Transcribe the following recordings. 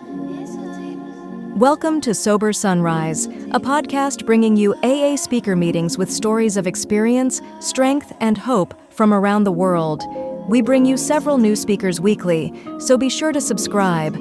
Welcome to Sober Sunrise, a podcast bringing you AA speaker meetings with stories of experience, strength, and hope from around the world. We bring you several new speakers weekly, so be sure to subscribe.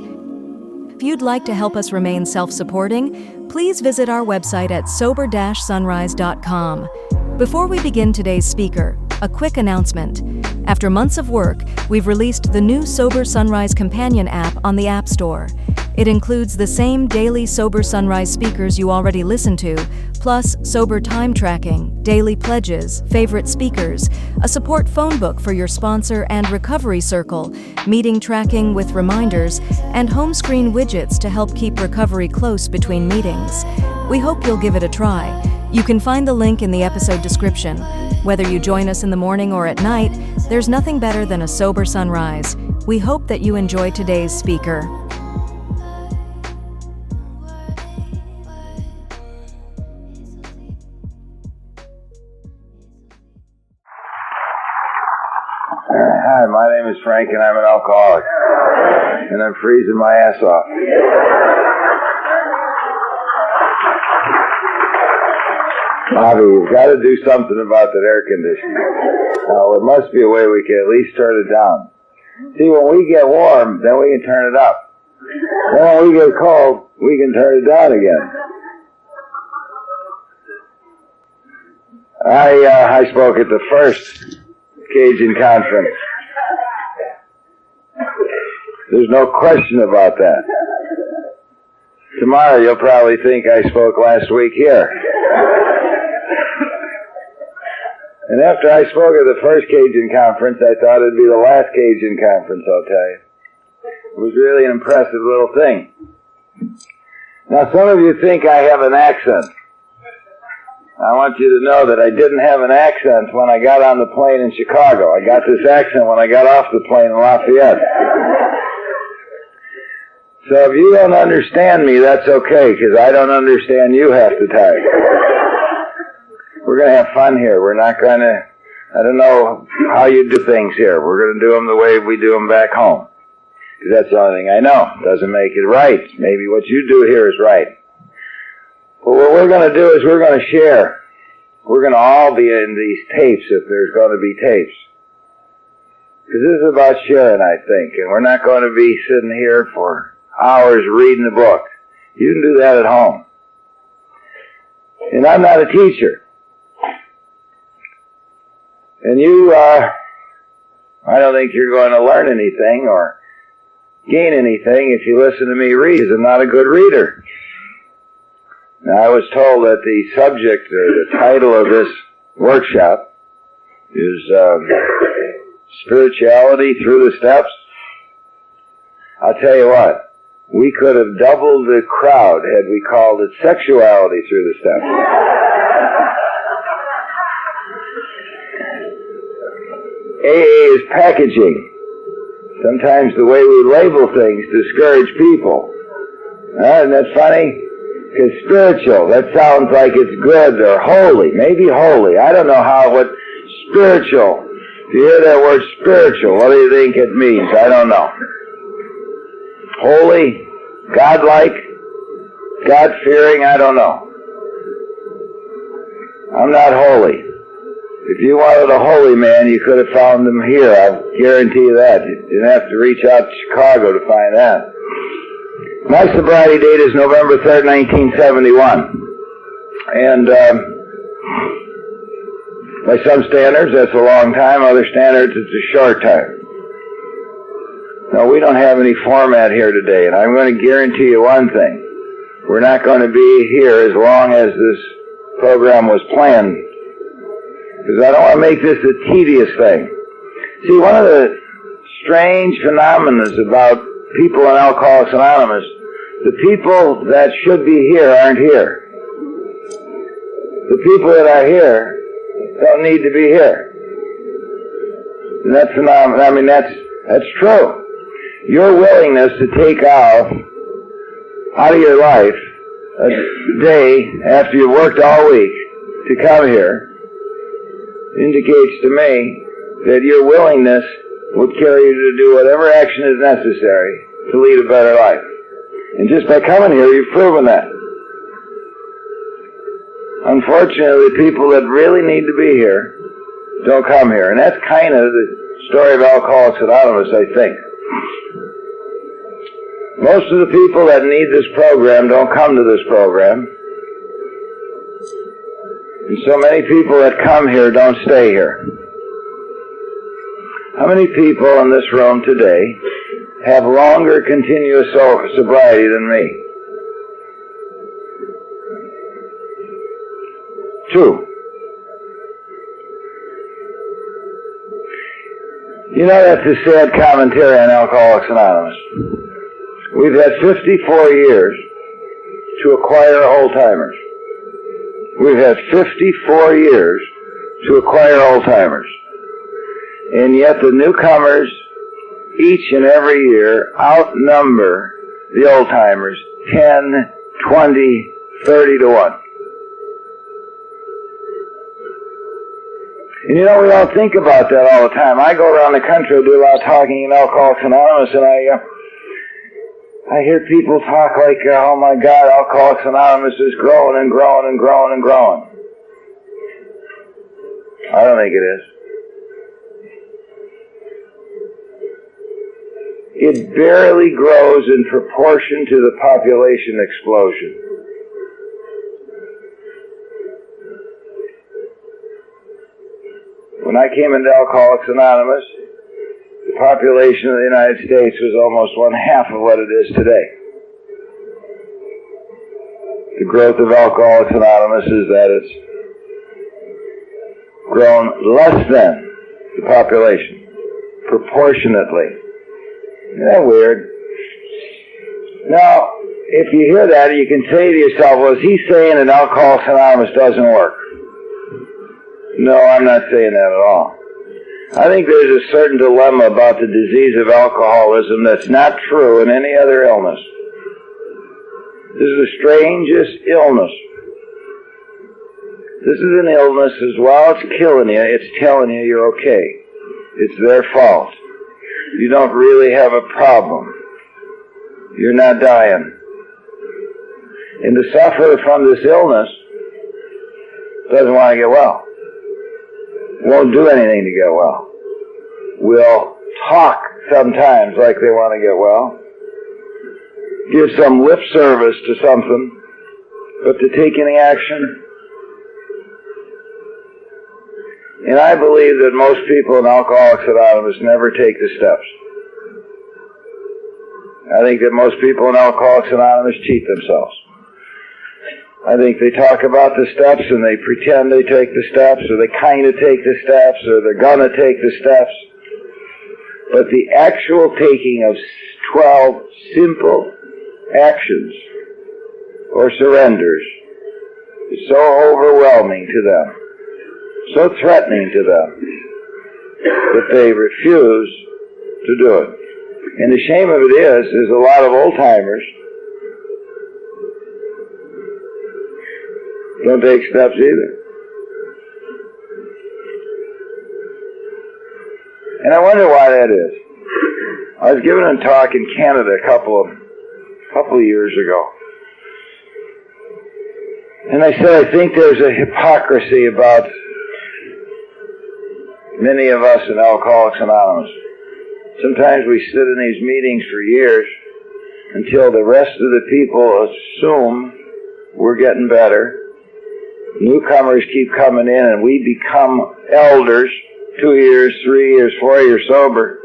If you'd like to help us remain self-supporting, please visit our website at sober-sunrise.com. Before we begin today's speaker, a quick announcement. After months of work, we've released the new Sober Sunrise Companion app on the App Store. It includes the same daily Sober Sunrise speakers you already listen to, plus sober time tracking, daily pledges, favorite speakers, a support phone book for your sponsor and recovery circle, meeting tracking with reminders, and home screen widgets to help keep recovery close between meetings. We hope you'll give it a try. You can find the link in the episode description. Whether you join us in the morning or at night, there's nothing better than a sober sunrise. We hope that you enjoy today's speaker. Hi, my name is Frank and I'm an alcoholic. And I'm freezing my ass off. Bobby, we've got to do something about that air conditioning. Now, there must be a way we can at least turn it down. See, when we get warm, then we can turn it up. Then when we get cold, we can turn it down again. I spoke at the first Cajun conference. There's no question about that. Tomorrow you'll probably think I spoke last week here. And after I spoke at the first Cajun conference, I thought it'd be the last Cajun conference, I'll tell you. It was really an impressive little thing. Now some of you think I have an accent. I want you to know that I didn't have an accent when I got on the plane in Chicago. I got this accent when I got off the plane in Lafayette. So if you don't understand me, that's okay, because I don't understand you half the time. We're going to have fun here. We're not going to, I don't know how you do things here. We're going to do them the way we do them back home. Because that's the only thing I know. Doesn't make it right. Maybe what you do here is right. But what we're going to do is we're going to share. We're going to all be in these tapes if there's going to be tapes. Because this is about sharing, I think. And we're not going to be sitting here for hours reading a book. You can do that at home. And I'm not a teacher. And you, I don't think you're going to learn anything or gain anything if you listen to me read, because I'm not a good reader. Now, I was told that the subject, the title of this workshop is Spirituality Through the Steps. I'll tell you what. We could have doubled the crowd had we called it Sexuality Through the Steps. AA is packaging. Sometimes the way we label things discourage people. Isn't that funny? Because spiritual, that sounds like it's good or holy. Maybe holy. I don't know what spiritual. If you hear that word spiritual, what do you think it means? I don't know. Holy, godlike, God-fearing, I don't know. I'm not holy. If you wanted a holy man, you could have found him here. I'll guarantee you that. You didn't have to reach out to Chicago to find that. My sobriety date is November 3rd, 1971. And by some standards, that's a long time. Other standards, it's a short time. No, we don't have any format here today, and I'm going to guarantee you one thing. We're not going to be here as long as this program was planned, because I don't want to make this a tedious thing. See, one of the strange phenomena about people in Alcoholics Anonymous, the people that should be here aren't here. The people that are here don't need to be here. And that's phenomenal. I mean, that's true. Your willingness to take out of your life a day after you've worked all week to come here indicates to me that your willingness would carry you to do whatever action is necessary to lead a better life. And just by coming here, you've proven that. Unfortunately, people that really need to be here don't come here. And that's kind of the story of Alcoholics Anonymous, I think. Most of the people that need this program don't come to this program. And so many people that come here don't stay here. How many people in this room today have longer continuous sobriety than me? 2. You know, that's a sad commentary on Alcoholics Anonymous. We've had 54 years to acquire old-timers. We've had 54 years to acquire old-timers. And yet the newcomers, each and every year, outnumber the old-timers 10, 20, 30 to 1. And you know, we don't think about that all the time. I go around the country, I do a lot of talking in Alcoholics Anonymous, and I hear people talk like, oh my God, Alcoholics Anonymous is growing and growing and growing and growing. I don't think it is. It barely grows in proportion to the population explosion. When I came into Alcoholics Anonymous, the population of the United States was almost 1/2 of what it is today. The growth of Alcoholics Anonymous is that it's grown less than the population, proportionately. Isn't that weird? Now, if you hear that, you can say to yourself, well, is he saying that Alcoholics Anonymous doesn't work? No, I'm not saying that at all. I think there's a certain dilemma about the disease of alcoholism that's not true in any other illness. This is the strangest illness. This is an illness as well as killing you, it's telling you you're okay. It's their fault. You don't really have a problem. You're not dying. And the sufferer from this illness doesn't want to get well. Won't do anything to get well. Will talk sometimes like they want to get well. Give some lip service to something, but to take any action. And I believe that most people in Alcoholics Anonymous never take the steps. I think that most people in Alcoholics Anonymous cheat themselves. I think they talk about the steps and they pretend they take the steps, or they kind of take the steps, or they're going to take the steps. But the actual taking of 12 simple actions or surrenders is so overwhelming to them, so threatening to them, that they refuse to do it. And the shame of it is a lot of old-timers don't take steps either. And I wonder why that is. I was giving a talk in Canada a couple of years ago. And I said, I think there's a hypocrisy about many of us in Alcoholics Anonymous. Sometimes we sit in these meetings for years until the rest of the people assume we're getting better. Newcomers keep coming in and we become elders, 2 years, 3 years, 4 years sober.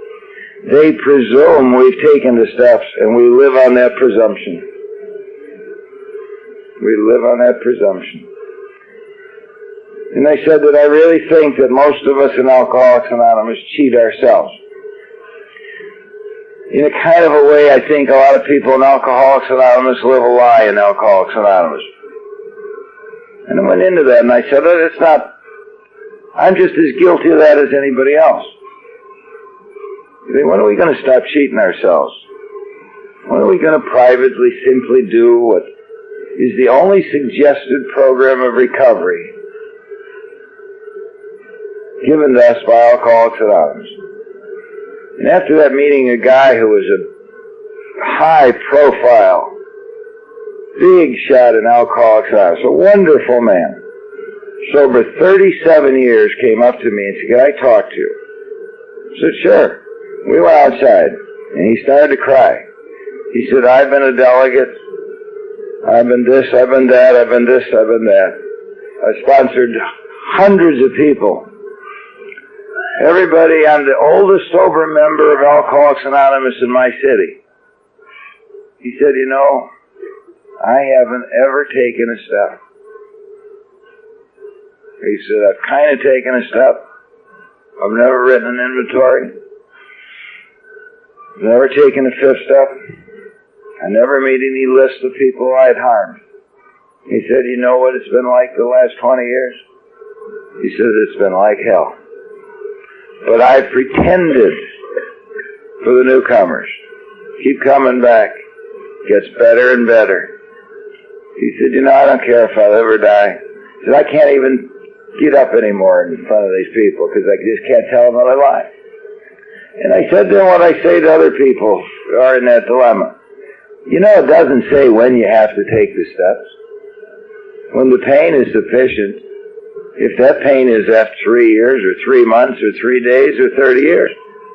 They presume we've taken the steps and we live on that presumption. We live on that presumption. And I said that I really think that most of us in Alcoholics Anonymous cheat ourselves. In a kind of a way, I think a lot of people in Alcoholics Anonymous live a lie in Alcoholics Anonymous. And I went into that and I said, oh, it's not, I'm just as guilty of that as anybody else. You think, when are we going to stop cheating ourselves? When are we going to privately simply do what is the only suggested program of recovery given to us by Alcoholics Anonymous? And after that meeting, a guy who was a high-profile big shot in Alcoholics Anonymous, a wonderful man. Sober 37 years, came up to me and said, "Can I talk to you?" I said, "Sure." We went outside, and he started to cry. He said, "I've been a delegate. I've been this, I've been that, I've been this, I've been that. I sponsored hundreds of people. Everybody, I'm the oldest sober member of Alcoholics Anonymous in my city." He said, "You know, I haven't ever taken a step." He said, "I've kind of taken a step. I've never written an inventory. I've never taken a fifth step. I never made any list of people I'd harmed." He said, "You know what it's been like the last 20 years? He said, "It's been like hell. But I've pretended for the newcomers. Keep coming back. Gets better and better." He said, "You know, I don't care if I'll ever die." He said, "I can't even get up anymore in front of these people because I just can't tell them another lie." And I said to him what I say to other people who are in that dilemma. You know, it doesn't say when you have to take the steps. When the pain is sufficient, if that pain is after 3 years or 3 months or 3 days or 30 years,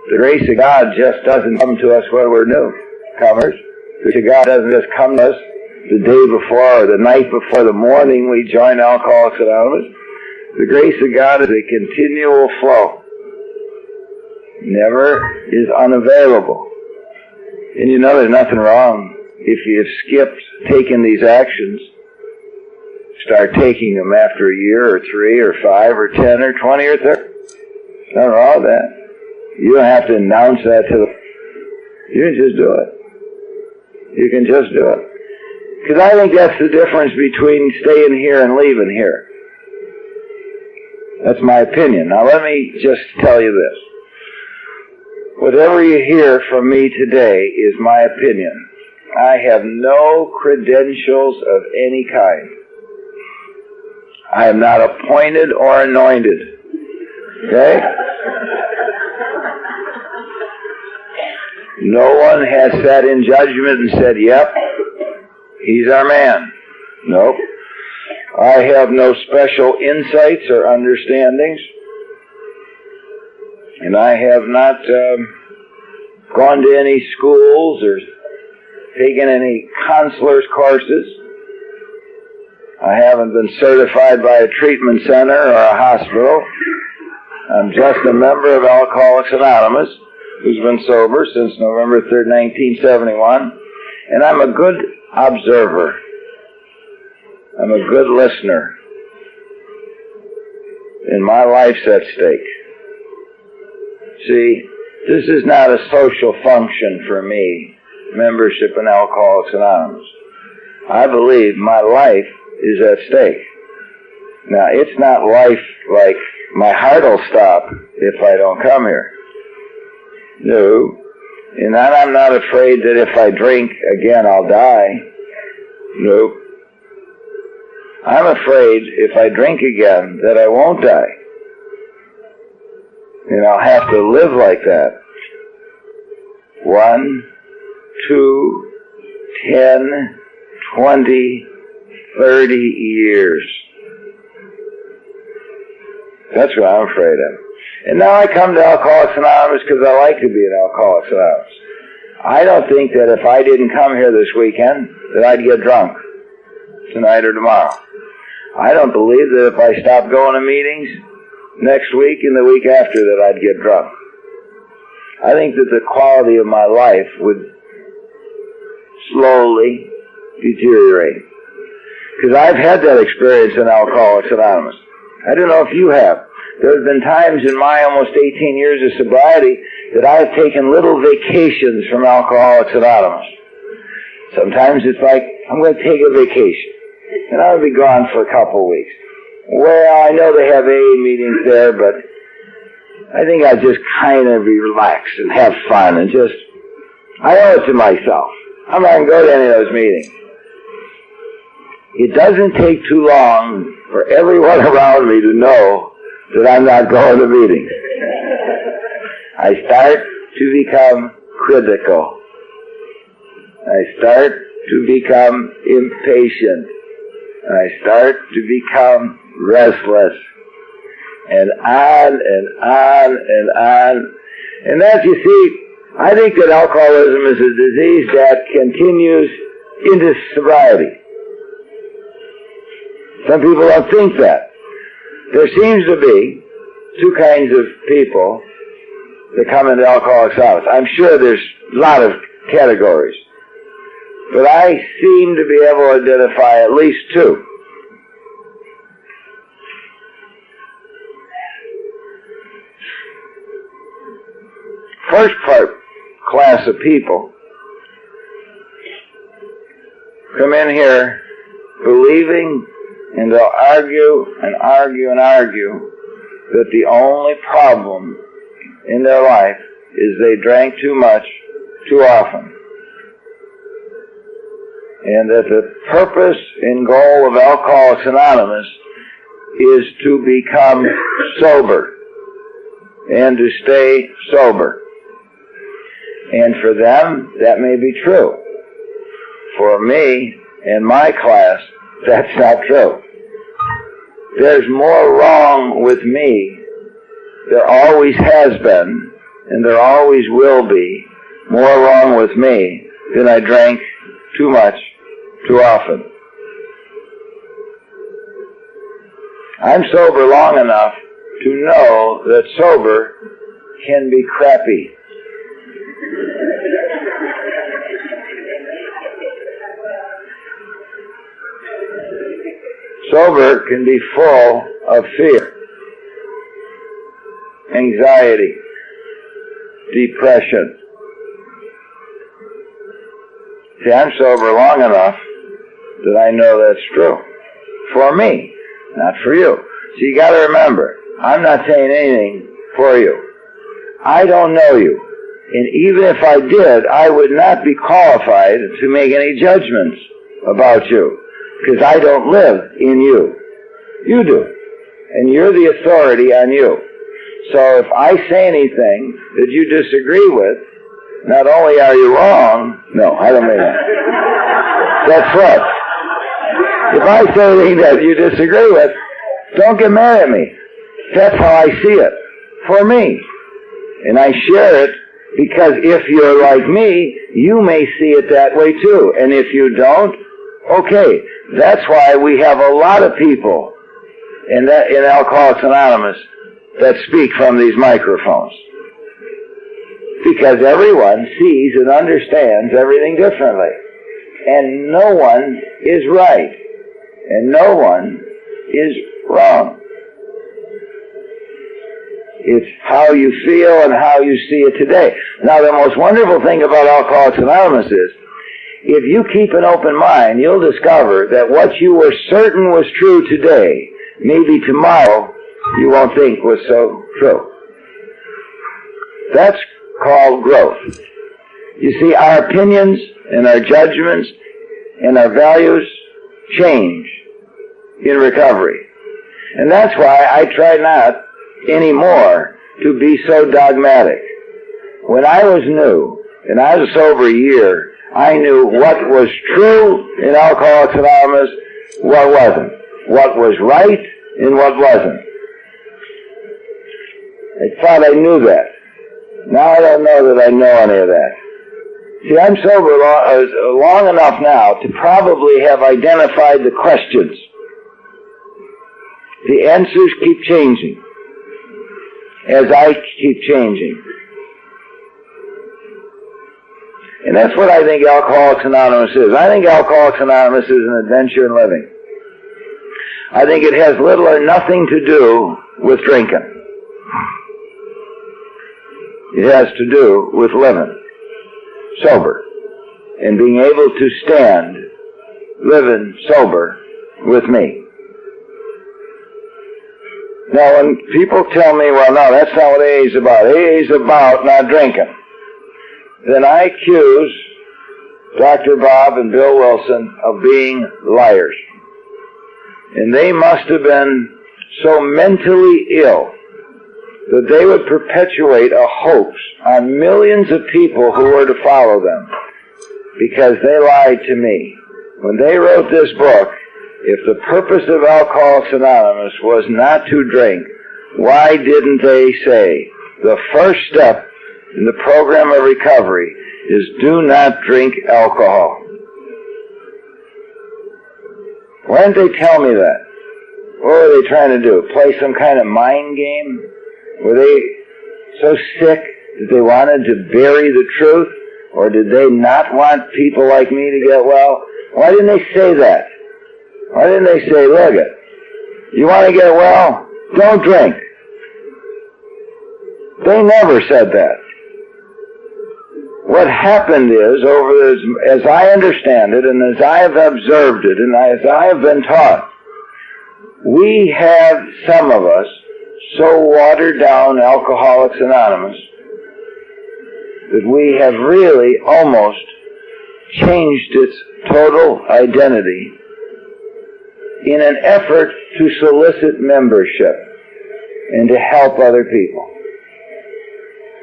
the grace of God just doesn't come to us when we're newcomers. The grace of God doesn't just come to us the day before or the night before the morning we join Alcoholics Anonymous. The grace of God is a continual flow. Never is unavailable. And you know there's nothing wrong if you've skipped taking these actions. Start taking them after a year or 3 or 5 or 10 or 20 or 30. Nothing wrong with that. You don't have to announce that to the... You can just do it. You can just do it. Because I think that's the difference between staying here and leaving here. That's my opinion. Now let me just tell you this. Whatever you hear from me today is my opinion. I have no credentials of any kind. I am not appointed or anointed. Okay? No one has sat in judgment and said, "Yep, he's our man." Nope. I have no special insights or understandings. And I have not gone to any schools or taken any counselor's courses. I haven't been certified by a treatment center or a hospital. I'm just a member of Alcoholics Anonymous who's been sober since November 3rd, 1971. And I'm a good observer. I'm a good listener. And my life's at stake. See, this is not a social function for me, membership in Alcoholics Anonymous. I believe my life is at stake. Now, it's not life like my heart will stop if I don't come here. No. And I'm not afraid that if I drink again I'll die. Nope. I'm afraid if I drink again that I won't die. And I'll have to live like that. 1, 2, 10, 20, 30 years. That's what I'm afraid of. And now I come to Alcoholics Anonymous because I like to be in Alcoholics Anonymous. I don't think that if I didn't come here this weekend that I'd get drunk tonight or tomorrow. I don't believe that if I stopped going to meetings next week and the week after that I'd get drunk. I think that the quality of my life would slowly deteriorate. Because I've had that experience in Alcoholics Anonymous. I don't know if you have. There have been times in my almost 18 years of sobriety that I've taken little vacations from Alcoholics Anonymous. Sometimes it's like, I'm going to take a vacation. And I'll be gone for a couple of weeks. Well, I know they have AA meetings there, but I think I'll just kind of relax and have fun and just, I owe it to myself. I'm not going to go to any of those meetings. It doesn't take too long for everyone around me to know that I'm not going to meetings. I start to become critical. I start to become impatient. I start to become restless. And on and on and on. And that, you see, I think that alcoholism is a disease that continues into sobriety. Some people don't think that. There seems to be two kinds of people that come into Alcoholics Anonymous. I'm sure there's a lot of categories. But I seem to be able to identify at least two. First class of people come in here believing, and they'll argue and argue and argue that the only problem in their life is they drank too much too often. And that the purpose and goal of Alcoholics Anonymous is to become sober and to stay sober. And for them, that may be true. For me and my class, that's not true. There's more wrong with me. There always has been, and there always will be, more wrong with me than I drank too much too often. I'm sober long enough to know that sober can be crappy. Sober can be full of fear, anxiety, depression. See, I'm sober long enough that I know that's true. For me, not for you. So you got to remember, I'm not saying anything for you. I don't know you. And even if I did, I would not be qualified to make any judgments about you. Because I don't live in you. You do. And you're the authority on you. So if I say anything that you disagree with, not only are you wrong, no, I don't mean that. That's right. If I say anything that you disagree with, don't get mad at me. That's how I see it. For me. And I share it because if you're like me, you may see it that way too. And if you don't, okay. That's why we have a lot of people in Alcoholics Anonymous that speak from these microphones. Because everyone sees and understands everything differently. And no one is right. And no one is wrong. It's how you feel and how you see it today. Now, the most wonderful thing about Alcoholics Anonymous is, if you keep an open mind, you'll discover that what you were certain was true today, maybe tomorrow you won't think was so true. That's called growth. You see, our opinions and our judgments and our values change in recovery. And that's why I try not anymore to be so dogmatic. When I was new, and I was sober a year, I knew what was true in Alcoholics Anonymous, what wasn't. What was right and what wasn't. I thought I knew that. Now I don't know that I know any of that. See, I'm sober long enough now to probably have identified the questions. The answers keep changing as I keep changing. And that's what I think Alcoholics Anonymous is. I think Alcoholics Anonymous is an adventure in living. I think it has little or nothing to do with drinking. It has to do with living sober and being able to stand living sober with me. Now, when people tell me, well, no, that's not what AA is about. AA is about not drinking. Then I accuse Dr. Bob and Bill Wilson of being liars. And they must have been so mentally ill that they would perpetuate a hoax on millions of people who were to follow them. because they lied to me. When they wrote this book, if the purpose of Alcoholics Anonymous was not to drink, why didn't they say the first step in the program of recovery is do not drink alcohol? Why didn't they tell me that? What were they trying to do? Play some kind of mind game? Were they so sick that they wanted to bury the truth? Or did they not want people like me to get well? Why didn't they say that? Why didn't they say, look it, you want to get well? Don't drink. They never said that. What happened is, as I understand it, and as I have observed it, and as I have been taught, we have, some of us, so watered down Alcoholics Anonymous that we have really almost changed its total identity in an effort to solicit membership and to help other people.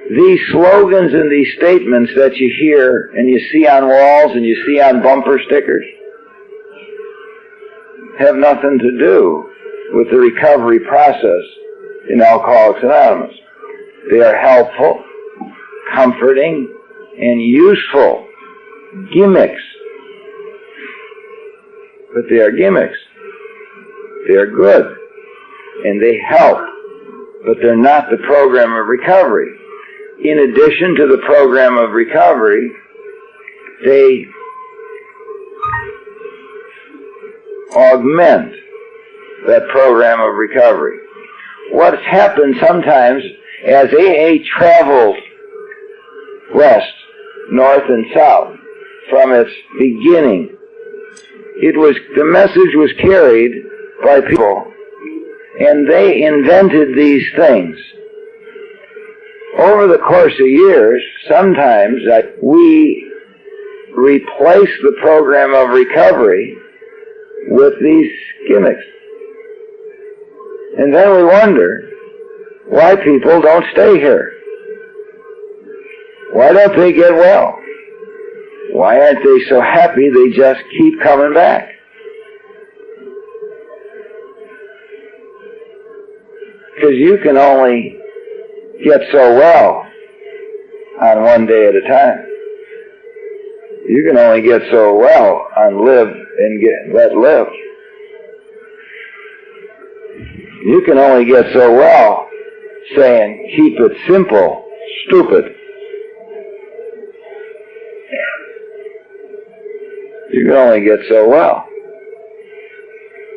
These slogans and these statements that you hear and you see on walls and you see on bumper stickers have nothing to do with the recovery process in Alcoholics Anonymous. They are helpful, comforting, and useful gimmicks. But they are gimmicks. They are good, and they help, but they're not the program of recovery. In addition to the program of recovery, they augment that program of recovery. What's happened sometimes as AA traveled west, north, and south from its beginning, the message was carried by people, and they invented these things. Over the course of years, sometimes we replace the program of recovery with these gimmicks. And then we wonder why people don't stay here. Why don't they get well? Why aren't they so happy they just keep coming back? Because you can only get so well on one day at a time. You can only get so well on live and let live. You can only get so well saying, keep it simple, stupid. You can only get so well.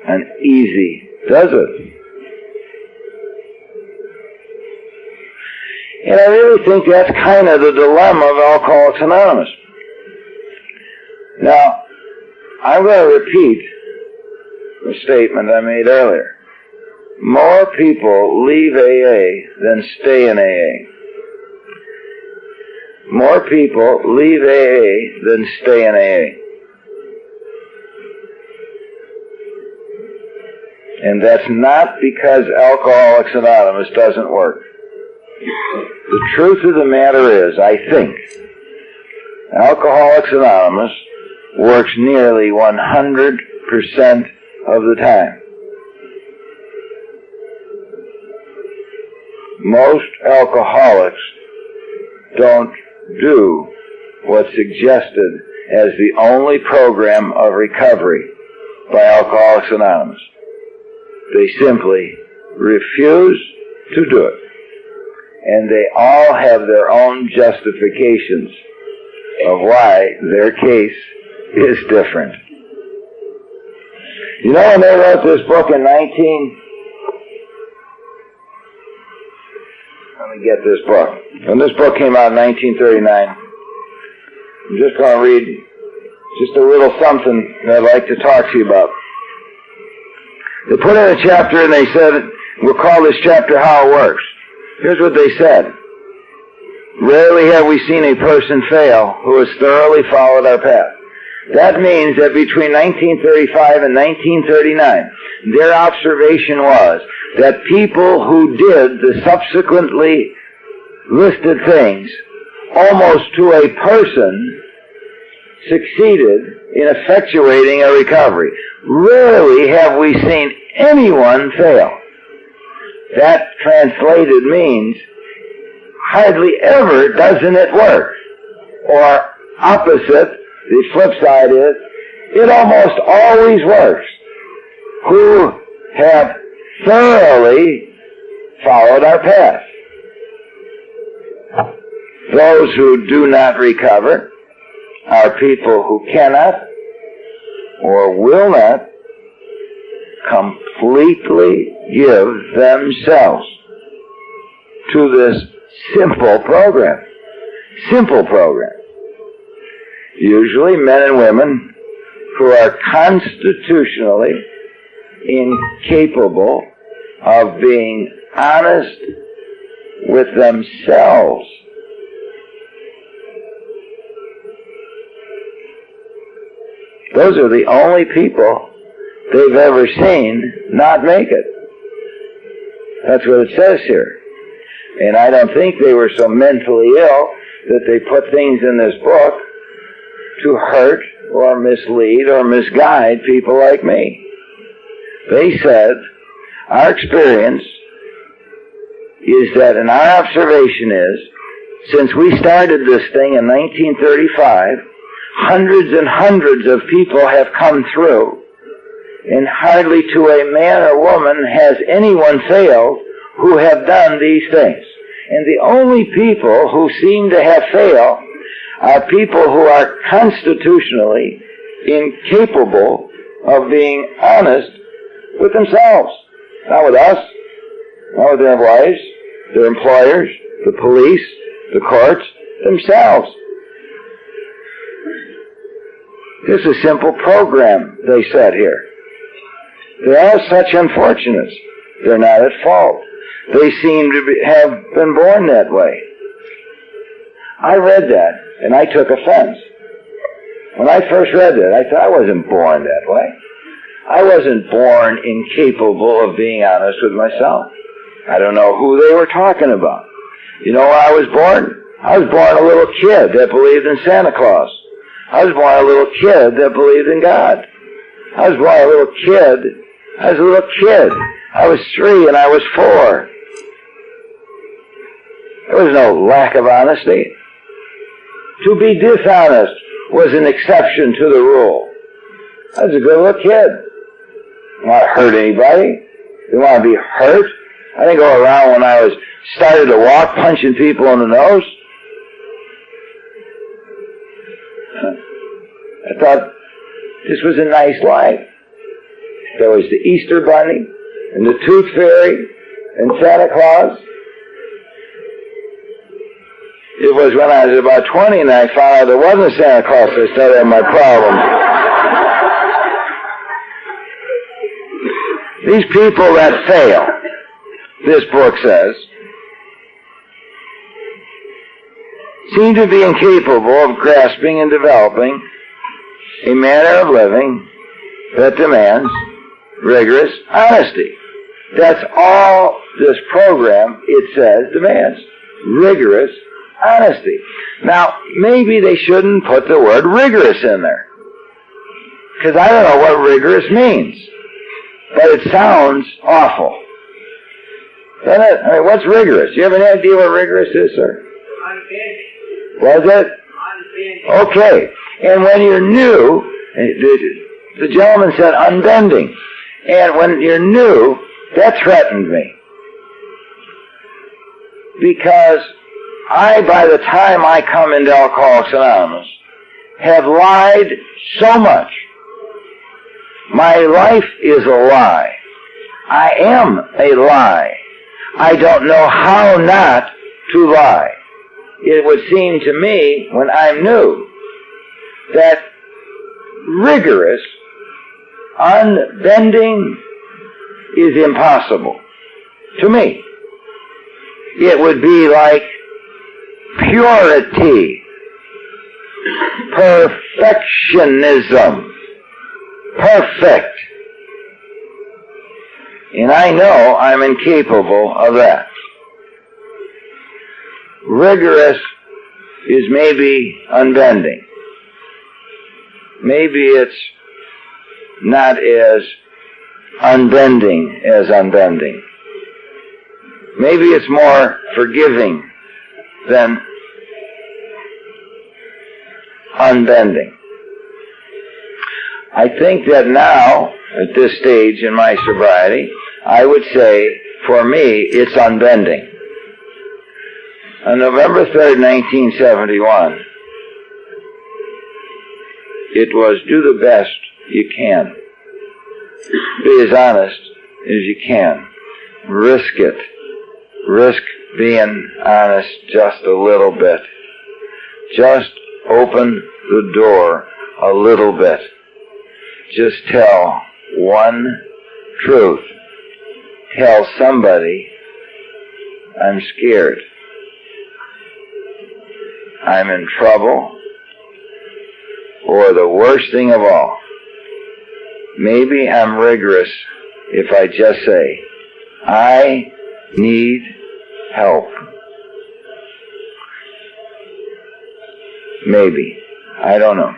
And easy does it. And I really think that's kind of the dilemma of Alcoholics Anonymous. Now, I'm going to repeat the statement I made earlier. More people leave AA than stay in AA. More people leave AA than stay in AA. And that's not because Alcoholics Anonymous doesn't work. The truth of the matter is, I think, Alcoholics Anonymous works nearly 100% of the time. Most alcoholics don't do what's suggested as the only program of recovery by Alcoholics Anonymous. They simply refuse to do it. And they all have their own justifications of why their case is different. You know, when they wrote this book in let me get this book. When this book came out in 1939, I'm just going to read just a little something that I'd like to talk to you about. They put in a chapter and they said, we'll call this chapter How It Works. Here's what they said. Rarely have we seen a person fail who has thoroughly followed our path. That means that between 1935 and 1939, their observation was that people who did the subsequently listed things almost to a person succeeded in effectuating a recovery. Rarely have we seen anyone fail. That translated means hardly ever doesn't it work. Or opposite, the flip side is, it almost always works. Who have thoroughly followed our path. Those who do not recover are people who cannot or will not completely give themselves to this simple program. Simple program. Usually men and women who are constitutionally incapable of being honest with themselves. Those are the only people they've ever seen not make it. That's what it says here. And I don't think they were so mentally ill that they put things in this book to hurt or mislead or misguide people like me. They said, our experience is that, and our observation is, since we started this thing in 1935, hundreds and hundreds of people have come through, and hardly to a man or woman has anyone failed who have done these things. And the only people who seem to have failed are people who are constitutionally incapable of being honest with themselves. Not with us, not with their wives, their employers, the police, the courts, themselves. This is a simple program, they said here. There are such unfortunates. They're not at fault. They seem to have been born that way. I read that, and I took offense. When I first read that, I thought I wasn't born that way. I wasn't born incapable of being honest with myself. I don't know who they were talking about. You know where I was born? I was born a little kid that believed in Santa Claus. I was born a little kid that believed in God. I was born a little kid. I was a little kid. I was 3 and I was 4. There was no lack of honesty. To be dishonest was an exception to the rule. I was a good little kid. I didn't want to hurt anybody. Didn't want to be hurt. I didn't go around when I started to walk punching people in the nose. I thought this was a nice life. There was the Easter Bunny and the Tooth Fairy and Santa Claus. It was when I was about 20 and I found out there wasn't a Santa Claus I started having my problems. These people that fail, this book says, seem to be incapable of grasping and developing a manner of living that demands rigorous honesty. That's all this program, it says, demands. Rigorous honesty. Now, maybe they shouldn't put the word rigorous in there, because I don't know what rigorous means. But it sounds awful. Doesn't it? I mean, what's rigorous? Do you have any idea what rigorous is, sir? Was it? Okay. And when you're new, the gentleman said unbending. And when you're new, that threatened me. Because by the time I come into Alcoholics Anonymous, have lied so much. My life is a lie. I am a lie. I don't know how not to lie. It would seem to me, when I'm new, that rigorous unbending is impossible. To me. It would be like purity, perfectionism, perfect. And I know I'm incapable of that. Rigorous is maybe unbending. maybe it's not as unbending as unbending. Maybe it's more forgiving than unbending. I think that now, at this stage in my sobriety, I would say, for me, it's unbending. On November 3rd, 1971, it was do the best you can. Be as honest as you can. Risk it. Risk being honest just a little bit. Just open the door a little bit. Just tell one truth. Tell somebody, I'm scared. I'm in trouble. Or the worst thing of all, maybe I'm rigorous if I just say, I need help. Maybe. I don't know.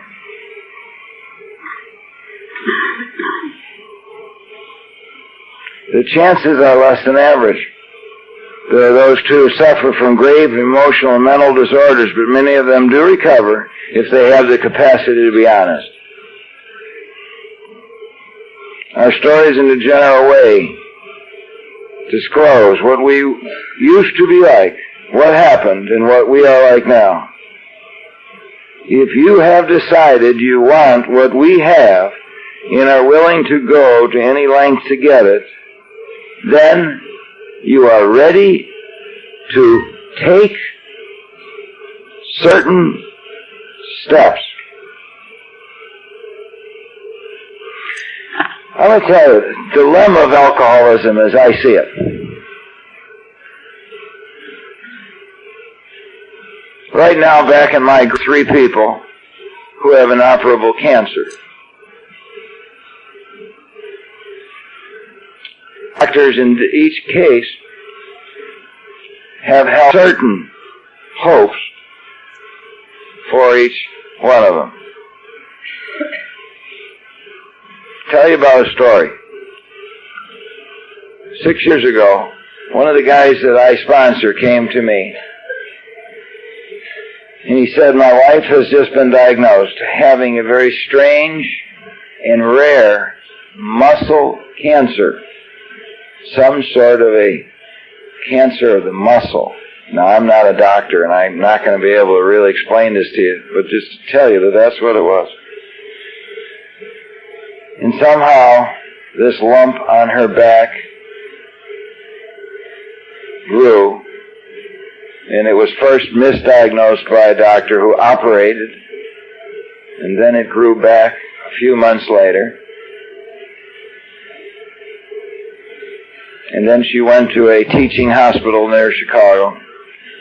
The chances are less than average. There are those too who suffer from grave emotional and mental disorders, but many of them do recover if they have the capacity to be honest. Our stories in a general way disclose what we used to be like, what happened, and what we are like now. If you have decided you want what we have and are willing to go to any length to get it, then you are ready to take certain steps. I'm going to tell you the dilemma of alcoholism as I see it. Right now, back in my group, 3 people who have inoperable cancer. Doctors in each case have held certain hopes for each one of them. Tell you about a story. 6 years ago, one of the guys that I sponsor came to me, and he said, my wife has just been diagnosed having a very strange and rare muscle cancer. Some sort of a cancer of the muscle. Now, I'm not a doctor, and I'm not going to be able to really explain this to you, but just to tell you that that's what it was. And somehow, this lump on her back grew, and it was first misdiagnosed by a doctor who operated, and then it grew back a few months later. And then she went to a teaching hospital near Chicago,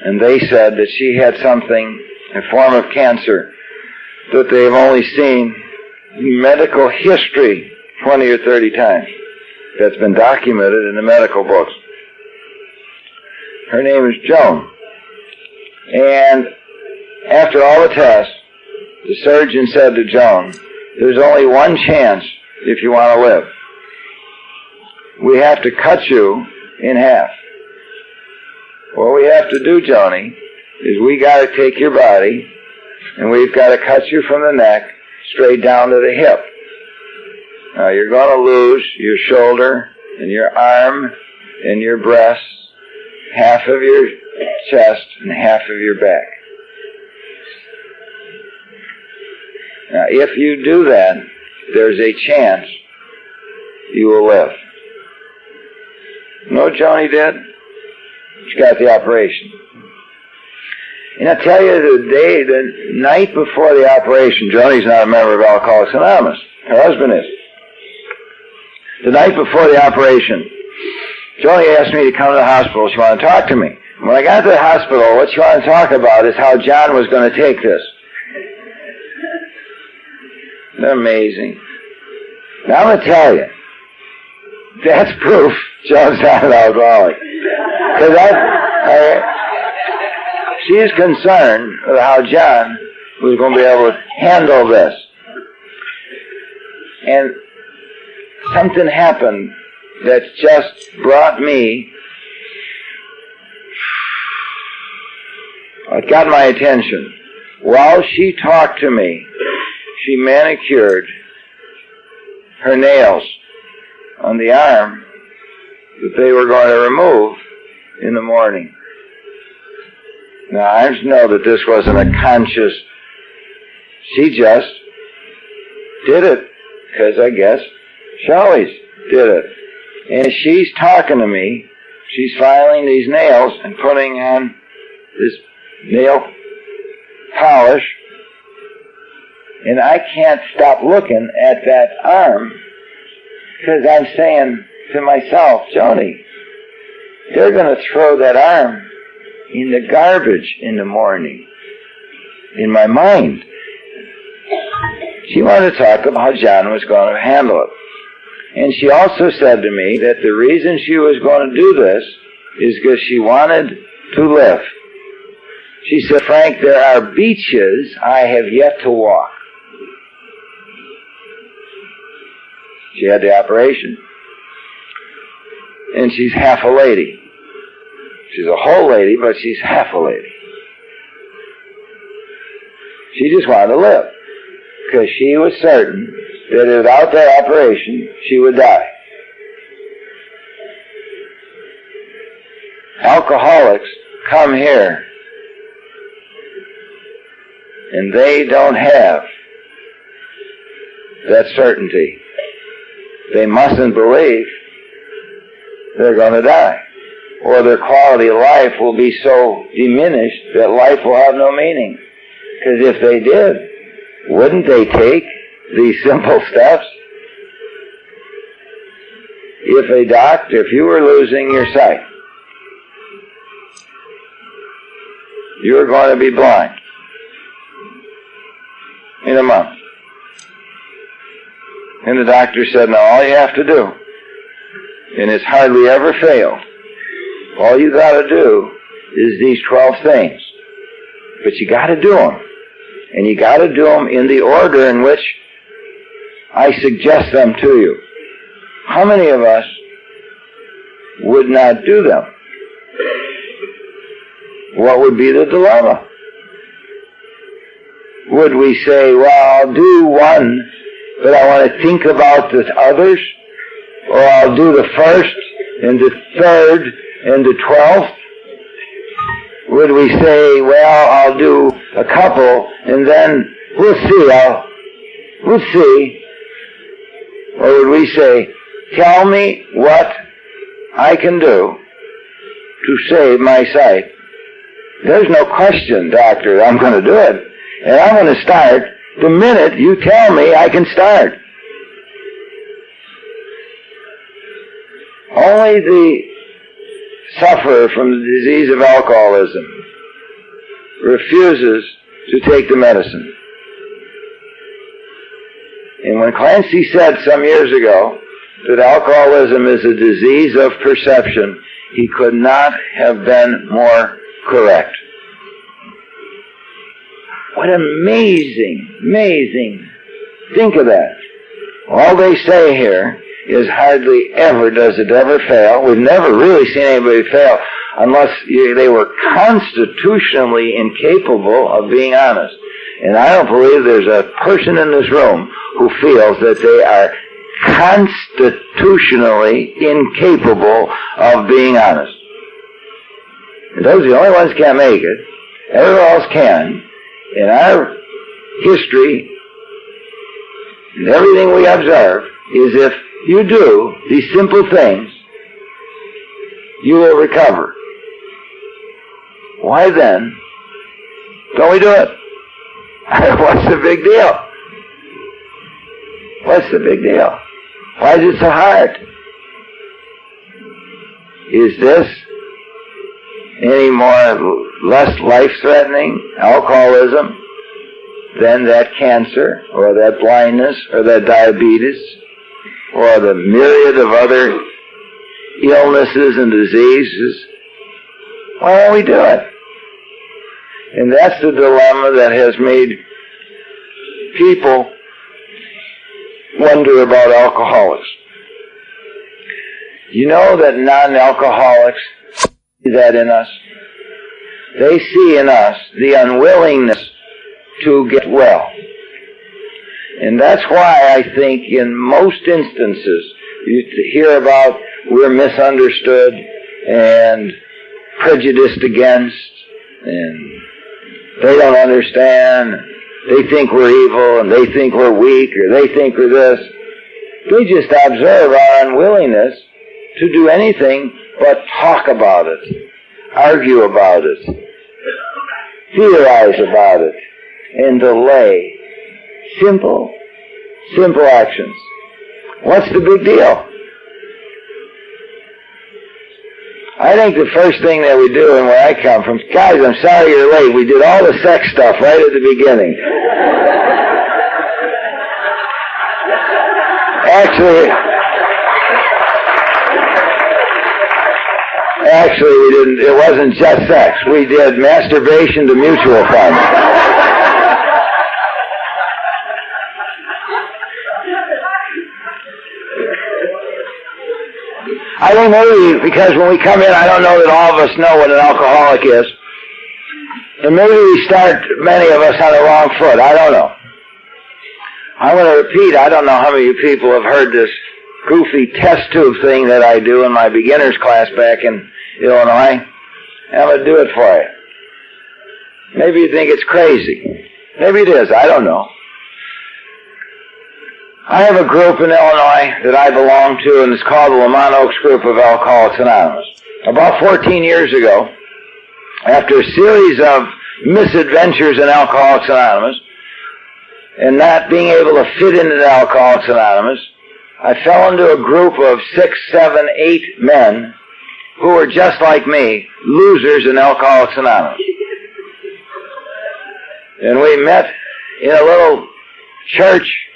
and they said that she had something, a form of cancer, that they've only seen in medical history 20 or 30 times. That's been documented in the medical books. Her name is Joan. And after all the tests, the surgeon said to Joan, there's only one chance if you want to live. We have to cut you in half. What we have to do, Joni, is we got to take your body and we've got to cut you from the neck straight down to the hip. Now you're going to lose your shoulder and your arm and your breast, half of your chest and half of your back. Now if you do that, there's a chance you will live. You know what Joni did? She got the operation. And I tell you, the night before the operation, Joni's not a member of Alcoholics Anonymous. Her husband is. The night before the operation, Joni asked me to come to the hospital. She wanted to talk to me. When I got to the hospital, what she wanted to talk about is how John was going to take this. Isn't that amazing? Now I'm going to tell you, that's proof John's not an alcoholic. Because she's concerned with how John was going to be able to handle this. And something happened that just brought me, it got my attention. While she talked to me, she manicured her nails on the arm that they were going to remove in the morning. Now, I know that this wasn't a conscious, she just did it, because I guess she always did it. And she's talking to me, she's filing these nails and putting on this nail polish, and I can't stop looking at that arm, because I'm saying to myself, Joni, they're going to throw that arm in the garbage in the morning. In my mind, she wanted to talk about how John was going to handle it. And she also said to me that the reason she was going to do this is because she wanted to live. She said, Frank, there are beaches I have yet to walk. She had the operation. And she's half a lady. She's a whole lady, but she's half a lady. She just wanted to live, because she was certain that without that operation, she would die. Alcoholics come here, and they don't have that certainty. They mustn't believe they're going to die, or their quality of life will be so diminished that life will have no meaning. Because if they did, wouldn't they take these simple steps? If you were losing your sight, you were going to be blind in a month. And the doctor said, now all you have to do, and it's hardly ever failed, all you got to do is these 12 things. But you got to do them. And you got to do them in the order in which I suggest them to you. How many of us would not do them? What would be the dilemma? Would we say, well, I'll do one, but I want to think about the others? Or I'll do the first and the third and the 12th? Would we say, well, I'll do a couple and then we'll see? Or would we say, tell me what I can do to save my sight? There's no question, doctor, I'm going to do it. And I'm going to start the minute you tell me I can start. Only the sufferer from the disease of alcoholism refuses to take the medicine. And when Clancy said some years ago that alcoholism is a disease of perception, he could not have been more correct. What amazing. Think of that. All they say here is hardly ever does it ever fail. We've never really seen anybody fail unless they were constitutionally incapable of being honest. And I don't believe there's a person in this room who feels that they are constitutionally incapable of being honest. And those are the only ones who can't make it. Everyone else can. In our history, and everything we observe, is if you do these simple things, you will recover. Why then don't we do it? What's the big deal? What's the big deal? Why is it so hard? Is this any less life-threatening alcoholism than that cancer or that blindness or that diabetes or the myriad of other illnesses and diseases? Why don't we do it? And that's the dilemma that has made people wonder about alcoholics. You know that non-alcoholics see that in us? They see in us the unwillingness to get well. And that's why I think in most instances you hear about we're misunderstood and prejudiced against, and they don't understand, they think we're evil, and they think we're weak, or they think we're this. They just observe our unwillingness to do anything but talk about it, argue about it, theorize about it, and delay simple actions. What's the big deal? I think the first thing that we do, and where I come from, guys, I'm sorry you're late. We did all the sex stuff right at the beginning. Actually, we didn't. It wasn't just sex. We did masturbation to mutual funds. I think maybe because when we come in, I don't know that all of us know what an alcoholic is. And maybe we start, many of us, on the wrong foot. I don't know. I'm going to repeat, I don't know how many of you people have heard this goofy test tube thing that I do in my beginner's class back in Illinois. And I'm going to do it for you. Maybe you think it's crazy. Maybe it is. I don't know. I have a group in Illinois that I belong to, and it's called the Lamont Oaks Group of Alcoholics Anonymous. About 14 years ago, after a series of misadventures in Alcoholics Anonymous, and not being able to fit into Alcoholics Anonymous, I fell into a group of 6, 7, 8 men who were just like me, losers in Alcoholics Anonymous. And we met in a little church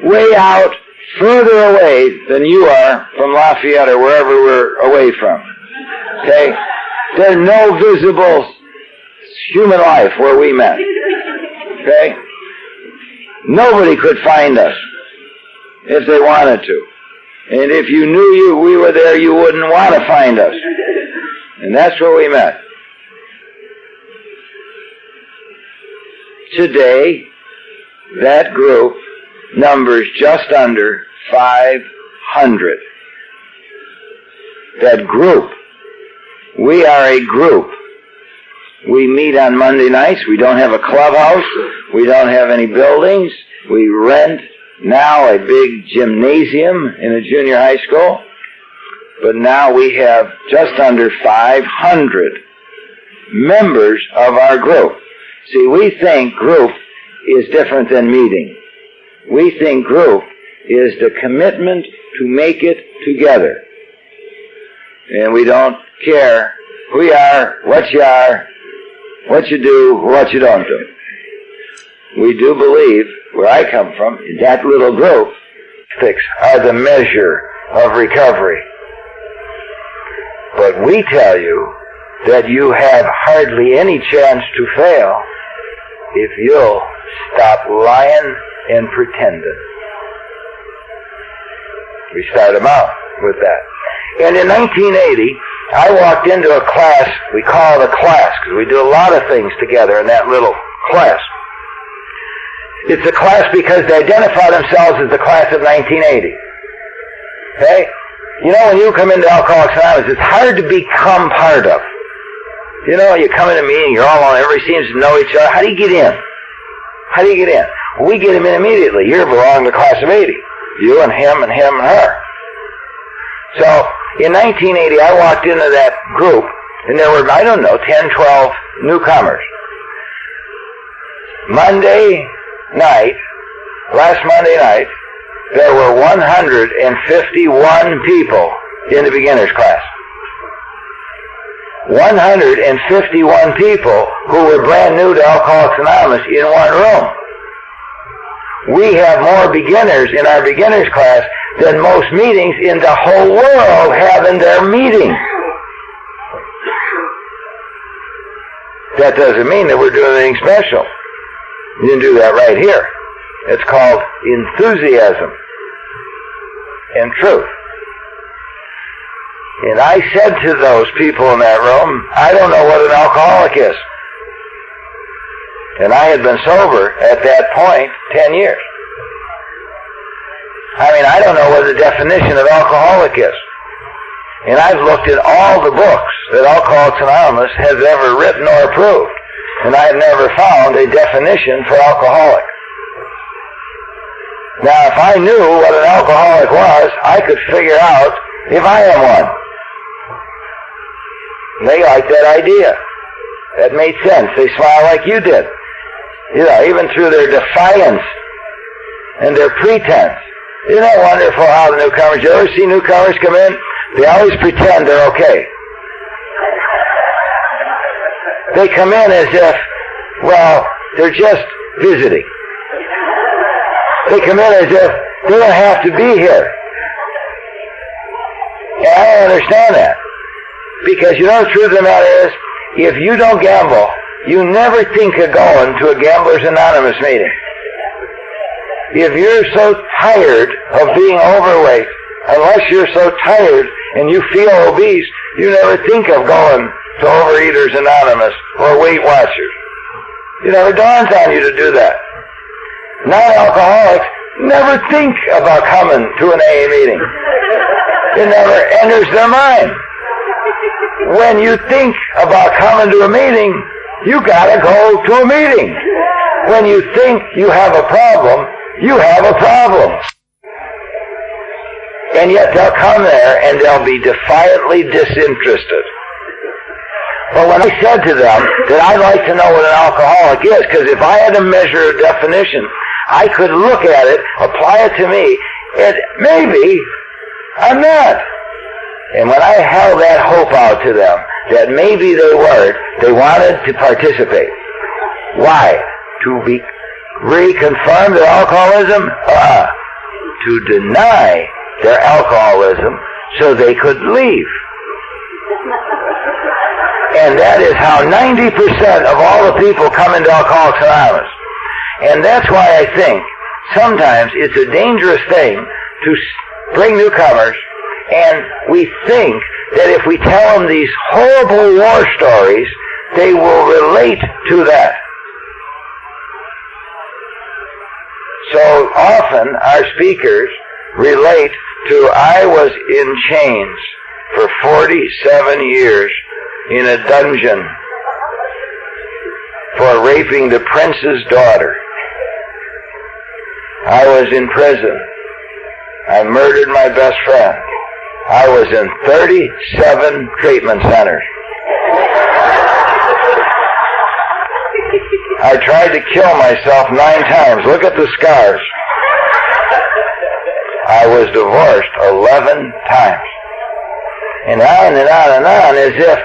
way out, further away than you are from Lafayette or wherever we're away from. Okay? There's no visible human life where we met. Okay? Nobody could find us if they wanted to. And if you knew we were there, you wouldn't want to find us. And that's where we met. Today, that group numbers just under 500. That group. We are a group. We meet on Monday nights. We don't have a clubhouse. We don't have any buildings. We rent now a big gymnasium in a junior high school. But now we have just under 500 members of our group. See, we think group is different than meeting. We think group is the commitment to make it together. And we don't care who you are, what you do, or what you don't do. We do believe, where I come from, that little group are the measure of recovery. But we tell you that you have hardly any chance to fail if you'll stop lying and pretending. We start them out with that. And in 1980, I walked into a class, we call it a class, because we do a lot of things together in that little class. It's a class because they identify themselves as the class of 1980. Okay? You know, when you come into Alcoholics Anonymous, it's hard to become part of. You know, you come in a meeting, you're all on, everybody seems to know each other. How do you get in? How do you get in? Well, we get him in immediately. You belong to the class of 80. You and him and him and her. So, in 1980, I walked into that group, and there were, 10, 12 newcomers. Last Monday night, there were 151 people in the beginner's class. 151 people who were brand new to Alcoholics Anonymous in one room. We have more beginners in our beginners class than most meetings in the whole world have in their meeting. That doesn't mean that we're doing anything special. You didn't do that right here. It's called enthusiasm. and truth. And I said to those people in that room, I don't know what an alcoholic is. And I had been sober at that point 10 years. I don't know what the definition of alcoholic is. And I've looked at all the books that Alcoholics Anonymous has ever written or approved, and I've never found a definition for alcoholic. Now, if I knew what an alcoholic was, I could figure out if I am one. And they liked that idea. That made sense. They smile like you did. Even through their defiance and their pretense. Isn't that wonderful how the newcomers, you ever see newcomers come in? They always pretend they're okay. They come in as if, they're just visiting. They come in as if they don't have to be here. And I don't understand that. Because the truth of the matter is, if you don't gamble, you never think of going to a Gamblers Anonymous meeting. If you're so tired of being overweight, unless you're so tired and you feel obese, you never think of going to Overeaters Anonymous or Weight Watchers. It never dawns on you to do that. Non-alcoholics never think about coming to an AA meeting. It never enters their mind. When you think about coming to a meeting, you gotta go to a meeting. When you think you have a problem, you have a problem. And yet they'll come there and they'll be defiantly disinterested. But when I said to them that I'd like to know what an alcoholic is, because if I had to measure a definition, I could look at it, apply it to me, and maybe I'm not. And when I held that hope out to them, that maybe they weren't, they wanted to participate. Why? To be reconfirm their alcoholism? To deny their alcoholism so they could leave. And that is how 90% of all the people come into Alcoholics Anonymous. And that's why I think sometimes it's a dangerous thing to bring newcomers, and we think that if we tell them these horrible war stories, they will relate to that. So often our speakers relate to, I was in chains for 47 years in a dungeon for raping the prince's daughter. I was in prison. I murdered my best friend. I was in 37 treatment centers. I tried to kill myself 9 times. Look at the scars. I was divorced 11 times. And on and on and on, as if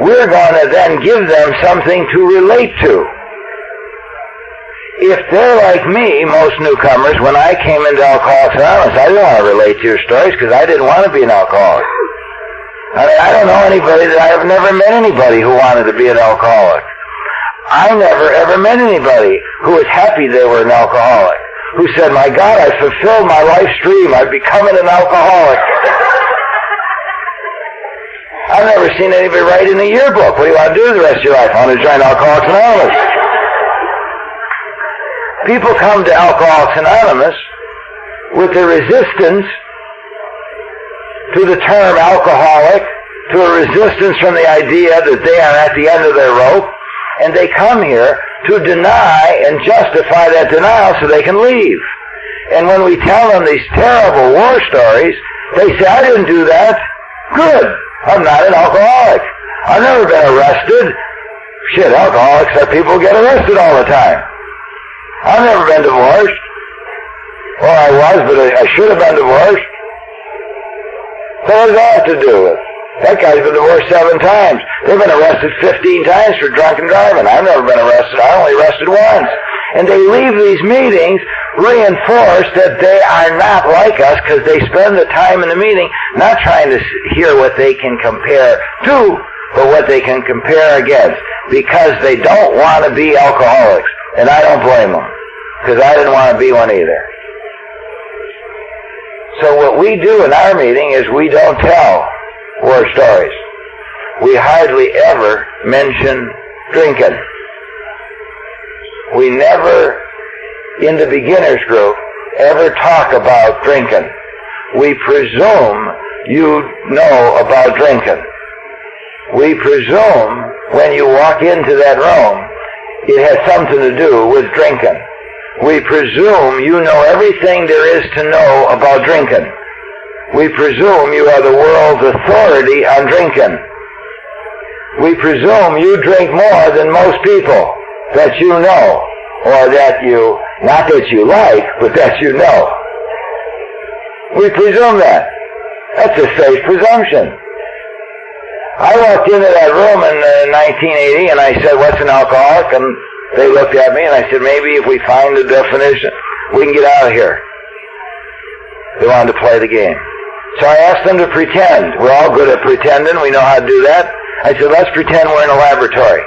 we're going to then give them something to relate to. If they're like me, most newcomers, when I came into Alcoholics Anonymous, I didn't want to relate to your stories because I didn't want to be an alcoholic. I don't know anybody, I have never met anybody who wanted to be an alcoholic. I never ever met anybody who was happy they were an alcoholic, who said, my God, I fulfilled my life's dream, I'm becoming an alcoholic. I've never seen anybody write in a yearbook, what do you want to do the rest of your life? I want to join Alcoholics Anonymous. People come to Alcoholics Anonymous with a resistance to the term alcoholic, to a resistance from the idea that they are at the end of their rope, and they come here to deny and justify that denial so they can leave. And when we tell them these terrible war stories, they say, I didn't do that. Good. I'm not an alcoholic. I've never been arrested. Shit, alcoholics are people who get arrested all the time. I've never been divorced. Well, I was, but I should have been divorced. So what does that have to do with? That guy's been divorced 7 times. They've been arrested 15 times for drunken driving. I've never been arrested. I only arrested once. And they leave these meetings reinforced that they are not like us because they spend the time in the meeting not trying to hear what they can compare to, but what they can compare against, because they don't want to be alcoholics. And I don't blame them, because I didn't want to be one either. So what we do in our meeting is we don't tell war stories. We hardly ever mention drinking. We never, in the beginners group, ever talk about drinking. We presume you know about drinking. We presume when you walk into that room, it has something to do with drinking. We presume you know everything there is to know about drinking. We presume you are the world's authority on drinking. We presume you drink more than most people that you know, or that you, not that you like, but that you know. We presume that. That's a safe presumption. I walked into that room in 1980 and I said, "What's an alcoholic?" And they looked at me and I said, "Maybe if we find the definition, we can get out of here." They wanted to play the game. So I asked them to pretend. We're all good at pretending. We know how to do that. I said, "Let's pretend we're in a laboratory.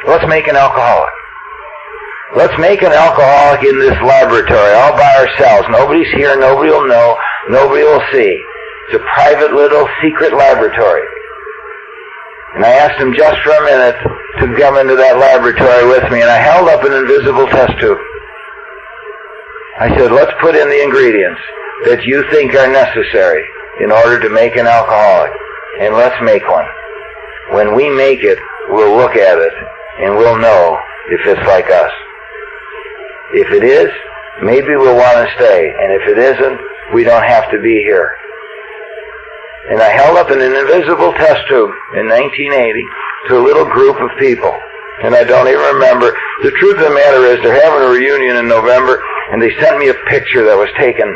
Let's make an alcoholic. Let's make an alcoholic in this laboratory all by ourselves. Nobody's here. Nobody will know. Nobody will see. It's a private little secret laboratory." And I asked them just for a minute to come into that laboratory with me, and I held up an invisible test tube. I said, "Let's put in the ingredients that you think are necessary in order to make an alcoholic, and let's make one. When we make it, we'll look at it, and we'll know if it's like us. If it is, maybe we'll want to stay, and if it isn't, we don't have to be here." And I held up an invisible test tube in 1980 to a little group of people. And I don't even remember. The truth of the matter is they're having a reunion in November, and they sent me a picture that was taken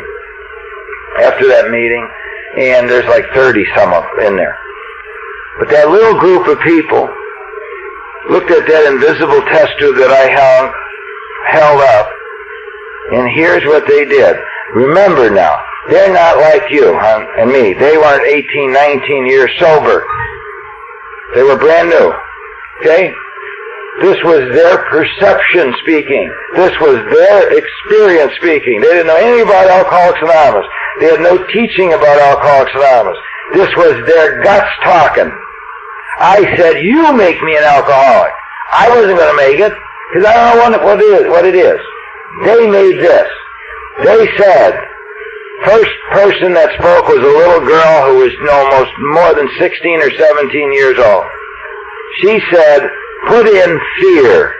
after that meeting, and there's like 30 some of in there. But that little group of people looked at that invisible test tube that I held up, and here's what they did. Remember now, they're not like you and me. They weren't 18, 19 years sober. They were brand new. Okay? This was their perception speaking. This was their experience speaking. They didn't know anything about Alcoholics Anonymous. They had no teaching about Alcoholics Anonymous. This was their guts talking. I said, "You make me an alcoholic." I wasn't going to make it, because I don't know what it is. They made this. They said, first person that spoke was a little girl who was almost more than 16 or 17 years old. She said, "Put in fear."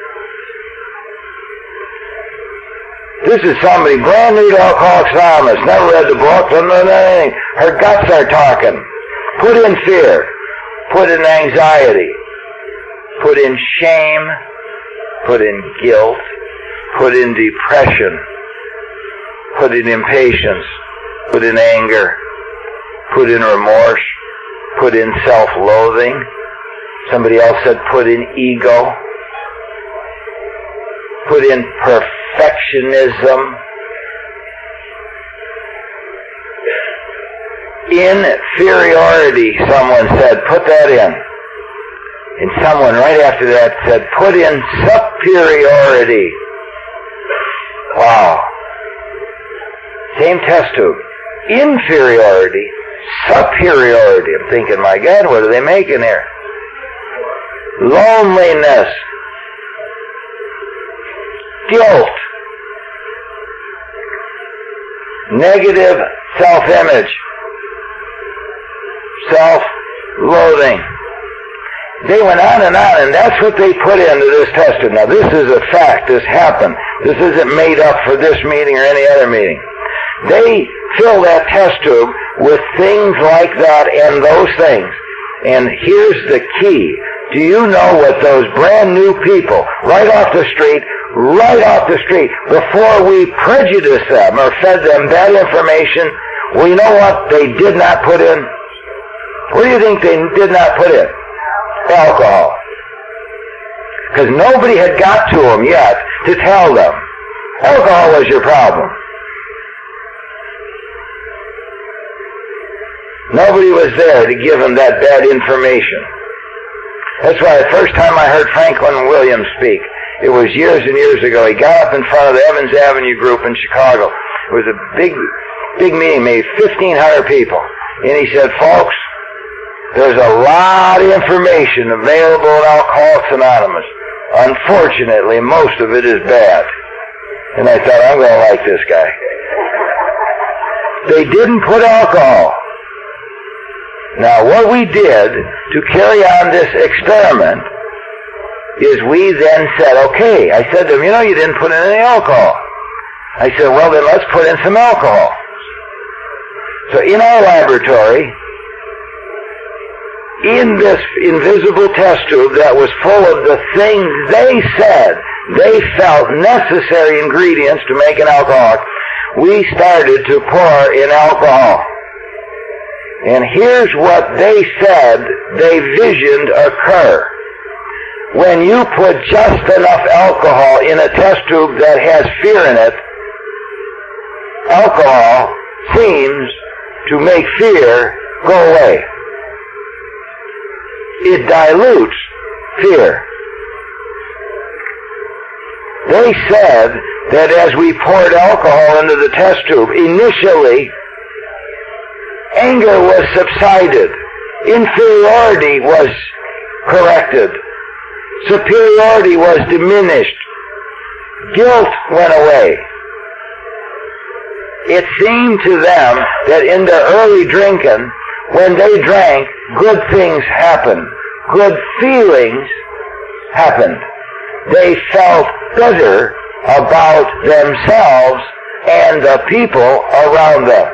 This is somebody brand new to Alcoholics Anonymous, never read the book, doesn't know anything. Her guts are talking. Put in fear. Put in anxiety. Put in shame. Put in guilt. Put in depression. Put in impatience. Put in anger. Put in remorse. Put in self-loathing. Somebody else said put in ego. Put in perfectionism. Inferiority, someone said, put that in. And someone right after that said, put in superiority. Wow. Same test tube. Inferiority, superiority. I'm thinking, my God, what are they making here? Loneliness. Guilt. Negative self-image. Self-loathing. They went on, and that's what they put into this test tube. Now, this is a fact. This happened. This isn't made up for this meeting or any other meeting. They fill that test tube with things like that and those things. And here's the key. Do you know what those brand new people, right off the street, before we prejudiced them or fed them bad information, well, you know what they did not put in? What do you think they did not put in? Alcohol. Because nobody had got to them yet to tell them. Alcohol was your problem. Nobody was there to give them that bad information. That's why the first time I heard Franklin Williams speak, it was years and years ago. He got up in front of the Evans Avenue group in Chicago. It was a big big meeting, maybe 1,500 people. And he said, folks, there's a lot of information available in Alcoholics Anonymous. Unfortunately, most of it is bad. And I thought, I'm going to like this guy. They didn't put alcohol. Now, what we did to carry on this experiment is we then said, okay, I said to them, you didn't put in any alcohol. I said, well, then let's put in some alcohol. So in our laboratory, in this invisible test tube that was full of the things they said they felt necessary ingredients to make an alcoholic, we started to pour in alcohol. And here's what they said they visioned occur. When you put just enough alcohol in a test tube that has fear in it, alcohol seems to make fear go away. It dilutes fear. They said that as we poured alcohol into the test tube, initially, anger was subsided. Inferiority was corrected. Superiority was diminished. Guilt went away. It seemed to them that in their early drinking, when they drank, good things happened. Good feelings happened. They felt better about themselves and the people around them.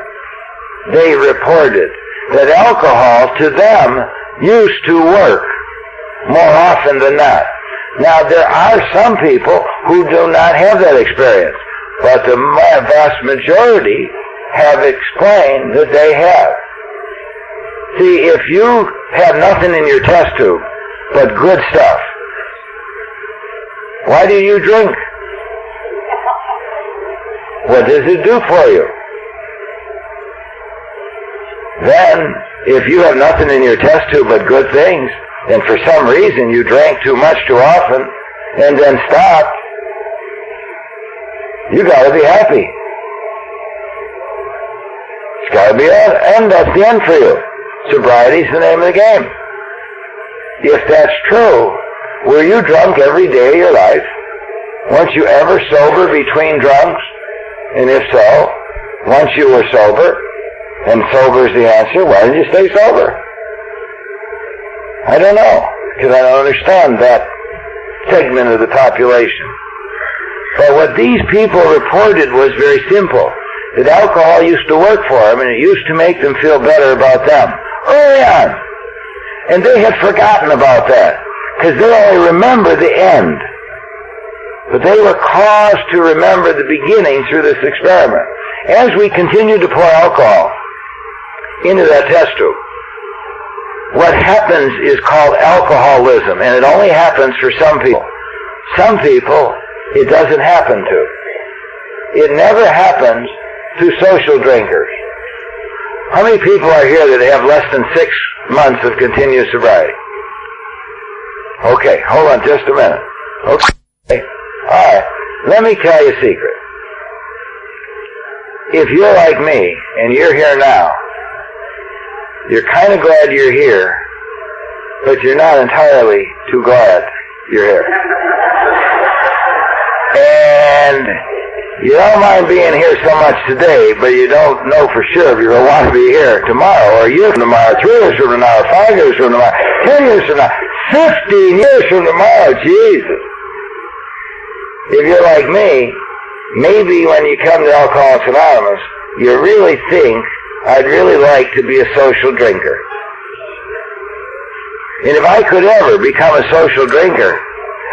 They reported that alcohol to them used to work more often than not. Now, there are some people who do not have that experience, but the vast majority have explained that they have. See, if you have nothing in your test tube but good stuff, why do you drink? What does it do for you? Then, if you have nothing in your test tube but good things, and for some reason you drank too much too often, and then stopped, you gotta be happy. It's gotta be end. That's the end for you. Sobriety's the name of the game. If that's true, were you drunk every day of your life? Weren't you ever sober between drunks? And if so, once you were sober, and sober's the answer, why didn't you stay sober? I don't know, because I don't understand that segment of the population. But what these people reported was very simple, that alcohol used to work for them, and it used to make them feel better about them early on. And they had forgotten about that, because they only remember the end. But they were caused to remember the beginning through this experiment. As we continued to pour alcohol into that test tube, what happens is called alcoholism, and it only happens for some people. Some people, it doesn't happen to. It never happens to social drinkers. How many people are here that have less than 6 months of continuous sobriety? Okay, hold on just a minute. Okay, all right, let me tell you a secret. If you're like me, and you're here now, you're kind of glad you're here, but you're not entirely too glad you're here. And you don't mind being here so much today, but you don't know for sure if you're going to want to be here tomorrow, or a year from tomorrow, 3 years from tomorrow, 5 years from tomorrow, 10 years from now, 15 years from tomorrow. Jesus. If you're like me, maybe when you come to Alcoholics Anonymous, you really think, I'd really like to be a social drinker. And if I could ever become a social drinker,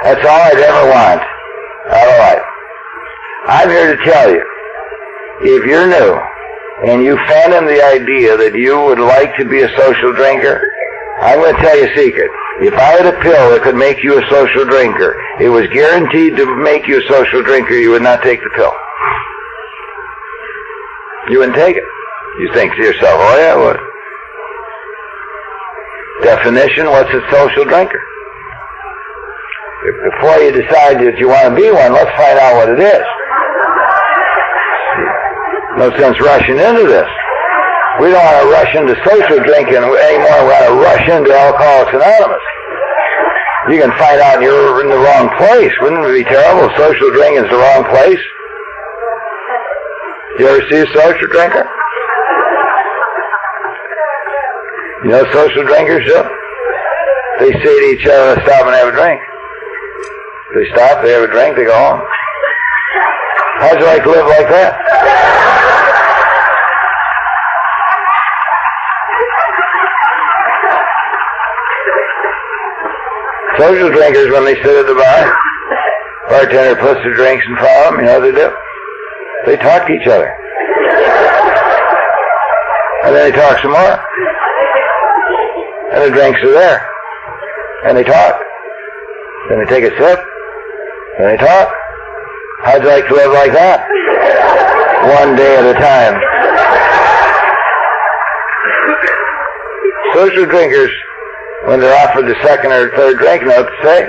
that's all I'd ever want out of life. I'm here to tell you, if you're new and you fathom the idea that you would like to be a social drinker, I'm going to tell you a secret. If I had a pill that could make you a social drinker, it was guaranteed to make you a social drinker, you would not take the pill. You wouldn't take it. You think to yourself, oh yeah, what? Definition, what's a social drinker? Before you decide that you want to be one, let's find out what it is. No sense rushing into this. We don't want to rush into social drinking anymore. We want to rush into Alcoholics Anonymous. You can find out you're in the wrong place. Wouldn't it be terrible if social drinking is the wrong place? You ever see a social drinker? You know what social drinkers do? They say to each other, let's stop and have a drink. They stop, they have a drink, they go home. How'd you like to live like that? Social drinkers, when they sit at the bar, bartender puts their drinks in front of them, you know what they do? They talk to each other. And then they talk some more. And the drinks are there. And they talk. Then they take a sip. Then they talk. How'd you like to live like that? One day at a time. Social drinkers, when they're offered the second or third drink, know what to say?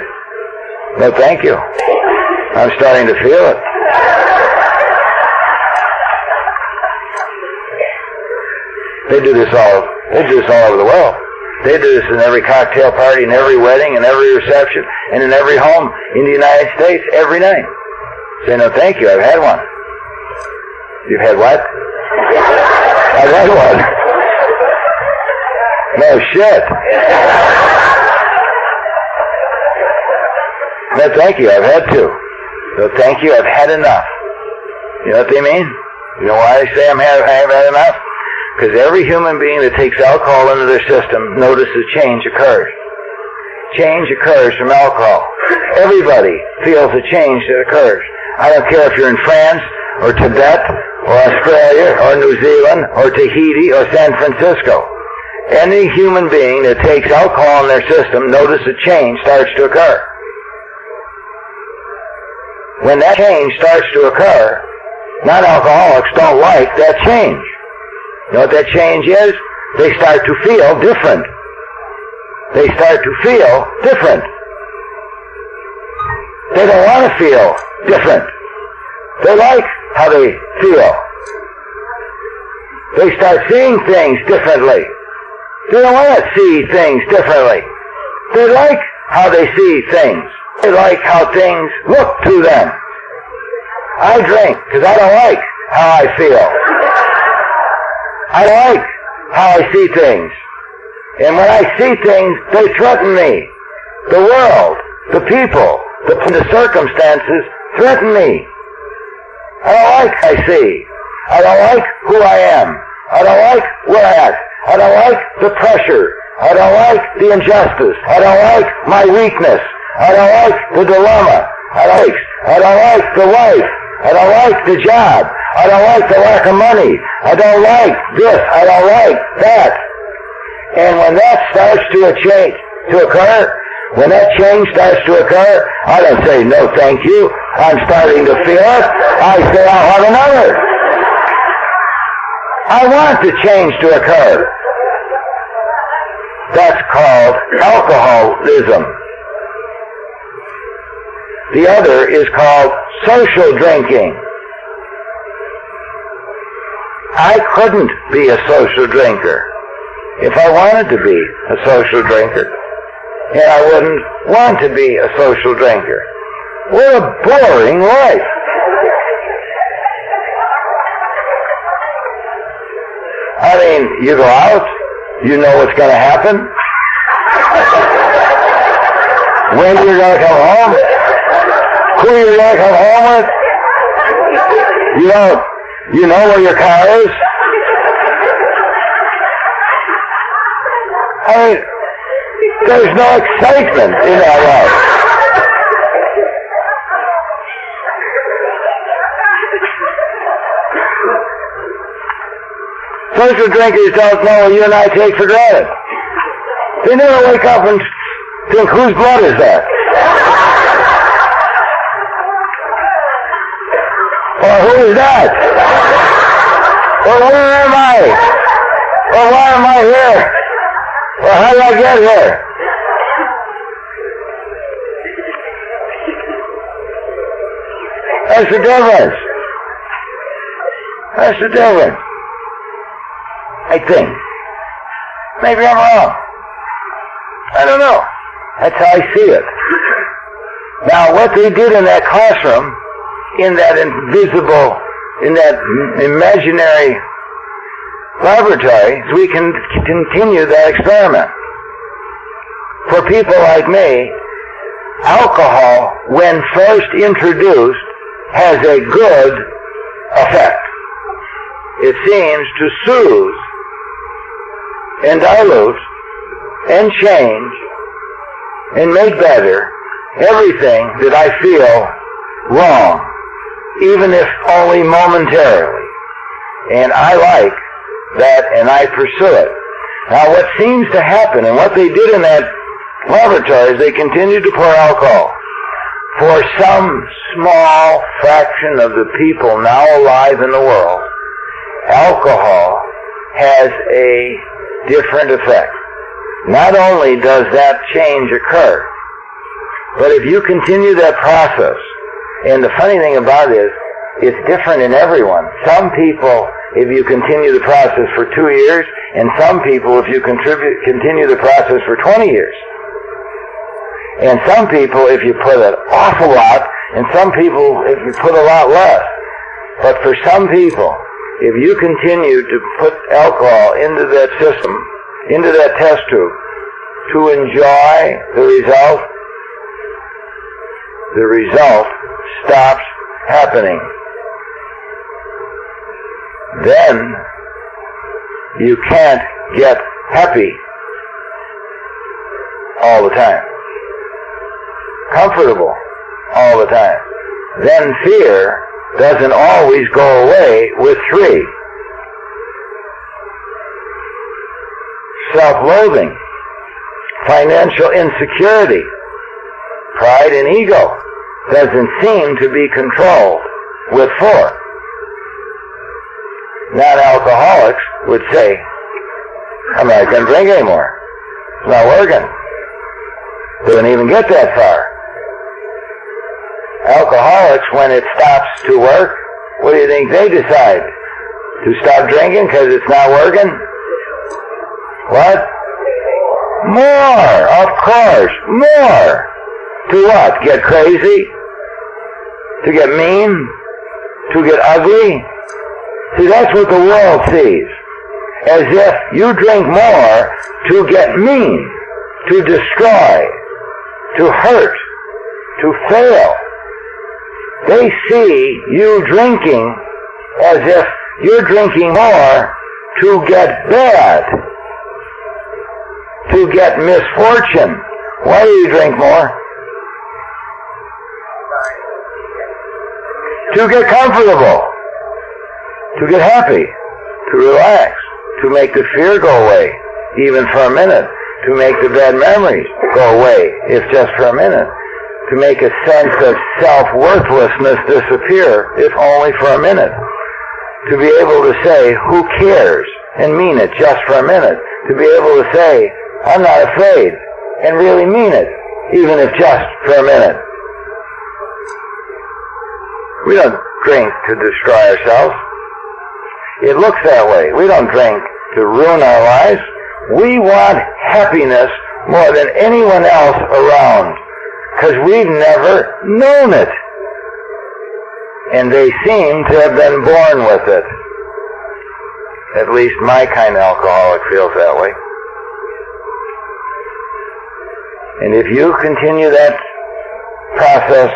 No, thank you. I'm starting to feel it. They do this all over the world. They do this in every cocktail party, in every wedding, in every reception, and in every home in the United States every night. Say, no, thank you, I've had one. You've had what? I've had one. No shit. No, thank you, I've had two. No, thank you, I've had enough. You know what they mean? You know why I say I have had enough? Because every human being that takes alcohol into their system notices change occurs. Change occurs from alcohol. Everybody feels a change that occurs. I don't care if you're in France, or Tibet, or Australia, or New Zealand, or Tahiti, or San Francisco. Any human being that takes alcohol in their system notices a change starts to occur. When that change starts to occur, non-alcoholics don't like that change. You know what that change is? They start to feel different. They start to feel different. They don't want to feel different. They like how they feel. They start seeing things differently. They don't want to see things differently. They like how they see things. They like how things look to them. I drink because I don't like how I feel. I like how I see things. And when I see things, they threaten me. The world, the people, the circumstances threaten me. I don't like what I see. I don't like who I am. I don't like where I'm at. I don't like the pressure. I don't like the injustice. I don't like my weakness. I don't like the dilemma. I don't like the wife. I don't like the job. I don't like the lack of money. I don't like this. I don't like that. And when that starts to occur, when that change starts to occur, I don't say, no, thank you. I'm starting to feel it. I say, I'll have another. I want the change to occur. That's called alcoholism. The other is called social drinking. I couldn't be a social drinker if I wanted to be a social drinker. And I wouldn't want to be a social drinker. What a boring life. I mean, you go out, you know what's going to happen, when you're going to come home, who you're going to come home with. You know where your car is. I mean, there's no excitement in that life. Social drinkers don't know what you and I take for granted. They never wake up and think, whose blood is that? Or who is that? Or where am I? Or why am I here? Or how did I get here? That's the difference. That's the difference. I think. Maybe I'm wrong. I don't know. That's how I see it. Now, what they did in that classroom, in that invisible, in that imaginary laboratory, we can continue that experiment. For people like me, alcohol, when first introduced, has a good effect. It seems to soothe and dilute and change and make better everything that I feel wrong, even if only momentarily. And I like that, and I pursue it. Now, what seems to happen, and what they did in that laboratory, is they continued to pour alcohol. For some small fraction of the people now alive in the world, alcohol has a different effect. Not only does that change occur, but if you continue that process, and the funny thing about it is, it's different in everyone. Some people, if you continue the process for 2 years, and some people, if you continue the process for 20 years. And some people, if you put an awful lot, and some people, if you put a lot less. But for some people, if you continue to put alcohol into that system, into that test tube, to enjoy the result stops happening. Then you can't get happy all the time, comfortable all the time. Then fear doesn't always go away with 3. Self-loathing, financial insecurity, pride and ego doesn't seem to be controlled with 4. Non-alcoholics would say, I'm not going to drink anymore. It's not working. Doesn't even get that far. Alcoholics, when it stops to work, what do you think they decide? To stop drinking because it's not working? What? More, of course, more. To what? Get crazy? To get mean? To get ugly? See, that's what the world sees. As if you drink more to get mean, to destroy, to hurt, to fail. They see you drinking as if you're drinking more to get bad, to get misfortune. Why do you drink more? To get comfortable, to get happy, to relax, to make the fear go away, even for a minute, to make the bad memories go away, if just for a minute, to make a sense of self-worthlessness disappear, if only for a minute, to be able to say, who cares, and mean it just for a minute, to be able to say, I'm not afraid, and really mean it, even if just for a minute. We don't drink to destroy ourselves. It looks that way. We don't drink to ruin our lives. We want happiness more than anyone else around, because we've never known it. And they seem to have been born with it. At least my kind of alcoholic feels that way. And if you continue that process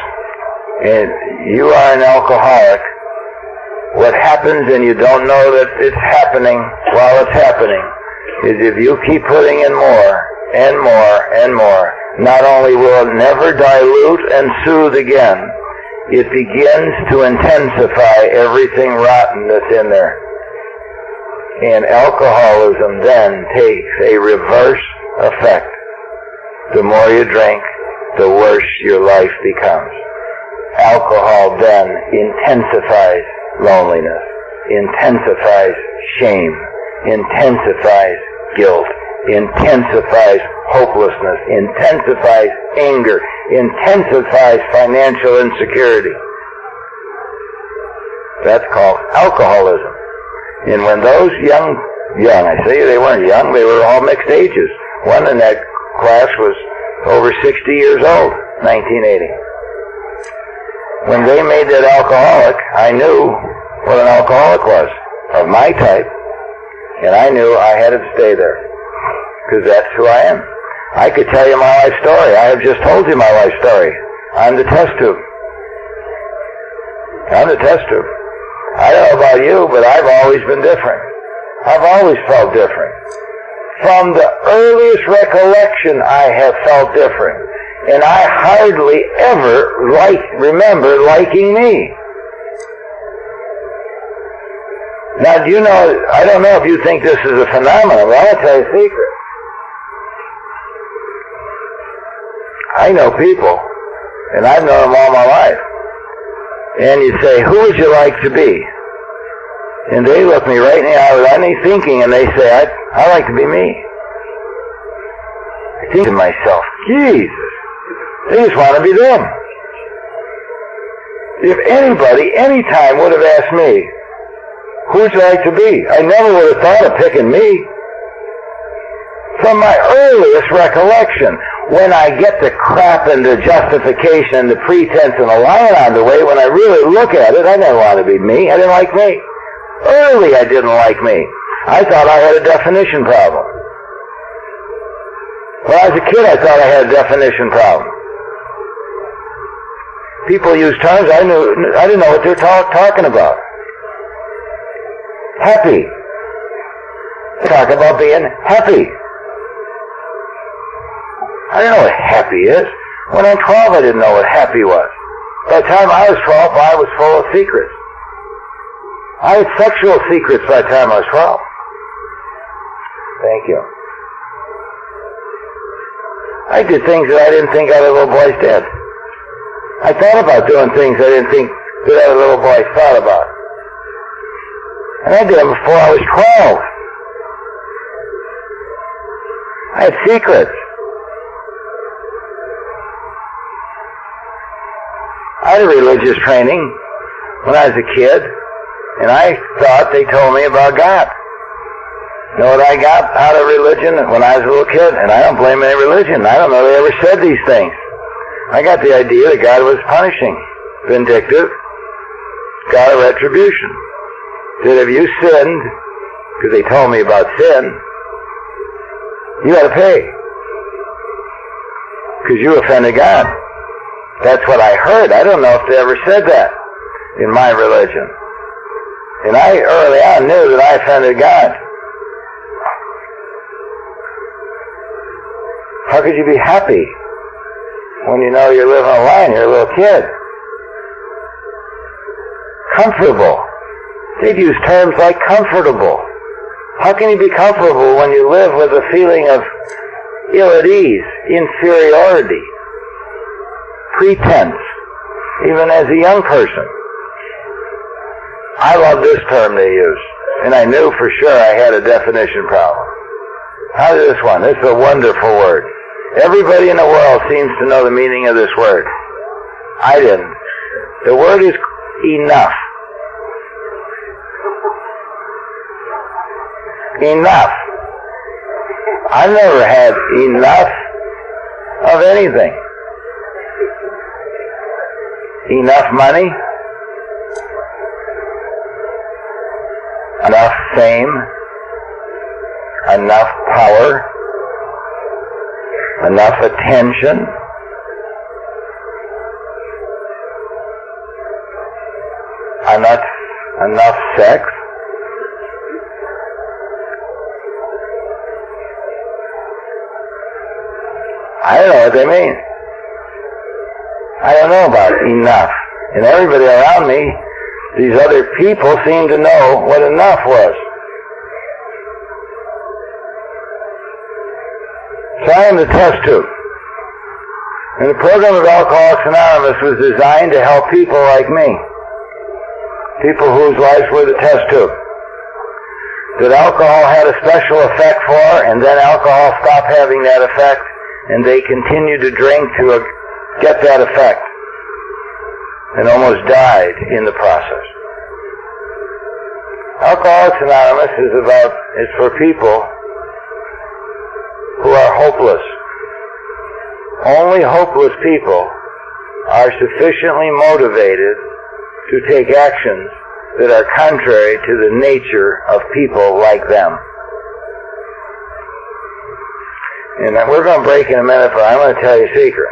and you are an alcoholic, what happens, and you don't know that it's happening while it's happening, is if you keep putting in more and more and more, not only will it never dilute and soothe again, it begins to intensify everything rotten that's in there. And alcoholism then takes a reverse effect. The more you drink, the worse your life becomes. Alcohol then intensifies loneliness, intensifies shame, intensifies guilt, intensifies hopelessness, intensifies anger, intensifies financial insecurity. That's called alcoholism. And when those young, I say they weren't young, they were all mixed ages. One in that class was over 60 years old, 1980. When they made that alcoholic, I knew what an alcoholic was, of my type, and I knew I had to stay there, because that's who I am. I could tell you my life story. I have just told you my life story. I'm the test tube. I'm the test tube. I don't know about you, but I've always been different. I've always felt different. From the earliest recollection, I have felt different. And I hardly ever remember liking me. Now, do you know, I don't know if you think this is a phenomenon, but I'll tell you a secret. I know people, and I've known them all my life. And you say, who would you like to be? And they look me right in the eye without any thinking, and they say, I like to be me. I think to myself, Jesus, they just want to be them. If anybody, anytime would have asked me, who would you like to be? I never would have thought of picking me. From my earliest recollection, when I get the crap and the justification and the pretense and the lying on the way, when I really look at it, I didn't want to be me. I didn't like me. Early I didn't like me. I thought I had a definition problem. When I was a kid, I thought I had a definition problem. People use terms I didn't know what they're talking about. Happy. They talk about being happy. I didn't know what happy is. When I'm 12, I didn't know what happy was. By the time I was 12, I was full of secrets. I had sexual secrets by the time I was 12. Thank you. I did things that I didn't think other little boys did. I thought about doing things I didn't think that other little boys thought about. And I did them before I was 12. I had secrets. I had a religious training when I was a kid, and I thought they told me about God. You know what I got out of religion when I was a little kid? And I don't blame any religion. I don't know they ever said these things. I got the idea that God was punishing, vindictive, God of retribution. That if you sinned, because they told me about sin, you got to pay. Because you offended God. That's what I heard. I don't know if they ever said that in my religion. And I early on knew that I offended God. How could you be happy when you know you're living a lie and you're a little kid? Comfortable. They'd use terms like comfortable. How can you be comfortable when you live with a feeling of ill at ease, inferiority, pretense, even as a young person? I love this term they use, and I knew for sure I had a definition problem. How's this one? This is a wonderful word. Everybody in the world seems to know the meaning of this word. I didn't. The word is enough. Enough. I've never had enough of anything. Enough money, enough fame, enough power, enough attention, enough sex. I don't know what they mean. I don't know about enough. And everybody around me, these other people, seem to know what enough was. So I am the test tube. And the program of Alcoholics Anonymous was designed to help people like me. People whose lives were the test tube. That alcohol had a special effect for, and then alcohol stopped having that effect, and they continued to drink to get that effect, and almost died in the process. Alcoholics Anonymous is for people who are hopeless. Only hopeless people are sufficiently motivated to take actions that are contrary to the nature of people like them. And we're going to break in a minute, but I'm going to tell you a secret.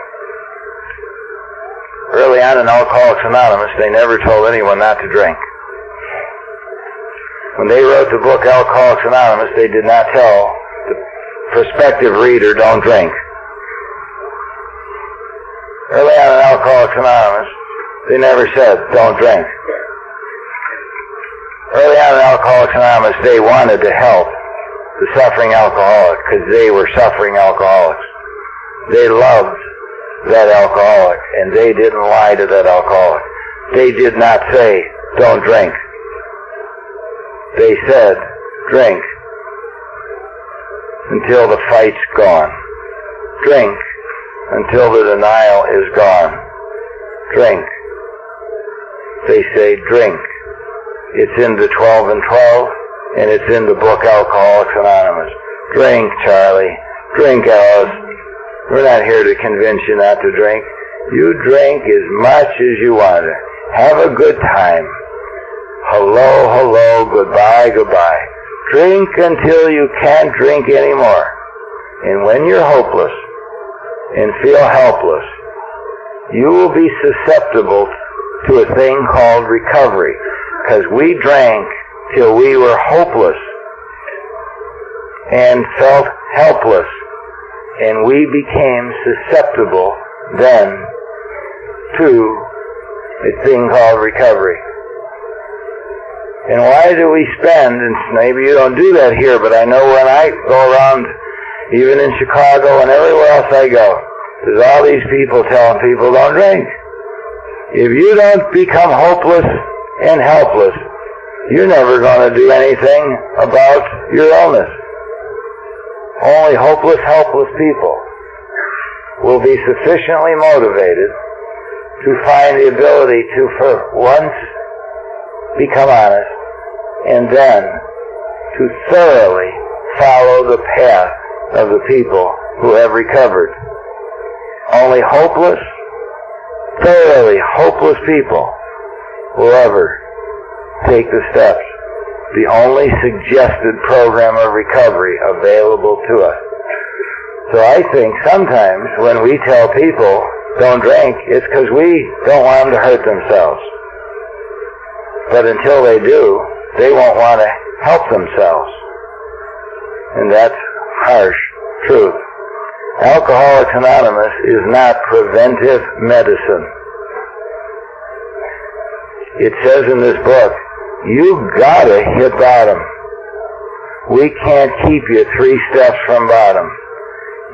Early on in Alcoholics Anonymous, they never told anyone not to drink. When they wrote the book Alcoholics Anonymous, they did not tell the prospective reader, don't drink. Early on in Alcoholics Anonymous, they never said, don't drink. Early on in Alcoholics Anonymous, they wanted to help the suffering alcoholic because they were suffering alcoholics. They loved that alcoholic, and they didn't lie to that alcoholic. They did not say, don't drink. They said, drink until the fight's gone. Drink until the denial is gone. Drink. They say, drink. It's in the 12 and 12, and it's in the book Alcoholics Anonymous. Drink, Charlie. Drink, Alice. We're not here to convince you not to drink. You drink as much as you want to. Have a good time. Hello, hello, goodbye, goodbye. Drink until you can't drink anymore. And when you're hopeless and feel helpless, you will be susceptible to a thing called recovery. Because we drank till we were hopeless and felt helpless. And we became susceptible then to a thing called recovery. And why do we spend, and maybe you don't do that here, but I know when I go around, even in Chicago and everywhere else I go, there's all these people telling people don't drink. If you don't become hopeless and helpless, you're never going to do anything about your illness. Only hopeless, helpless people will be sufficiently motivated to find the ability to, for once, become honest, and then to thoroughly follow the path of the people who have recovered. Only hopeless, thoroughly hopeless people will ever take the steps. The only suggested program of recovery available to us. So I think sometimes when we tell people don't drink, it's because we don't want them to hurt themselves. But until they do, they won't want to help themselves. And that's harsh truth. Alcoholics Anonymous is not preventive medicine. It says in this book, you gotta hit bottom. We can't keep you 3 steps from bottom.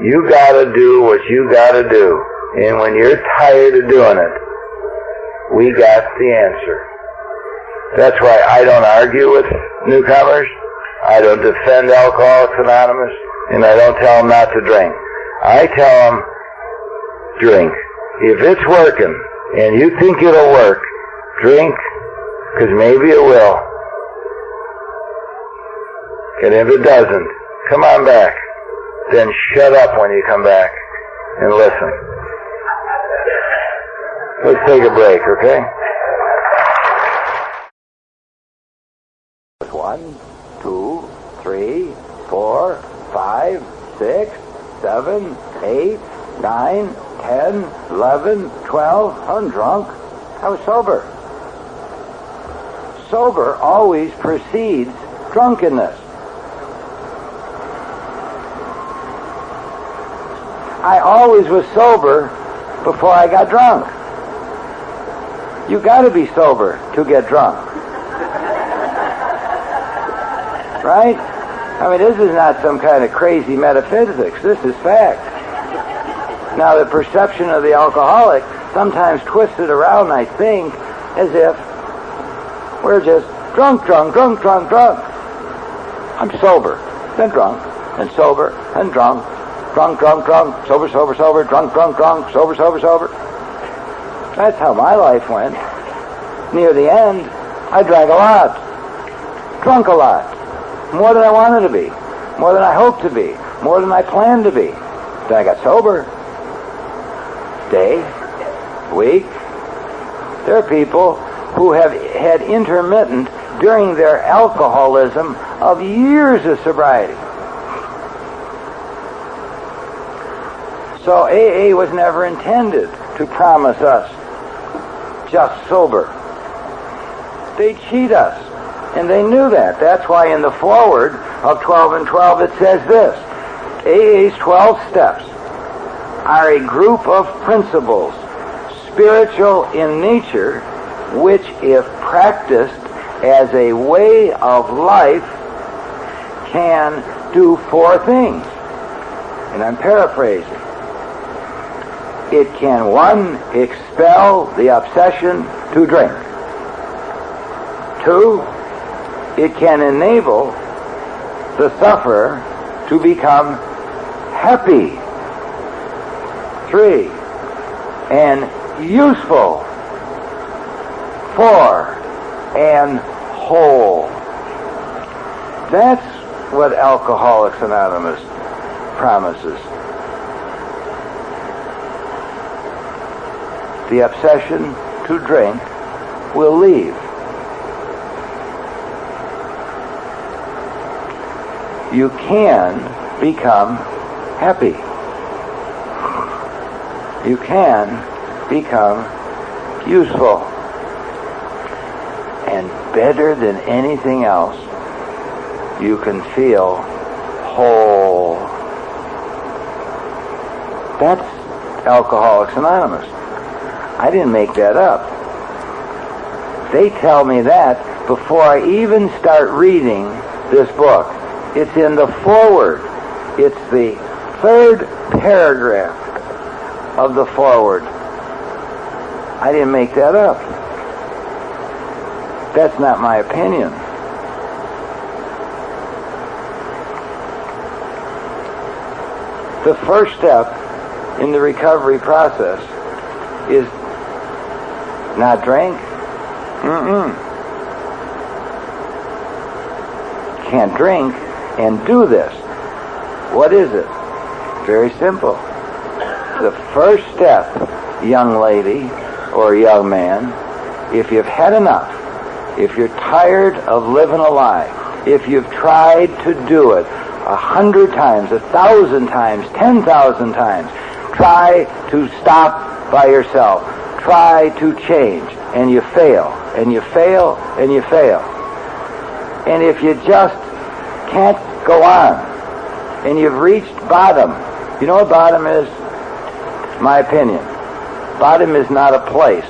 You gotta do what you gotta do. And when you're tired of doing it, we got the answer. That's why I don't argue with newcomers. I don't defend Alcoholics Anonymous, and I don't tell them not to drink. I tell them, drink. If it's working, and you think it'll work, drink, because maybe it will. And if it doesn't, come on back. Then shut up when you come back and listen. Let's take a break, okay? 1, 2, 3, 4, 5, 6, 7, 8, 9, 10, 11, 12. I'm drunk. I was sober. Sober always precedes drunkenness. I always was sober before I got drunk. You got to be sober to get drunk. Right? I mean, this is not some kind of crazy metaphysics. This is fact. Now, the perception of the alcoholic sometimes twists it around, I think, as if we're just drunk. I'm sober, then drunk, and sober, and drunk, sober, drunk, sober. That's how my life went. Near the end, I drank a lot. drunk a lot, more than I wanted to be, more than I hoped to be, more than I planned to be. Then I got sober. Day, week. There are people who have had intermittent during their alcoholism of years of sobriety. So AA was never intended to promise us just sober. They cheat us, and they knew that. That's why in the foreword of 12 and 12 it says this: AA's 12 steps are a group of principles, spiritual in nature, which, if practiced as a way of life, can do 4 things. And I'm paraphrasing. It can, 1, expel the obsession to drink. 2, it can enable the sufferer to become happy. 3, and useful. 4, and whole. That's what Alcoholics Anonymous promises. The obsession to drink will leave. You can become happy. You can become useful. And better than anything else, you can feel whole. That's Alcoholics Anonymous. I didn't make that up. They tell me that before I even start reading this book. It's in the foreword. It's the 3rd paragraph of the foreword. I didn't make that up. That's not my opinion. The first step in the recovery process is not drink. Can't drink and do this. What is it? Very simple. The first step, young lady or young man, if you've had enough, if you're tired of living a lie, if you've tried to do it 100 times, 1,000 times, 10,000 times, try to stop by yourself. Try to change, and you fail, and you fail, and you fail. And if you just can't go on, and you've reached bottom, you know what bottom is? My opinion. Bottom is not a place.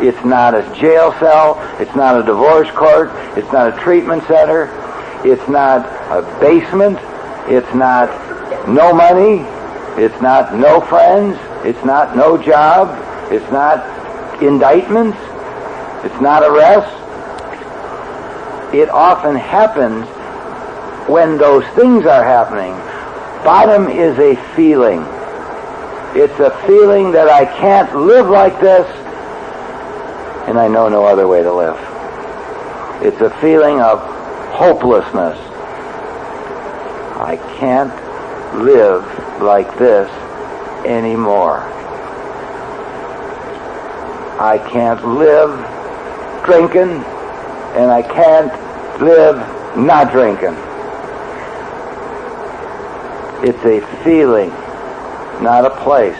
It's not a jail cell. It's not a divorce court. It's not a treatment center. It's not a basement. It's not no money. It's not no friends. It's not no job. It's not indictments. It's not arrests. It often happens when those things are happening. Bottom is a feeling. It's a feeling that I can't live like this, and I know no other way to live. It's a feeling of hopelessness. I can't live like this anymore. I can't live drinking, and I can't live not drinking. It's a feeling, not a place.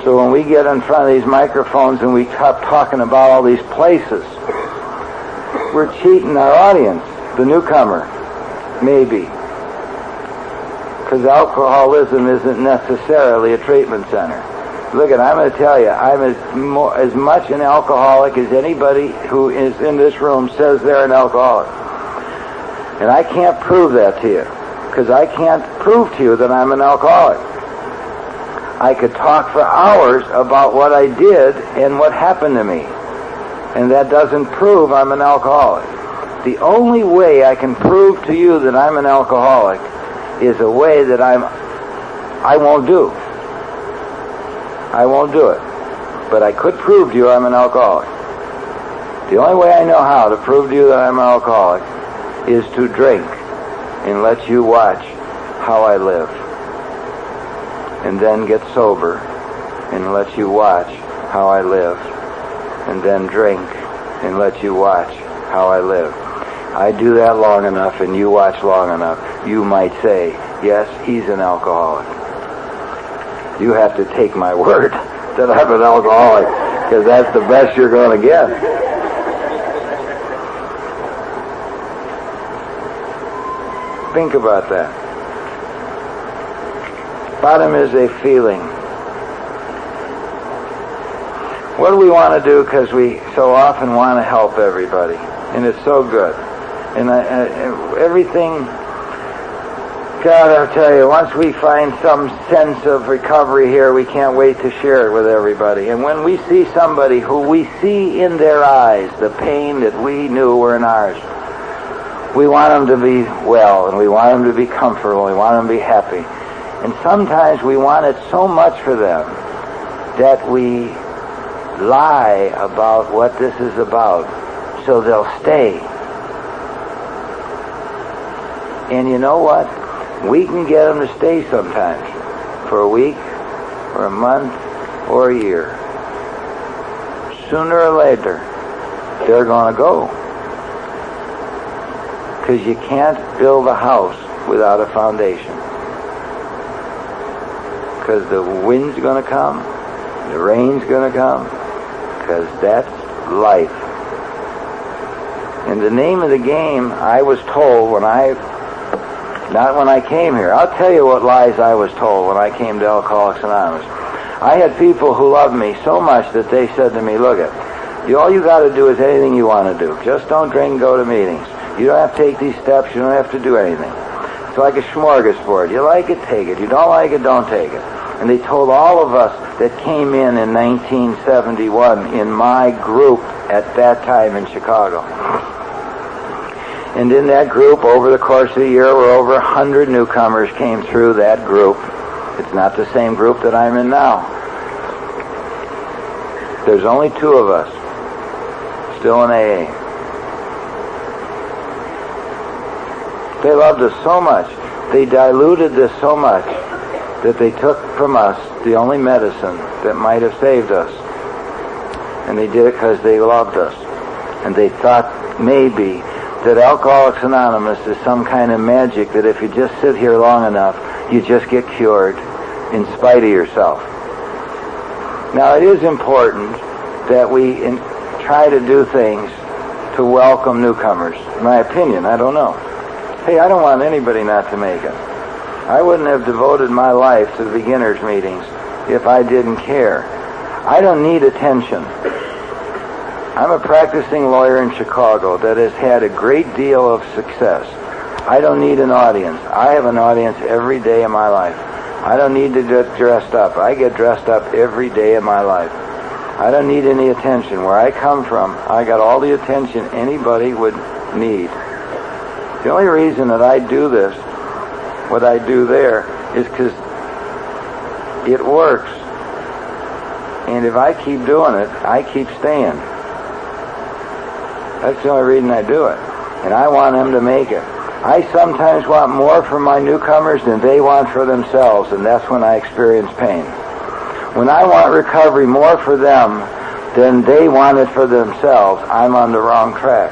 So when we get in front of these microphones and we stop talking about all these places, we're cheating our audience, the newcomer, maybe. Because alcoholism isn't necessarily a treatment center. Look, I'm going to tell you, I'm as much an alcoholic as anybody who is in this room says they're an alcoholic. And I can't prove that to you, because I can't prove to you that I'm an alcoholic. I could talk for hours about what I did and what happened to me, and that doesn't prove I'm an alcoholic. The only way I can prove to you that I'm an alcoholic is a way that I won't do. I won't do it. But I could prove to you I'm an alcoholic. The only way I know how to prove to you that I'm an alcoholic is to drink and let you watch how I live. And then get sober and let you watch how I live. And then drink and let you watch how I live. I do that long enough and you watch long enough. You might say, yes, he's an alcoholic. You have to take my word that I'm an alcoholic, because that's the best you're going to get. Think about that. Bottom is a feeling. What do we want to do? Because we so often want to help everybody, and it's so good. And everything, God, I'll tell you, once we find some sense of recovery here, we can't wait to share it with everybody. And when we see somebody who we see in their eyes the pain that we knew were in ours, we want them to be well, and we want them to be comfortable, and we want them to be happy. And sometimes we want it so much for them that we lie about what this is about, so they'll stay. And you know what? We can get them to stay sometimes, for a week, or a month, or a year. Sooner or later, they're going to go. Because you can't build a house without a foundation. Because the wind's going to come, the rain's going to come, because that's life. And the name of the game, I was told not when I came here. I'll tell you what lies I was told when I came to Alcoholics Anonymous. I had people who loved me so much that they said to me, look all you got to do is anything you want to do. Just don't drink and go to meetings. You don't have to take these steps. You don't have to do anything. It's like a smorgasbord. You like it, take it. You don't like it, don't take it. And they told all of us that came in 1971 in my group at that time in Chicago. And in that group, over the course of the year, over 100 newcomers came through that group. It's not the same group that I'm in now. There's only 2 of us still in AA. They loved us so much, they diluted this so much, that they took from us the only medicine that might have saved us. And they did it because they loved us. And they thought maybe that Alcoholics Anonymous is some kind of magic that if you just sit here long enough, you just get cured in spite of yourself. Now, it is important that we try to do things to welcome newcomers. In my opinion, I don't know. Hey, I don't want anybody not to make it. I wouldn't have devoted my life to the beginners' meetings if I didn't care. I don't need attention. I'm a practicing lawyer in Chicago that has had a great deal of success. I don't need an audience. I have an audience every day of my life. I don't need to get dressed up. I get dressed up every day of my life. I don't need any attention. Where I come from, I got all the attention anybody would need. The only reason that I do this, what I do there, is because it works. And if I keep doing it, I keep staying. That's the only reason I do it. And I want them to make it. I sometimes want more for my newcomers than they want for themselves, and that's when I experience pain. When I want recovery more for them than they want it for themselves, I'm on the wrong track.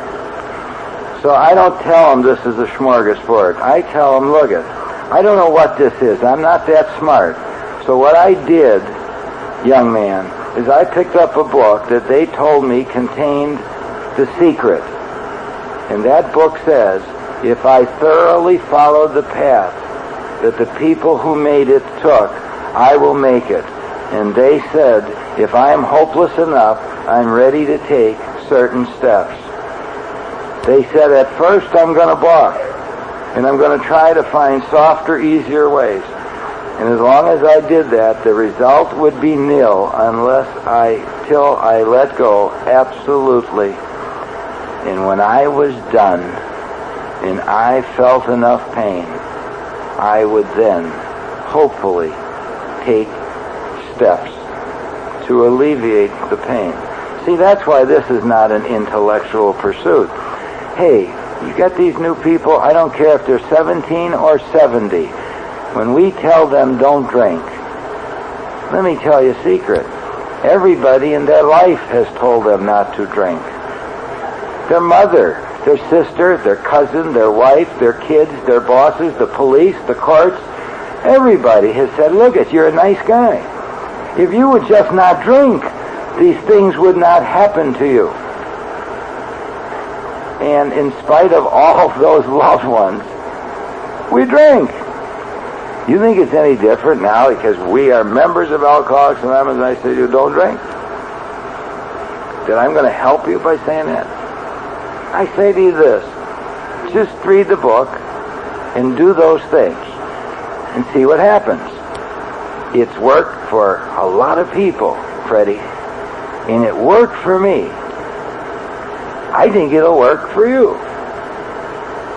So I don't tell them this is a smorgasbord. I tell them, look I don't know what this is. I'm not that smart. So what I did, young man, is I picked up a book that they told me contained the secret. And that book says, if I thoroughly followed the path that the people who made it took, I will make it. And they said, if I am hopeless enough, I'm ready to take certain steps. They said, at first I'm going to balk, and I'm going to try to find softer, easier ways. And as long as I did that, the result would be nil till I let go absolutely. And when I was done, and I felt enough pain, I would then, hopefully, take steps to alleviate the pain. See, that's why this is not an intellectual pursuit. Hey, You get these new people, I don't care if they're 17 or 70. When we tell them don't drink, let me tell you a secret. Everybody in their life has told them not to drink. Their mother, their sister, their cousin, their wife, their kids, their bosses, the police, the courts. Everybody has said, look, you're a nice guy. If you would just not drink, these things would not happen to you. And in spite of all of those loved ones, we drink. You think it's any different now because we are members of Alcoholics Anonymous and I say to you, don't drink? That I'm going to help you by saying that? I say to you this, just read the book and do those things and see what happens. It's worked for a lot of people, Freddie, and it worked for me. I think it'll work for you.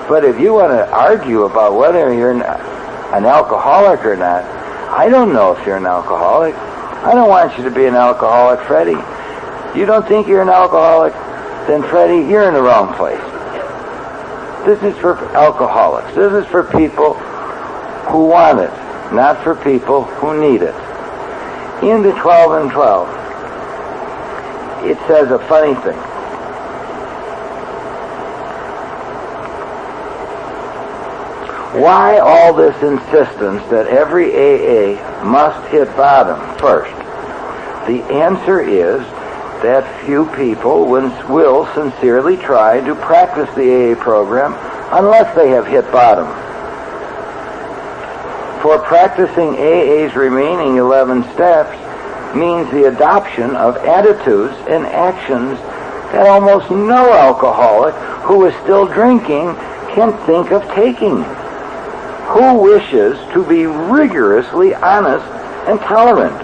But if you want to argue about whether you're an alcoholic or not, I don't know if you're an alcoholic. I don't want you to be an alcoholic, Freddie. You don't think you're an alcoholic? Then, Freddie, you're in the wrong place. This is for alcoholics. This is for people who want it, not for people who need it. In the 12 and 12, it says a funny thing. Why all this insistence that every AA must hit bottom first? The answer is that few people will sincerely try to practice the AA program unless they have hit bottom. For practicing AA's remaining 11 steps means the adoption of attitudes and actions that almost no alcoholic who is still drinking can think of taking. Who wishes to be rigorously honest and tolerant?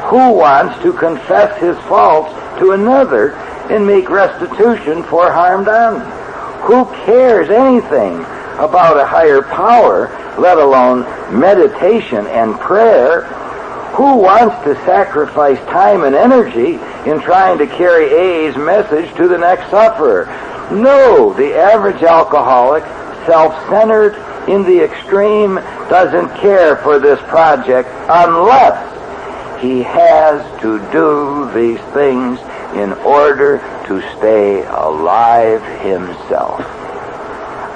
Who wants to confess his faults to another and make restitution for harm done? Who cares anything about a higher power, let alone meditation and prayer? Who wants to sacrifice time and energy in trying to carry AA's message to the next sufferer? No, the average alcoholic, self-centered in the extreme, doesn't care for this project unless he has to do these things in order to stay alive himself.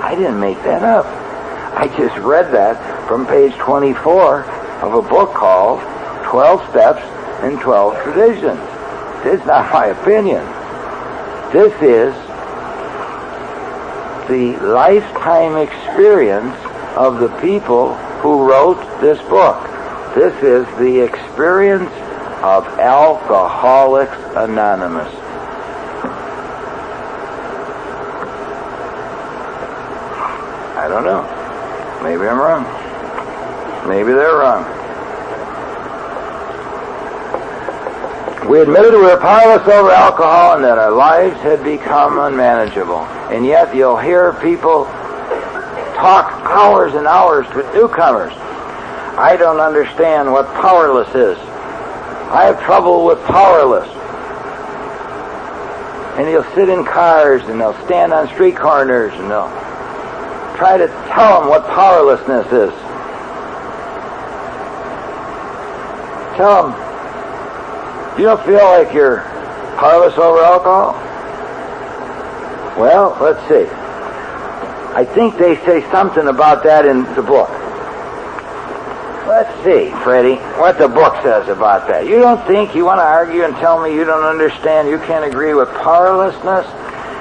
I didn't make that up. I just read that from page 24 of a book called 12 Steps and 12 Traditions. This is not my opinion. This is the lifetime experience of the people who wrote this book. This is the experience of Alcoholics Anonymous. I don't know. Maybe I'm wrong. Maybe they're wrong. We admitted we were powerless over alcohol and that our lives had become unmanageable. And yet you'll hear people talk hours and hours with newcomers. I don't understand what powerless is. I have trouble with powerless. And they'll sit in cars and they'll stand on street corners and they'll try to tell them what powerlessness is. Tell them, you don't feel like you're powerless over alcohol? Well, let's see. I think they say something about that in the book. Let's see, Freddie, what the book says about that. You don't think you want to argue and tell me you don't understand, you can't agree with powerlessness?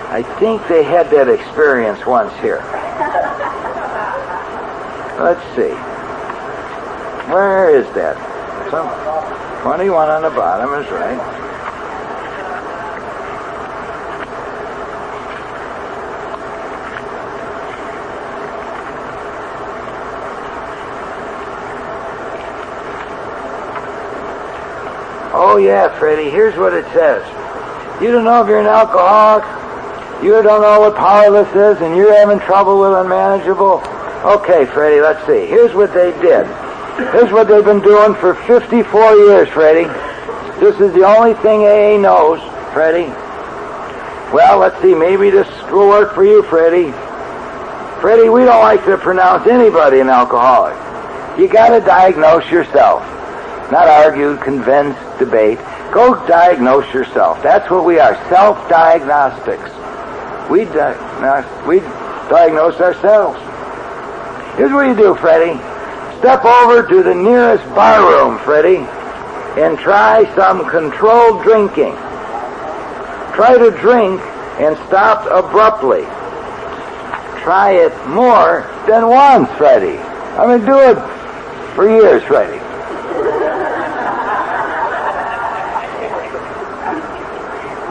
I think they had that experience once here. Let's see. Where is that? 21 on the bottom is right. Oh yeah, Freddie, here's what it says. You don't know if you're an alcoholic, you don't know what powerless is, and you're having trouble with unmanageable. Okay, Freddie, let's see. Here's what they did. Here's what they've been doing for 54 years, Freddie. This is the only thing AA knows, Freddie. Well, let's see, maybe this will work for you, Freddie. Freddie, we don't like to pronounce anybody an alcoholic. You got to diagnose yourself. Not argue, convince, debate. Go diagnose yourself. That's what we are, self-diagnostics. We diagnose ourselves. Here's what you do, Freddie. Step over to the nearest bar room, Freddie, and try some controlled drinking. Try to drink and stop abruptly. Try it more than once, Freddie. I'm going to do it for years, Freddie.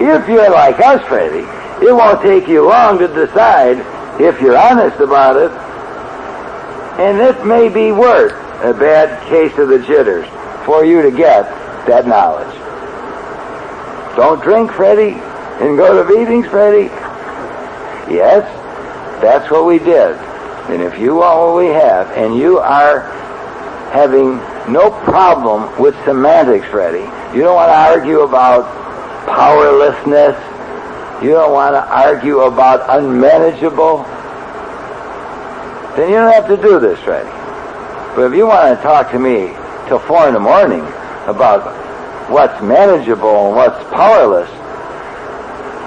If you're like us, Freddie, it won't take you long to decide if you're honest about it, and it may be worth a bad case of the jitters for you to get that knowledge. Don't drink, Freddie, and go to meetings, Freddie. Yes, that's what we did. And if you want what we have, and you are having no problem with semantics, Freddie, you don't want to argue about powerlessness, you don't want to argue about unmanageable, then you don't have to do this, Freddie. But if you want to talk to me till 4 in the morning about what's manageable and what's powerless,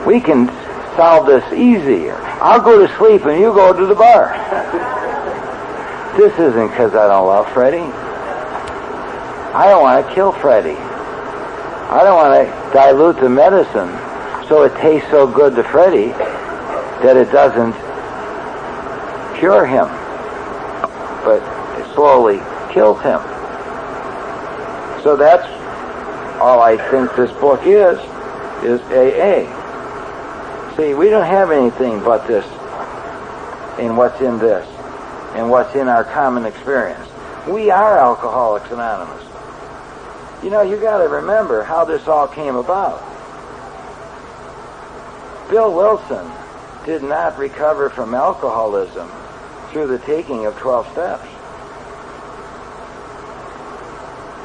we can solve this easier. I'll go to sleep and you go to the bar. This isn't because I don't love Freddie. I don't want to kill Freddie. I don't want to dilute the medicine so it tastes so good to Freddie that it doesn't cure him, but it slowly kills him. So that's all I think this book is AA. See, we don't have anything but this in what's in this and what's in our common experience. We are Alcoholics Anonymous. You know, you got to remember how this all came about. Bill Wilson did not recover from alcoholism through the taking of 12 steps.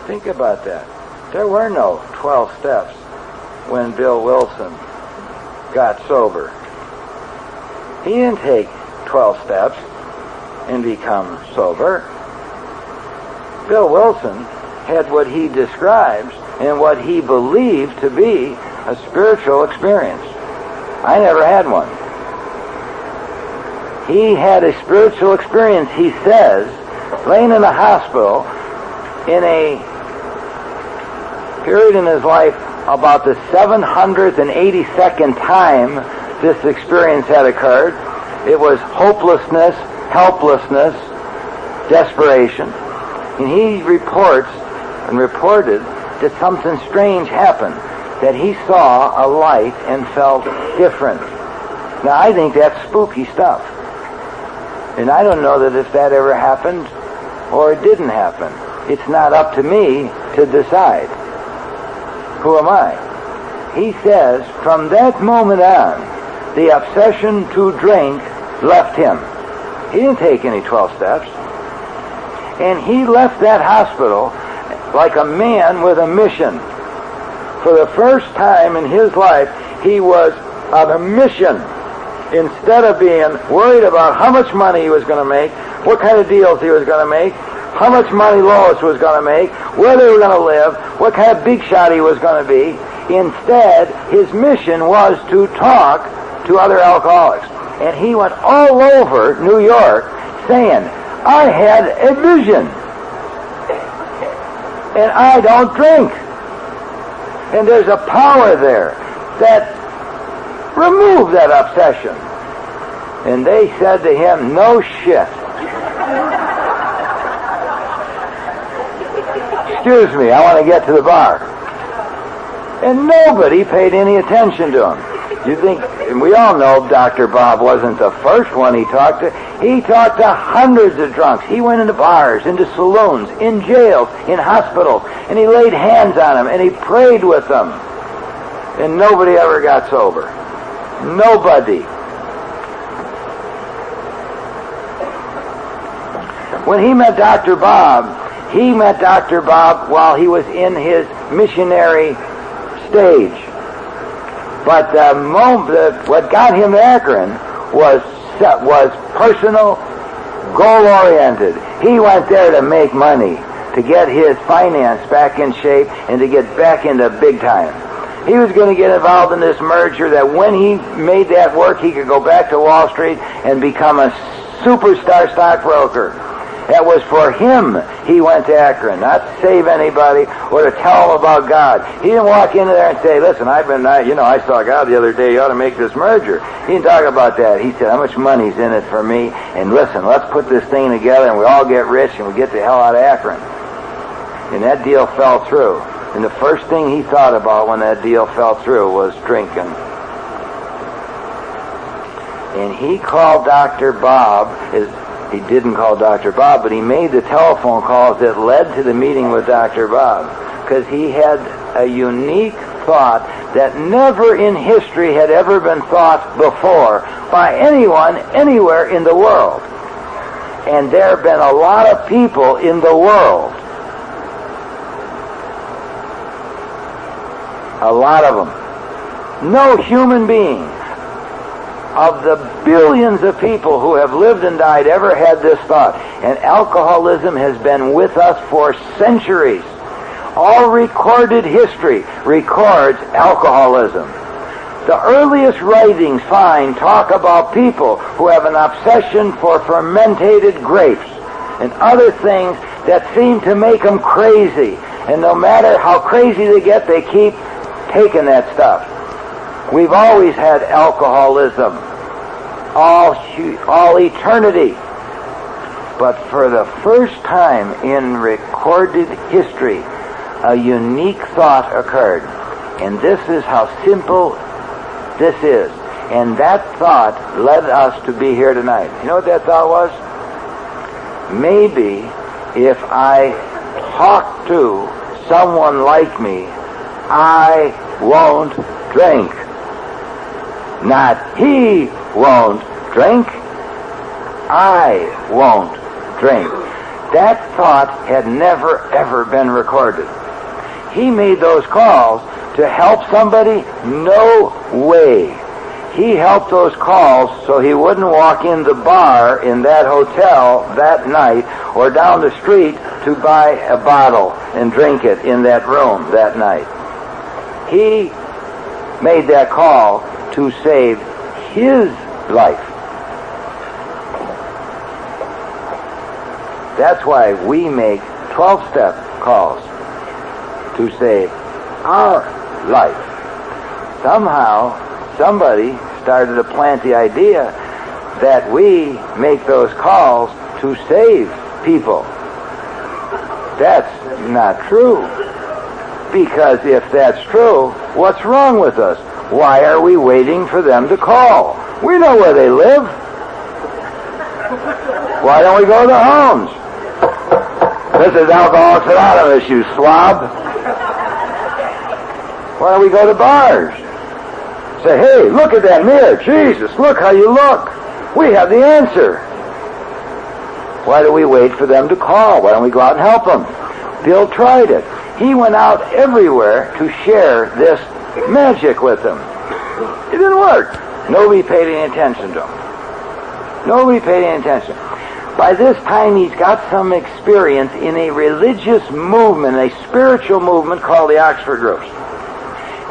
Think about that. There were no 12 steps when Bill Wilson got sober. He didn't take 12 steps and become sober. Bill Wilson had what he describes and what he believed to be a spiritual experience. I never had one. He had a spiritual experience, he says, laying in a hospital in a period in his life about the 782nd time this experience had occurred. It was hopelessness, helplessness, desperation. And he reported that something strange happened, that he saw a light and felt different. Now, I think that's spooky stuff. And I don't know that if that ever happened or it didn't happen. It's not up to me to decide. Who am I? He says, from that moment on, the obsession to drink left him. He didn't take any 12 steps. And he left that hospital like a man with a mission. For the first time in his life, he was on a mission. Instead of being worried about how much money he was going to make, what kind of deals he was going to make, how much money Lois was going to make, where they were going to live, what kind of big shot he was going to be. Instead, his mission was to talk to other alcoholics. And he went all over New York saying, I had a vision, and I don't drink. And there's a power there that removed that obsession. And they said to him, no shit. Excuse me, I want to get to the bar. And nobody paid any attention to him. You think, and we all know Dr. Bob wasn't the first one he talked to. He talked to hundreds of drunks. He went into bars, into saloons, in jails, in hospitals, and he laid hands on them, and he prayed with them. And nobody ever got sober. Nobody. When he met Dr. Bob while he was in his missionary stage. But what got him to Akron was personal, goal-oriented. He went there to make money, to get his finance back in shape, and to get back into big time. He was going to get involved in this merger that when he made that work, he could go back to Wall Street and become a superstar stockbroker. That was for him he went to Akron, not to save anybody or to tell them about God. He didn't walk into there and say, listen, I saw God the other day, you ought to make this merger. He didn't talk about that. He said, how much money's in it for me? And listen, let's put this thing together and we all get rich and we get the hell out of Akron. And that deal fell through. And the first thing he thought about when that deal fell through was drinking. And he called Dr. Bob. He didn't call Dr. Bob, but he made the telephone calls that led to the meeting with Dr. Bob, because he had a unique thought that never in history had ever been thought before by anyone anywhere in the world. And there have been a lot of people in the world, a lot of them. No human being of the billions of people who have lived and died ever had this thought. And alcoholism has been with us for centuries. All recorded history records alcoholism. The earliest writings talk about people who have an obsession for fermented grapes and other things that seem to make them crazy. And no matter how crazy they get, they keep taking that stuff. We've always had alcoholism, all eternity. But for the first time in recorded history, a unique thought occurred. And this is how simple this is. And that thought led us to be here tonight. You know what that thought was? Maybe if I talk to someone like me, I won't drink. Not he won't drink, I won't drink. That thought had never, ever been recorded. He made those calls to help somebody? No way. He helped those calls so he wouldn't walk in the bar in that hotel that night or down the street to buy a bottle and drink it in that room that night. He made that call to save his life. That's why we make 12-step calls to save our life. Somehow, somebody started to plant the idea that we make those calls to save people. That's not true. Because if that's true, what's wrong with us? Why are we waiting for them to call? We know where they live. Why don't we go to the homes? This is Alcoholics Anonymous, you slob. Why don't we go to bars? Say, hey, look at that mirror. Jesus, look how you look. We have the answer. Why do we wait for them to call? Why don't we go out and help them? Bill tried it. He went out everywhere to share this magic with them. It didn't work. Nobody paid any attention to him. Nobody paid any attention. By this time, he's got some experience in a religious movement, a spiritual movement called the Oxford Groups.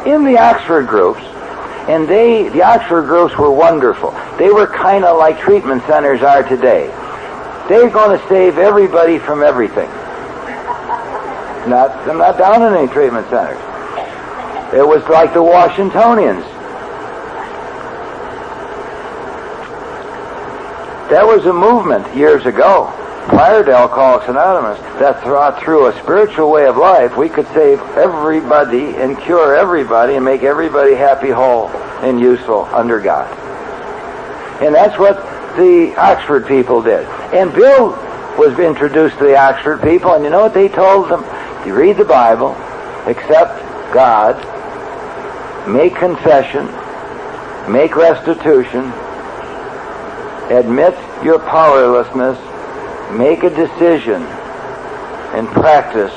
In the Oxford Groups, and the Oxford Groups were wonderful. They were kind of like treatment centers are today. They're going to save everybody from everything. I'm not down in any treatment centers. It was like the Washingtonians. There was a movement years ago, prior to Alcoholics Anonymous, that through a spiritual way of life, we could save everybody and cure everybody and make everybody happy, whole, and useful under God. And that's what the Oxford people did. And Bill was introduced to the Oxford people, and you know what they told them? You read the Bible, accept God, make confession, make restitution, admit your powerlessness, make a decision, and practice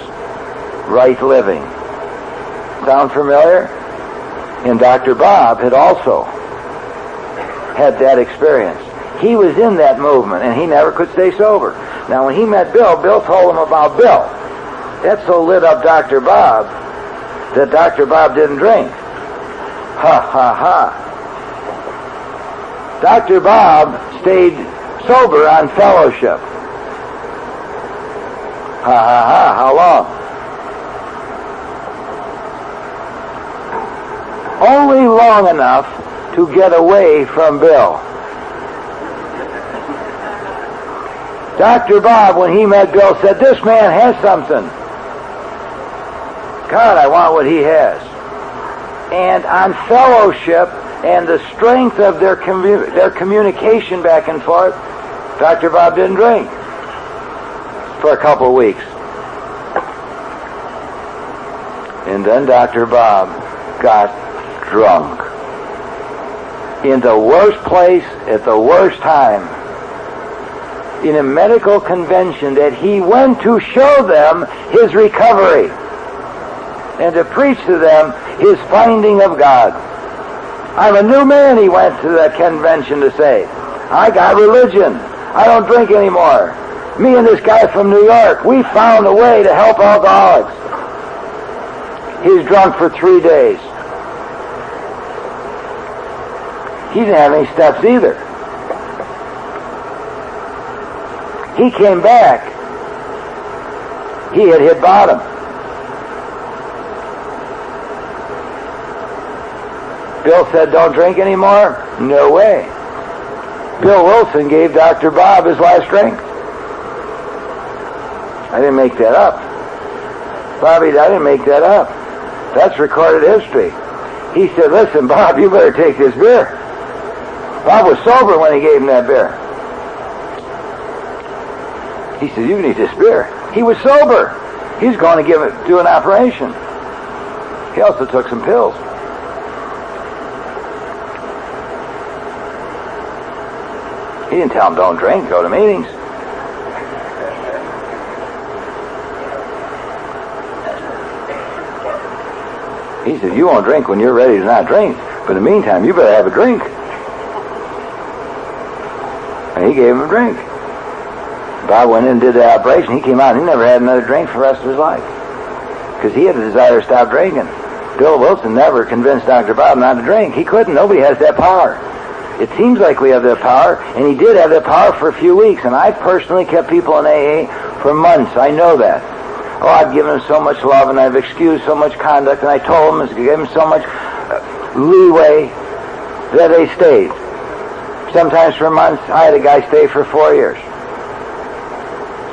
right living. Sound familiar? And Dr. Bob had also had that experience. He was in that movement, and he never could stay sober. Now, when he met Bill, Bill told him about Bill. That so lit up Dr. Bob that Dr. Bob didn't drink. Ha, ha, ha. Dr. Bob stayed sober on fellowship. Ha, ha, ha. How long? Only long enough to get away from Bill. Dr. Bob, when he met Bill, said, "This man has something. God, I want what he has." And on fellowship and the strength of their communication back and forth, Dr. Bob didn't drink for a couple of weeks. And then Dr. Bob got drunk in the worst place at the worst time, in a medical convention that he went to show them his recovery and to preach to them his finding of God. I'm a new man, he went to that convention to say. I got religion. I don't drink anymore. Me and this guy from New York, we found a way to help alcoholics. He's drunk for 3 days. He didn't have any steps either. He came back. He had hit bottom. Bill said, "Don't drink anymore?" No way. Bill Wilson gave Dr. Bob his last drink. I didn't make that up. Bobby, I didn't make that up. That's recorded history. He said, "Listen, Bob, you better take this beer." Bob was sober when he gave him that beer. He said, "You need this beer." He was sober. He's going to do an operation. He also took some pills. He didn't tell him don't drink, go to meetings. He said, "You won't drink when you're ready to not drink, but in the meantime, you better have a drink." And he gave him a drink. Bob went in and did the operation. He came out and he never had another drink for the rest of his life, because he had a desire to stop drinking. Bill Wilson never convinced Dr. Bob not to drink. He couldn't. Nobody has that power. It seems like we have that power, and he did have that power for a few weeks. And I've personally kept people in AA for months. I know that. Oh, I've given them so much love, and I've excused so much conduct, and I told them, and gave them so much leeway that they stayed. Sometimes for months. I had a guy stay for 4 years.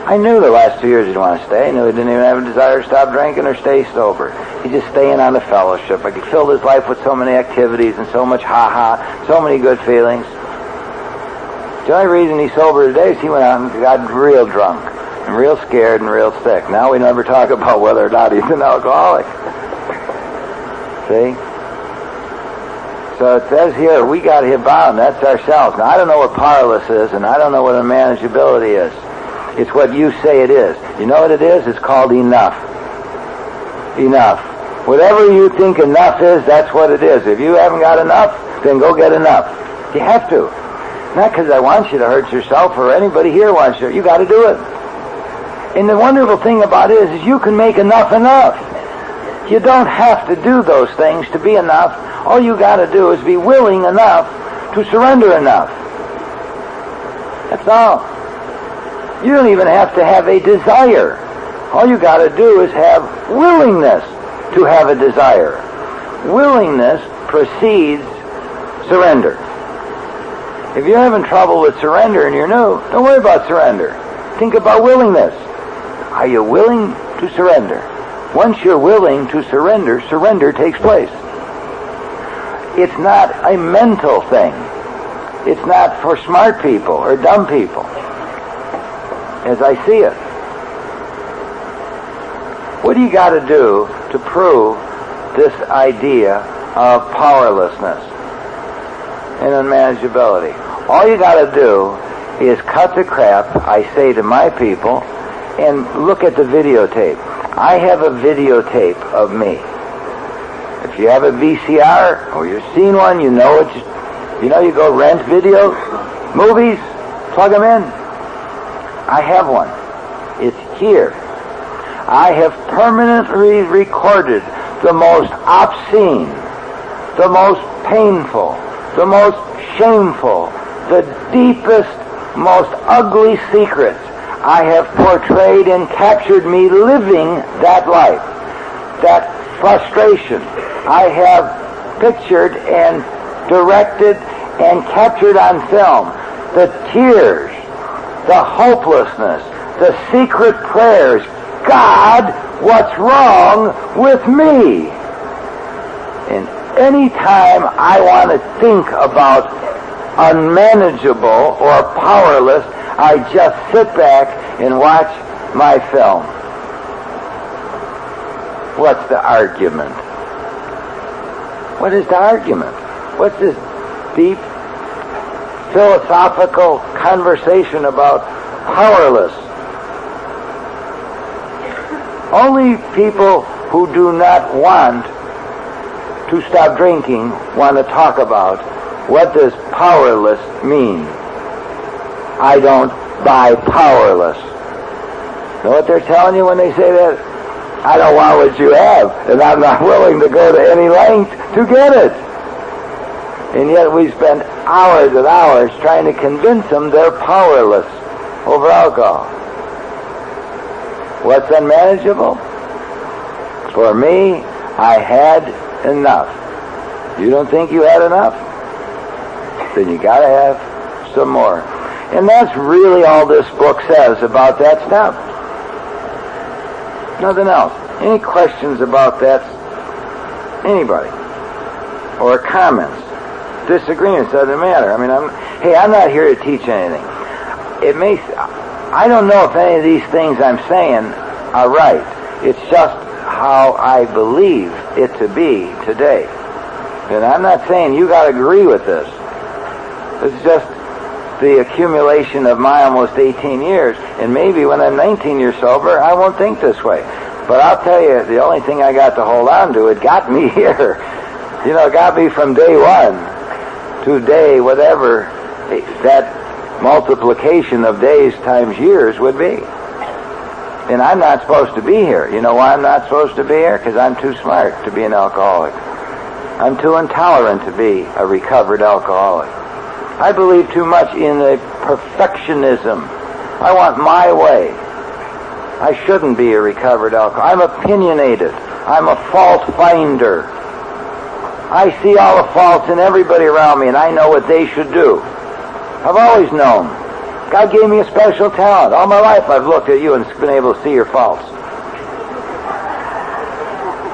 I knew the last 2 years he didn't want to stay. I knew he didn't even have a desire to stop drinking or stay sober. He's just staying on the fellowship. Like he filled his life with so many activities and so much ha-ha, so many good feelings. The only reason he's sober today is he went out and got real drunk and real scared and real sick. Now we never talk about whether or not he's an alcoholic. See? So it says here, we got to hit bottom. That's ourselves. Now I don't know what powerless is, and I don't know what unmanageability is. It's what you say it is. You know what it is? It's called enough. Enough. Whatever you think enough is, that's what it is. If you haven't got enough, then go get enough. You have to. Not because I want you to hurt yourself or anybody here wants you. You got to do it. And the wonderful thing about it is you can make enough enough. You don't have to do those things to be enough. All you got to do is be willing enough to surrender enough. That's all. You don't even have to have a desire. All you got to do is have willingness to have a desire. Willingness precedes surrender. If you're having trouble with surrender and you're new, don't worry about surrender. Think about willingness. Are you willing to surrender? Once you're willing to surrender, surrender takes place. It's not a mental thing. It's not for smart people or dumb people, as I see it. What do you got to do to prove this idea of powerlessness and unmanageability? All you got to do is cut the crap, I say to my people, and look at the videotape. I have a videotape of me. If you have a VCR or you've seen one, you know it. You go rent video, movies, plug them in. I have one. It's here. I have permanently recorded the most obscene, the most painful, the most shameful, the deepest, most ugly secrets. I have portrayed and captured me living that life, that frustration. I have pictured and directed and captured on film the tears, the hopelessness, the secret prayers. God, what's wrong with me? And any time I want to think about unmanageable or powerless, I just sit back and watch my film. What's the argument? What is the argument? What's this deep philosophical conversation about powerless? Only people who do not want to stop drinking want to talk about what does powerless mean. I don't buy powerless. Know what they're telling you when they say that? I don't want what you have, and I'm not willing to go to any length to get it. And yet we spend hours and hours trying to convince them they're powerless over alcohol. What's unmanageable? For me, I had enough. You don't think you had enough? Then you gotta have some more. And that's really all this book says about that stuff. Nothing else. Any questions about that? Anybody? Or comments? Disagreements? Doesn't matter. I mean, I'm not here to teach anything. I don't know if any of these things I'm saying are right. It's just how I believe it to be today. And I'm not saying you got to agree with this. It's just the accumulation of my almost 18 years. And maybe when I'm 19 years sober, I won't think this way. But I'll tell you, the only thing I got to hold on to, it got me here. It got me from day one to day whatever that multiplication of days times years would be. And I'm not supposed to be here. You know why I'm not supposed to be here? Because I'm too smart to be an alcoholic. I'm too intolerant to be a recovered alcoholic. I believe too much in the perfectionism. I want my way. I shouldn't be a recovered alcoholic. I'm opinionated. I'm a fault finder. I see all the faults in everybody around me, and I know what they should do. I've always known. God gave me a special talent. All my life I've looked at you and been able to see your faults.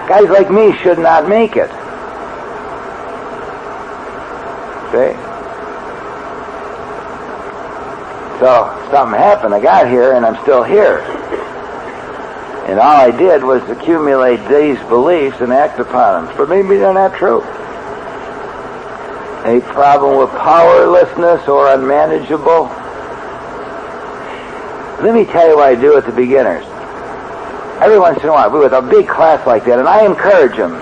Guys like me should not make it. See? So, something happened. I got here, and I'm still here. And all I did was accumulate these beliefs and act upon them. But maybe they're not true. Any problem with powerlessness or unmanageable? Let me tell you what I do with the beginners. Every once in a while, with a big class like that, and I encourage them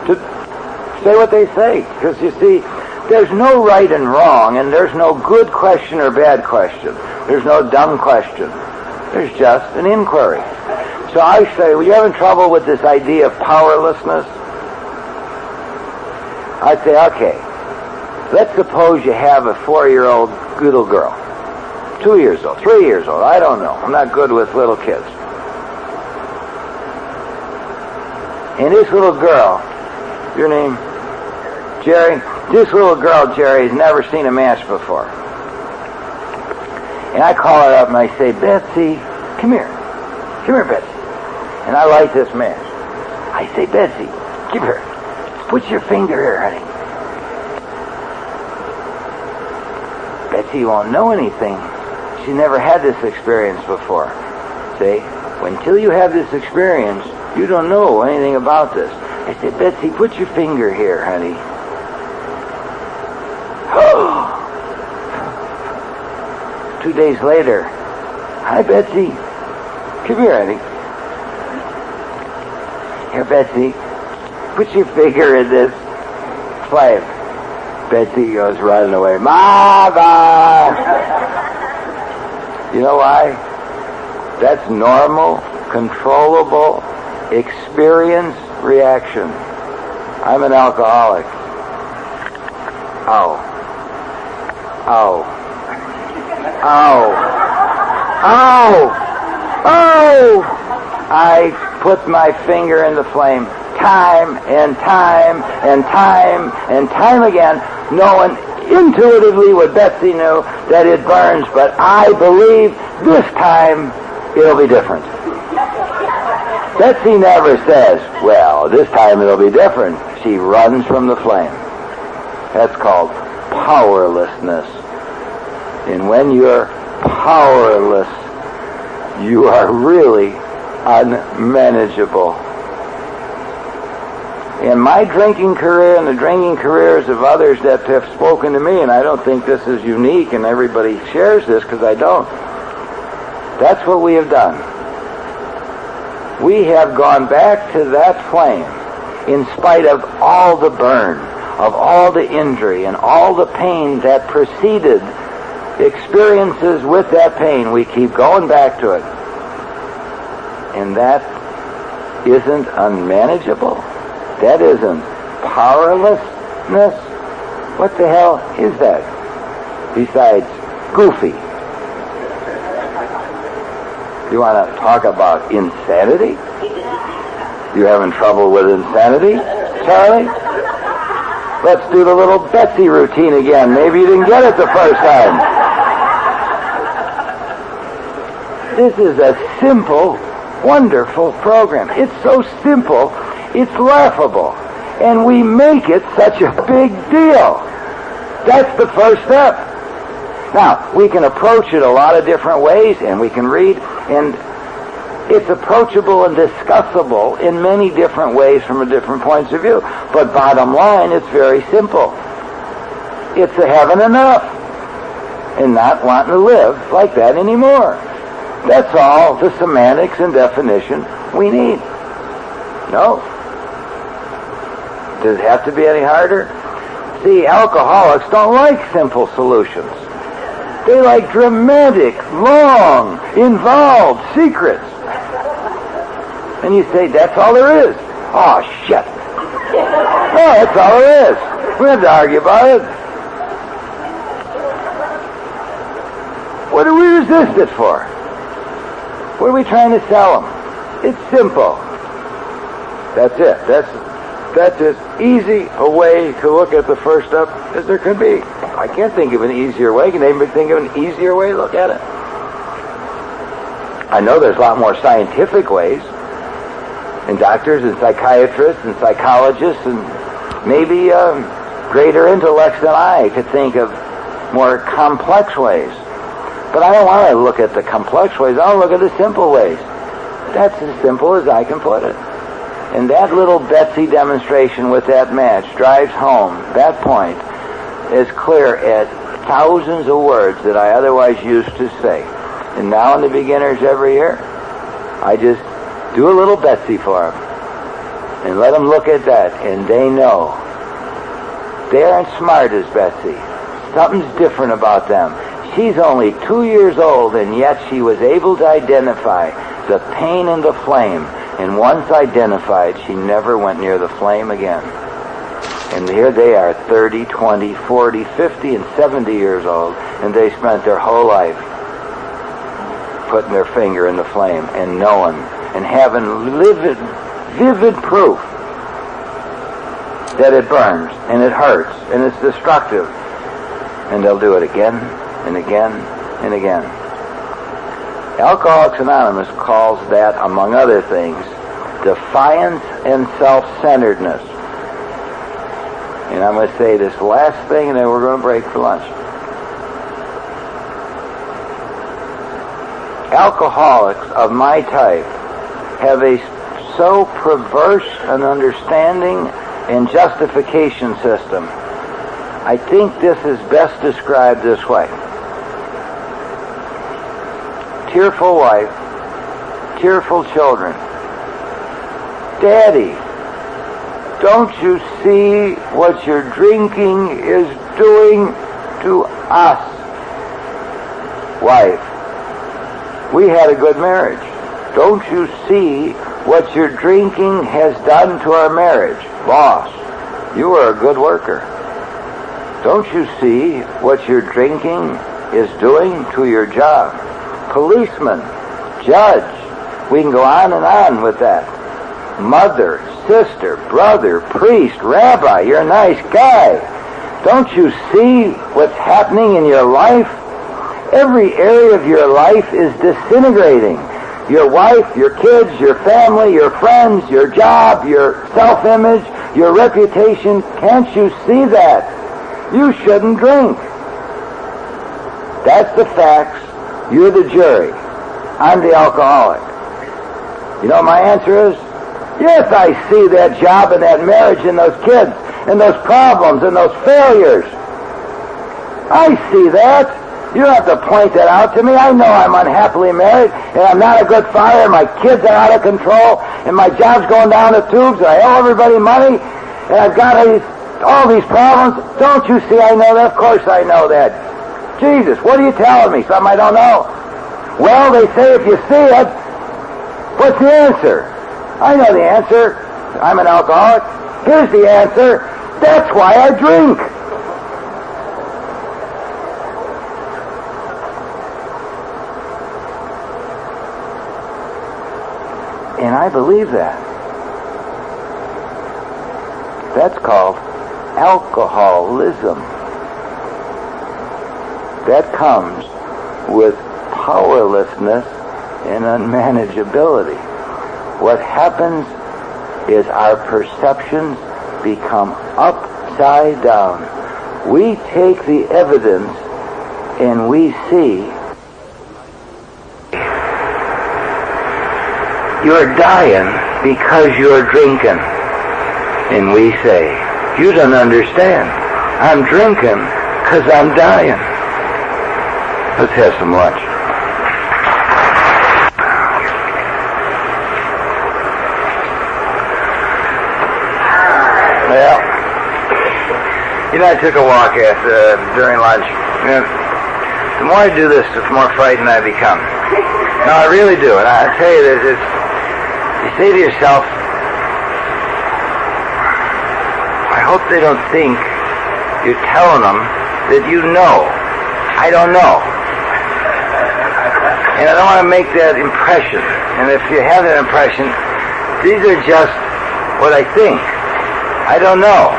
to say what they say. Because you see, there's no right and wrong, and there's no good question or bad question. There's no dumb question. There's just an inquiry. So I say, well, you having trouble with this idea of powerlessness? I'd say, okay, let's suppose you have a 4-year-old little girl. 2 years old, 3 years old, I don't know. I'm not good with little kids. And this little girl, your name? Jerry? This little girl, Jerry, has never seen a match before. And I call her up and I say, Betsy, come here. Come here, Betsy. And I light this match. I say, Betsy, come here. Put your finger here, honey. Betsy won't know anything. She never had this experience before. See? Until you have this experience, you don't know anything about this. I said, Betsy, put your finger here, honey. 2 days later, hi, Betsy. Come here, honey. Here, Betsy. Put your finger in this flame. Betsy goes running away. Mama! You know why? That's normal, controllable, experience reaction. I'm an alcoholic. Oh. Oh. Oh. Oh. Oh! I put my finger in the flame time and time and time and time again, knowing intuitively what Betsy knew, that it burns, but I believe this time it'll be different. Betsy never says, well, this time it'll be different. She runs from the flame. That's called powerlessness. And when you're powerless, you are really unmanageable. In my drinking career and the drinking careers of others that have spoken to me, and I don't think this is unique and everybody shares this because I don't, that's what we have done. We have gone back to that flame in spite of all the burn, of all the injury and all the pain that preceded experiences with that pain. We keep going back to it. And that isn't unmanageable. That isn't powerlessness. What the hell is that? Besides goofy. You want to talk about insanity? You having trouble with insanity, Charlie? Let's do the little Betsy routine again. Maybe you didn't get it the first time. This is a simple, wonderful program. It's so simple, it's laughable. And we make it such a big deal. That's the first step. Now, we can approach it a lot of different ways, and we can read, and it's approachable and discussable in many different ways from different points of view. But bottom line, it's very simple. It's a having enough and not wanting to live like that anymore. That's all the semantics and definition we need. No. Does it have to be any harder? See, alcoholics don't like simple solutions. They like dramatic, long, involved secrets. And you say, that's all there is. Oh, shit. No, that's all there is. We don't have to argue about it. What do we resist it for? What are we trying to sell them? It's simple. That's it. That's as easy a way to look at the first step as there can be. I can't think of an easier way. Can anybody think of an easier way to look at it? I know there's a lot more scientific ways, and doctors and psychiatrists and psychologists and maybe greater intellects than I could think of more complex ways. But I don't want to look at the complex ways. I want to look at the simple ways. That's as simple as I can put it. And that little Betsy demonstration with that match drives home that point as clear as thousands of words that I otherwise used to say. And now in the beginners every year, I just do a little Betsy for them and let them look at that, and they know. They aren't smart as Betsy. Something's different about them. She's only 2 years old, and yet she was able to identify the pain and the flame. And once identified, she never went near the flame again. And here they are, 30, 20, 40, 50, and 70 years old, and they spent their whole life putting their finger in the flame and knowing and having vivid proof that it burns and it hurts and it's destructive. And they'll do it again and again and again. Alcoholics Anonymous calls that, among other things, defiance and self-centeredness. And I'm going to say this last thing, and then we're going to break for lunch. Alcoholics of my type have a so perverse an understanding and justification system. I think this is best described this way. Tearful wife, tearful children. Daddy, Don't you see what your drinking is doing to us? Wife, we had a good marriage. Don't you see what your drinking has done to our marriage? Boss, you are a good worker. Don't you see what your drinking is doing to your job? Policeman, judge, we can go on and on with that. Mother, sister, brother, priest, rabbi, you're a nice guy. Don't you see what's happening in your life? Every area of your life is disintegrating. Your wife, your kids, your family, your friends, your job, your self-image, your reputation. Can't you see that? You shouldn't drink. That's the facts. You're the jury. I'm the alcoholic. You know what my answer is? Yes, I see that job and that marriage and those kids and those problems and those failures. I see that. You don't have to point that out to me. I know I'm unhappily married, and I'm not a good father, and my kids are out of control, and my job's going down the tubes, and I owe everybody money, and I've got all these problems. Don't you see I know that? Of course I know that. Jesus, what are you telling me? Something I don't know. Well, they say if you see it, what's the answer? I know the answer. I'm an alcoholic. Here's the answer. That's why I drink. And I believe that. That's called alcoholism. That comes with powerlessness and unmanageability. What happens is our perceptions become upside down. We take the evidence and we see you're dying because you're drinking. And we say, you don't understand. I'm drinking because I'm dying. Let's have some lunch. Well, you know, I took a walk during lunch. You know, the more I do this, the more frightened I become. No, I really do. And I tell you, you say to yourself, I hope they don't think you're telling them that you know. I don't know. And I don't want to make that impression. And if you have that impression, these are just what I think. I don't know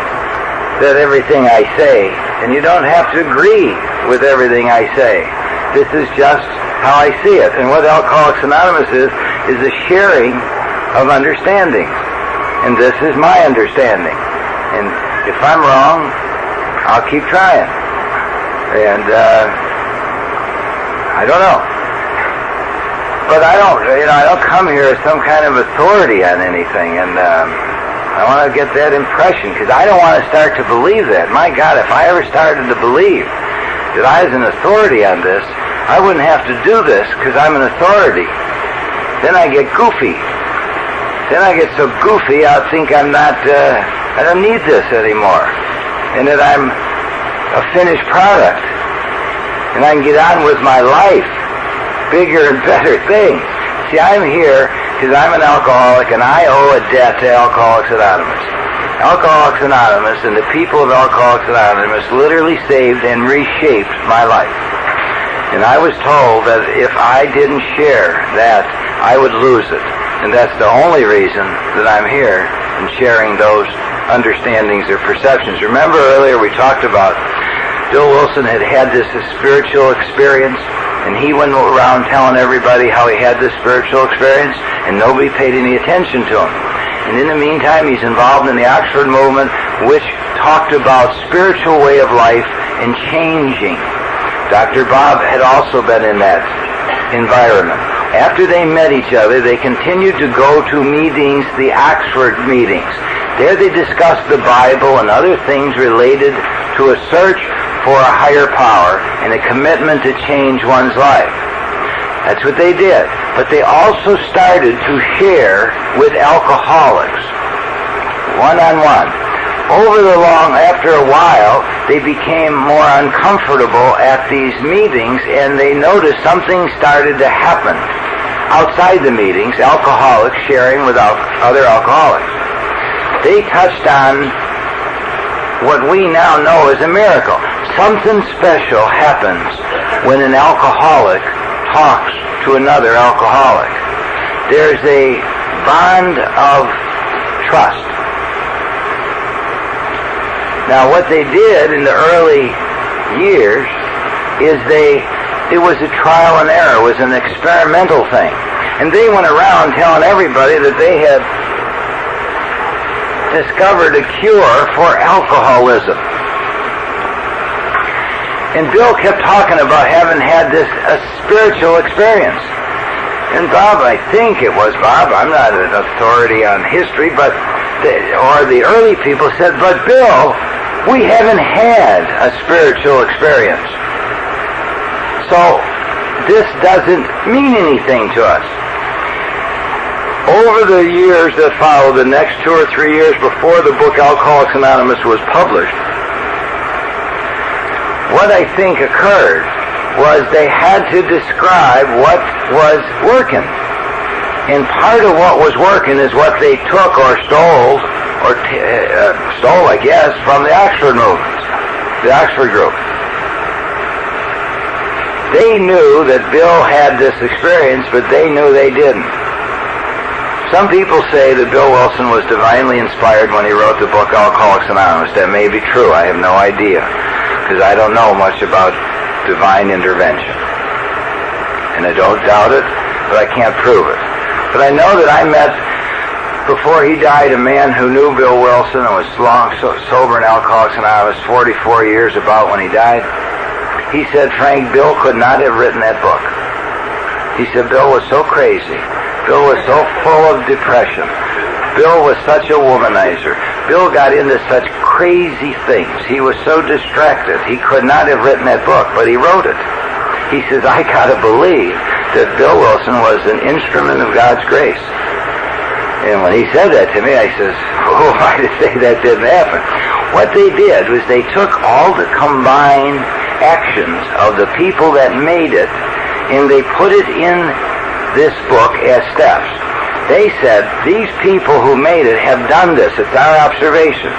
that everything I say, and you don't have to agree with everything I say. This is just how I see it. And what Alcoholics Anonymous is a sharing of understanding. And this is my understanding. And if I'm wrong, I'll keep trying. And I don't know. But I don't come here as some kind of authority on anything. And I want to get that impression, because I don't want to start to believe that. My God, if I ever started to believe that I was an authority on this, I wouldn't have to do this because I'm an authority. Then I get goofy. Then I get so goofy, I'll think I'm not, I don't need this anymore. And that I'm a finished product. And I can get on with my life. Bigger and better things. See, I'm here because I'm an alcoholic and I owe a debt to Alcoholics Anonymous. Alcoholics Anonymous and the people of Alcoholics Anonymous literally saved and reshaped my life. And I was told that if I didn't share that, I would lose it. And that's the only reason that I'm here and sharing those understandings or perceptions. Remember earlier we talked about Bill Wilson had this spiritual experience, and he went around telling everybody how he had this spiritual experience, and nobody paid any attention to him. And in the meantime, he's involved in the Oxford movement, which talked about spiritual way of life and changing. Dr. Bob had also been in that environment. After they met each other, they continued to go to meetings, the Oxford meetings. There they discussed the Bible and other things related to a search for a higher power and a commitment to change one's life. That's what they did. But they also started to share with alcoholics. one-on-one. After a while, they became more uncomfortable at these meetings, and they noticed something started to happen outside the meetings, alcoholics sharing with other alcoholics. They touched on what we now know as a miracle. Something special happens when an alcoholic talks to another alcoholic. There's a bond of trust. Now, what they did in the early years is it was a trial and error. It was an experimental thing. And they went around telling everybody that they had discovered a cure for alcoholism. And Bill kept talking about having had a spiritual experience. And Bob, I think it was Bob, I'm not an authority on history, but the early people said, but Bill, we haven't had a spiritual experience. So this doesn't mean anything to us. Over the years that followed, the next 2 or 3 years before the book Alcoholics Anonymous was published, what I think occurred was they had to describe what was working. And part of what was working is what they took or stole, I guess, from the Oxford movement, the Oxford group. They knew that Bill had this experience, but they knew they didn't. Some people say that Bill Wilson was divinely inspired when he wrote the book Alcoholics Anonymous. That may be true. I have no idea, because I don't know much about divine intervention. And I don't doubt it, but I can't prove it. But I know that I met, before he died, a man who knew Bill Wilson and was sober in Alcoholics Anonymous 44 years about when he died. He said, Frank, Bill could not have written that book. He said, Bill was so crazy. Bill was so full of depression. Bill was such a womanizer. Bill got into such crazy things. He was so distracted. He could not have written that book, but he wrote it. He says, I gotta believe that Bill Wilson was an instrument of God's grace. And when he said that to me, I says, oh, why did they say that didn't happen? What they did was they took all the combined actions of the people that made it, and they put it in this book as steps. They said, these people who made it have done this. It's our observation.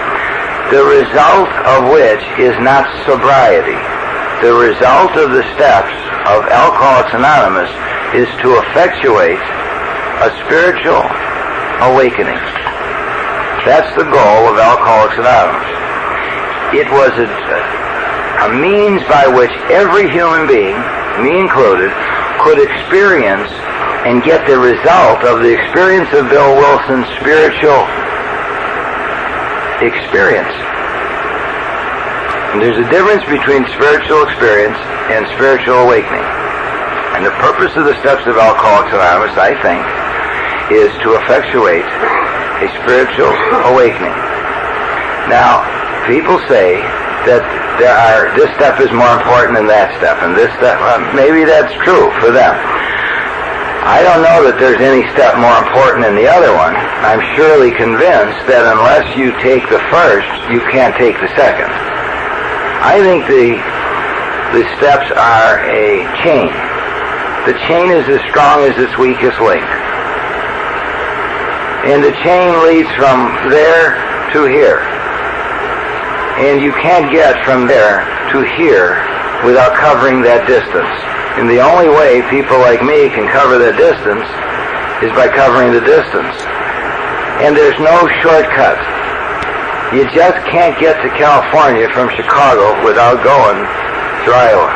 The result of which is not sobriety. The result of the steps of Alcoholics Anonymous is to effectuate a spiritual awakening. That's the goal of Alcoholics Anonymous. It was a means by which every human being, me included, could experience and get the result of the experience of Bill Wilson's spiritual experience. And there's a difference between spiritual experience and spiritual awakening. And the purpose of the steps of Alcoholics Anonymous, I think, is to effectuate a spiritual awakening. Now, people say that this step is more important than that step, and this step, maybe that's true for them. I don't know that there's any step more important than the other one. I'm surely convinced that unless you take the first, you can't take the second. I think the steps are a chain. The chain is as strong as its weakest link. And the chain leads from there to here. And you can't get from there to here without covering that distance. And the only way people like me can cover that distance is by covering the distance. And there's no shortcut. You just can't get to California from Chicago without going through Iowa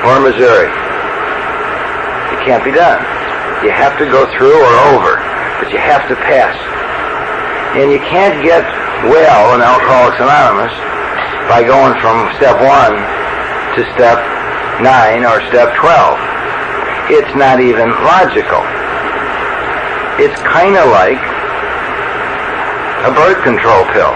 or Missouri. It can't be done. You have to go through or over, but you have to pass. And you can't get well in Alcoholics Anonymous by going from step 1 to step 9 or step 12. It's not even logical. It's kind of like a birth control pill.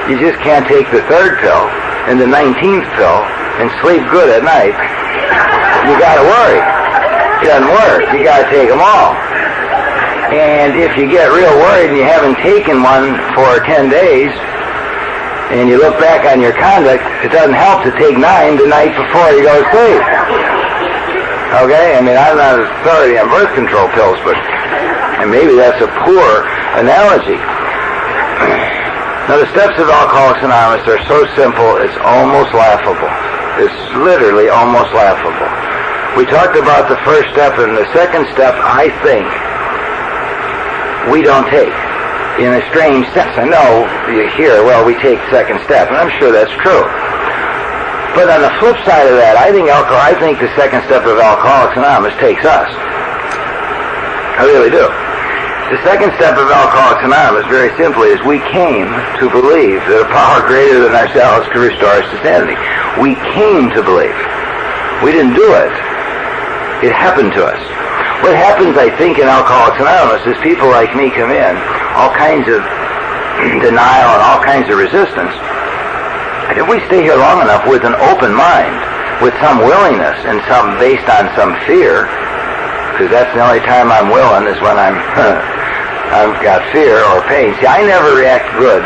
You just can't take the 3rd pill and the 19th pill and sleep good at night. You gotta worry. It doesn't work. You gotta take them all. And if you get real worried and you haven't taken one for 10 days, and you look back on your conduct, it doesn't help to take 9 the night before you go to sleep. Okay? I mean, I'm not an authority on birth control pills, but and maybe that's a poor analogy. Now, the steps of Alcoholics Anonymous are so simple, it's almost laughable. It's literally almost laughable. We talked about the first step, and the second step, I think, we don't take. In a strange sense. I know you hear, well, we take second step, and I'm sure that's true. But on the flip side of that, I think the second step of Alcoholics Anonymous takes us. I really do. The second step of Alcoholics Anonymous, very simply, is we came to believe that a power greater than ourselves could restore us to sanity. We came to believe. We didn't do it. It happened to us. What happens, I think, in Alcoholics Anonymous is people like me come in, all kinds of denial and all kinds of resistance. And if we stay here long enough with an open mind, with some willingness and some based on some fear, because that's the only time I'm willing is when I've got fear or pain. See, I never react good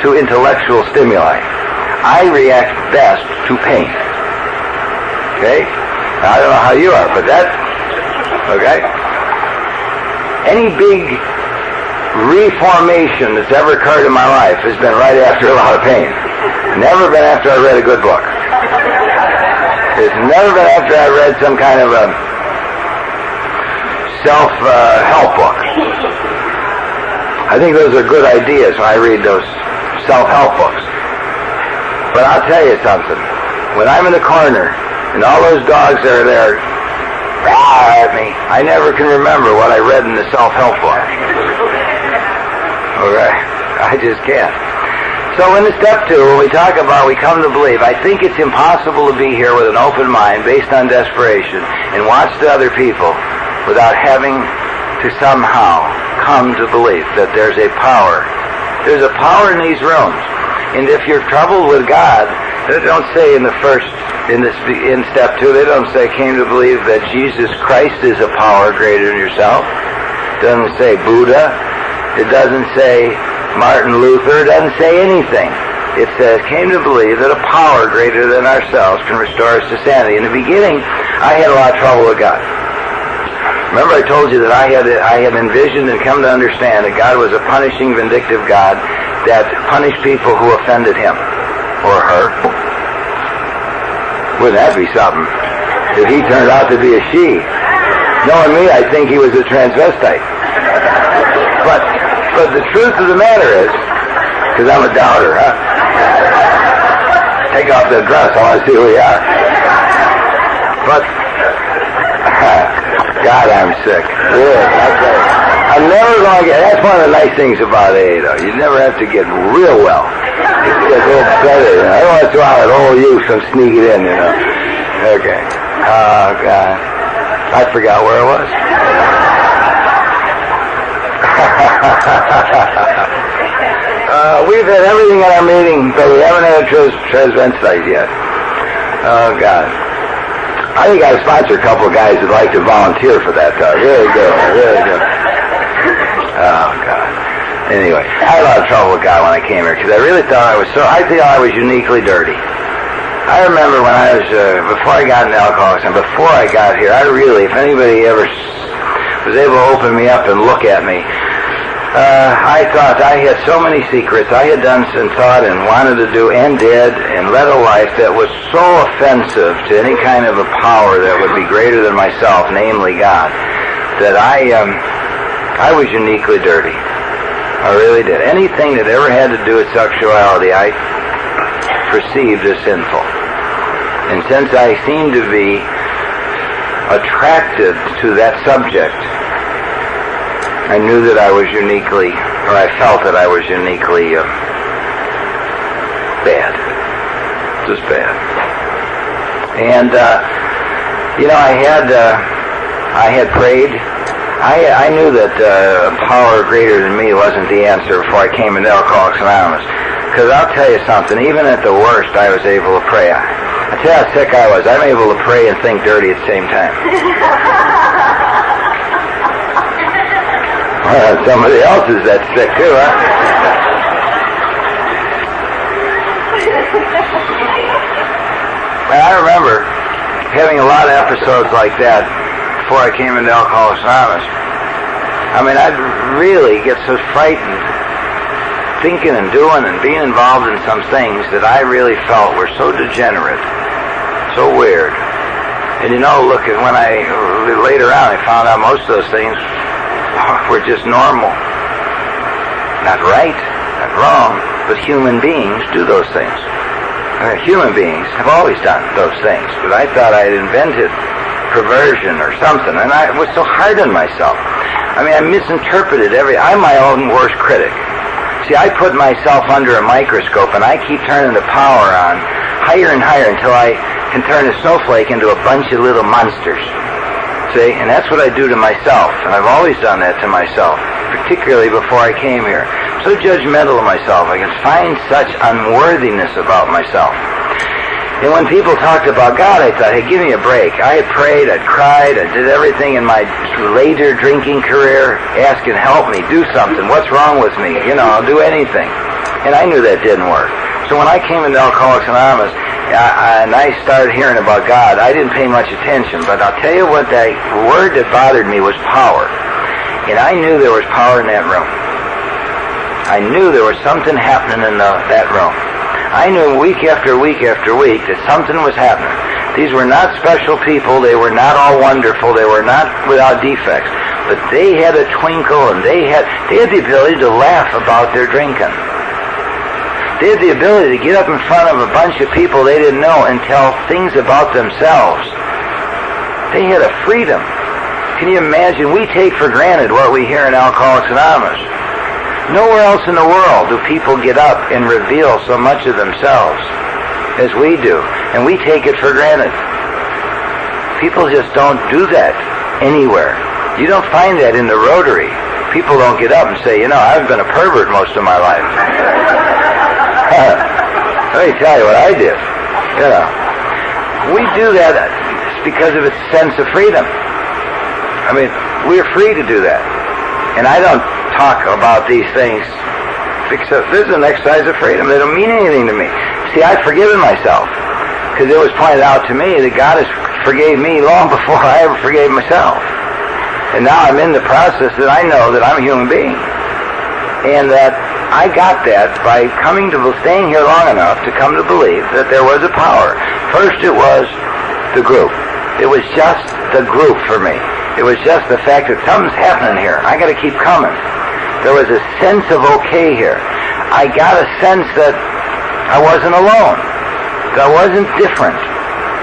to intellectual stimuli. I react best to pain. Okay? Now, I don't know how you are, but okay? Any big reformation that's ever occurred in my life has been right after a lot of pain. Never been after I read a good book. It's never been after I read some kind of a self-help book. I think those are good ideas when I read those self-help books. But I'll tell you something. When I'm in the corner and all those dogs are there at me, I never can remember what I read in the self-help book. Okay? I just can't. So in the step 2, when we talk about we come to believe, I think it's impossible to be here with an open mind based on desperation and watch the other people without having to somehow come to believe that there's a power. There's a power in these rooms. And if you're troubled with God, they don't say in step 2, they don't say came to believe that Jesus Christ is a power greater than yourself. It doesn't say Buddha. It doesn't say Martin Luther. It doesn't say anything. It says came to believe that a power greater than ourselves can restore us to sanity. In the beginning, I had a lot of trouble with God. Remember I told you that I had envisioned and come to understand that God was a punishing, vindictive God that punished people who offended him or her. Wouldn't that be something? If he turned out to be a she. Knowing me, I think he was a transvestite. But the truth of the matter is, because I'm a doubter, take off that dress, I want to see who you are. But, God, I'm sick. Really, I'm never going to get, that's one of the nice things about AA, though. You never have to get real well. You get a little better, you know. Every once in a while, that old youth can sneak it in, you know. Okay. Oh, God. I forgot where it was. We've had everything in our meeting, but we haven't had a transvestite yet. Oh, God. I think I sponsor a couple of guys that like to volunteer for that, though. Really good. Really good. Oh, God. Anyway, I had a lot of trouble with God when I came here, because I really thought I thought I was uniquely dirty. I remember when I was, before I got into alcoholics, and before I got here, I really, if anybody ever was able to open me up and look at me, I thought I had so many secrets. I had done and thought and wanted to do and did and led a life that was so offensive to any kind of a power that would be greater than myself, namely God, that I was uniquely dirty. I really did. Anything that ever had to do with sexuality, I perceived as sinful. And since I seemed to be attracted to that subject, I knew that I was uniquely, or I felt that I was uniquely bad. Just bad. And, I had prayed. I knew that a power greater than me wasn't the answer before I came into Alcoholics Anonymous. Because I'll tell you something, even at the worst, I was able to pray. I tell you how sick I was. I'm able to pray and think dirty at the same time. Somebody else is that sick too, huh? And I remember having a lot of episodes like that before I came into Alcoholics Anonymous. I mean, I'd really get so frightened thinking and doing and being involved in some things that I really felt were so degenerate, so weird. And you know, look, when later on I found out most of those things were just normal. Not right, not wrong, but human beings do those things. Human beings have always done those things, but I thought I had invented perversion or something, and I was so hard on myself. I mean, I misinterpreted I'm my own worst critic. See, I put myself under a microscope, and I keep turning the power on higher and higher until I can turn a snowflake into a bunch of little monsters. See, and that's what I do to myself, and I've always done that to myself, particularly before I came here. I'm so judgmental of myself. I can find such unworthiness about myself. And when people talked about God, I thought, hey, give me a break. I had prayed, I'd cried, I did everything in my later drinking career, asking, help me, do something. What's wrong with me? You know, I'll do anything. And I knew that didn't work. So when I came into Alcoholics Anonymous, and I started hearing about God, I didn't pay much attention. But I'll tell you what, the word that bothered me was power. And I knew there was power in that room. I knew there was something happening in that room. I knew week after week after week that something was happening. These were not special people. They were not all wonderful. They were not without defects. But they had a twinkle, and they had the ability to laugh about their drinking. They had the ability to get up in front of a bunch of people they didn't know and tell things about themselves. They had a freedom. Can you imagine? We take for granted what we hear in Alcoholics Anonymous. Nowhere else in the world do people get up and reveal so much of themselves as we do, and we take it for granted. People just don't do that anywhere. You don't find that in the Rotary. People don't get up and say, you know, I've been a pervert most of my life. Let me tell you what I did. You know, we do that because of its sense of freedom. I mean, we're free to do that. And I don't talk about these things except this is an exercise of freedom. They don't mean anything to me. See, I've forgiven myself because it was pointed out to me that God has forgave me long before I ever forgave myself. And now I'm in the process that I know that I'm a human being. And that I got that by staying here long enough to come to believe that there was a power. First it was the group. It was just the group for me. It was just the fact that something's happening here. I got to keep coming. There was a sense of okay here. I got a sense that I wasn't alone, that I wasn't different,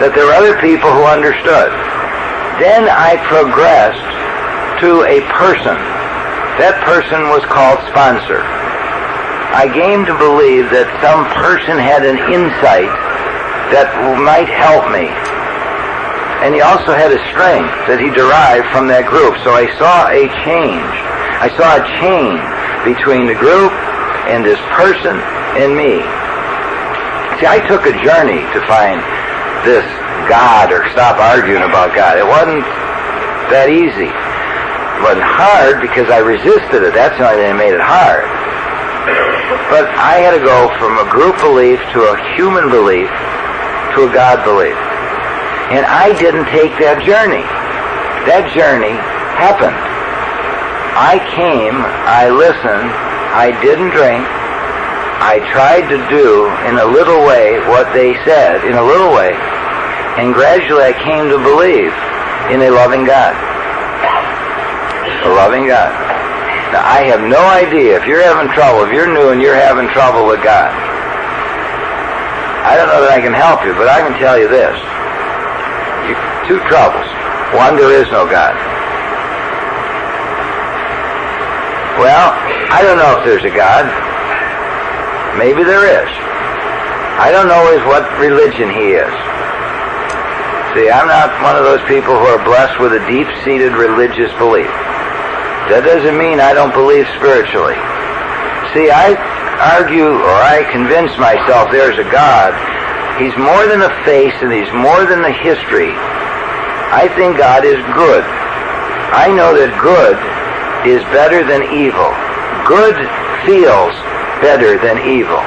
that there were other people who understood. Then I progressed to a person. That person was called sponsor. I came to believe that some person had an insight that might help me. And he also had a strength that he derived from that group. So I saw a change. I saw a chain between the group and this person and me. See, I took a journey to find this God or stop arguing about God. It wasn't that easy. It wasn't hard because I resisted it. That's the only thing that made it hard. But I had to go from a group belief to a human belief to a God belief. And I didn't take that journey. That journey happened. I came, I listened, I didn't drink, I tried to do in a little way what they said, in a little way, and gradually I came to believe in a loving God. A loving God. Now, I have no idea if you're having trouble, if you're new and you're having trouble with God. I don't know that I can help you, but I can tell you this. Two troubles. One, there is no God. Well, I don't know if there's a God. Maybe there is. I don't know what religion he is. See, I'm not one of those people who are blessed with a deep-seated religious belief. That doesn't mean I don't believe spiritually. See, I argue or I convince myself there's a God. He's more than a face and he's more than a history. I think God is good. I know that good is better than evil. Good feels better than evil.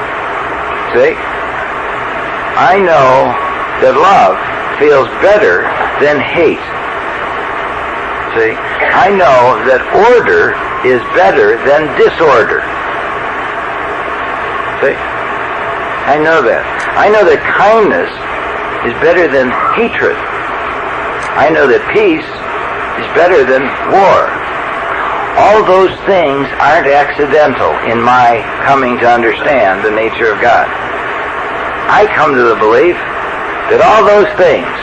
See? I know that love feels better than hate. See? I know that order is better than disorder. See? I know that. I know that kindness is better than hatred. I know that peace is better than war. All those things aren't accidental in my coming to understand the nature of God. I come to the belief that all those things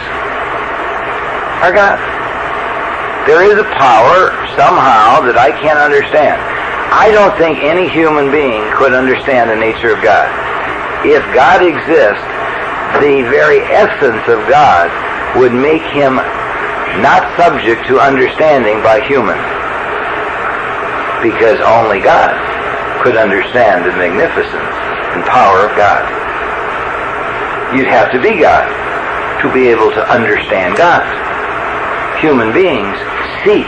are God. There is a power somehow that I can't understand. I don't think any human being could understand the nature of God. If God exists, the very essence of God would make him not subject to understanding by humans, because only God could understand the magnificence and power of God. You'd have to be God to be able to understand God. Human beings seek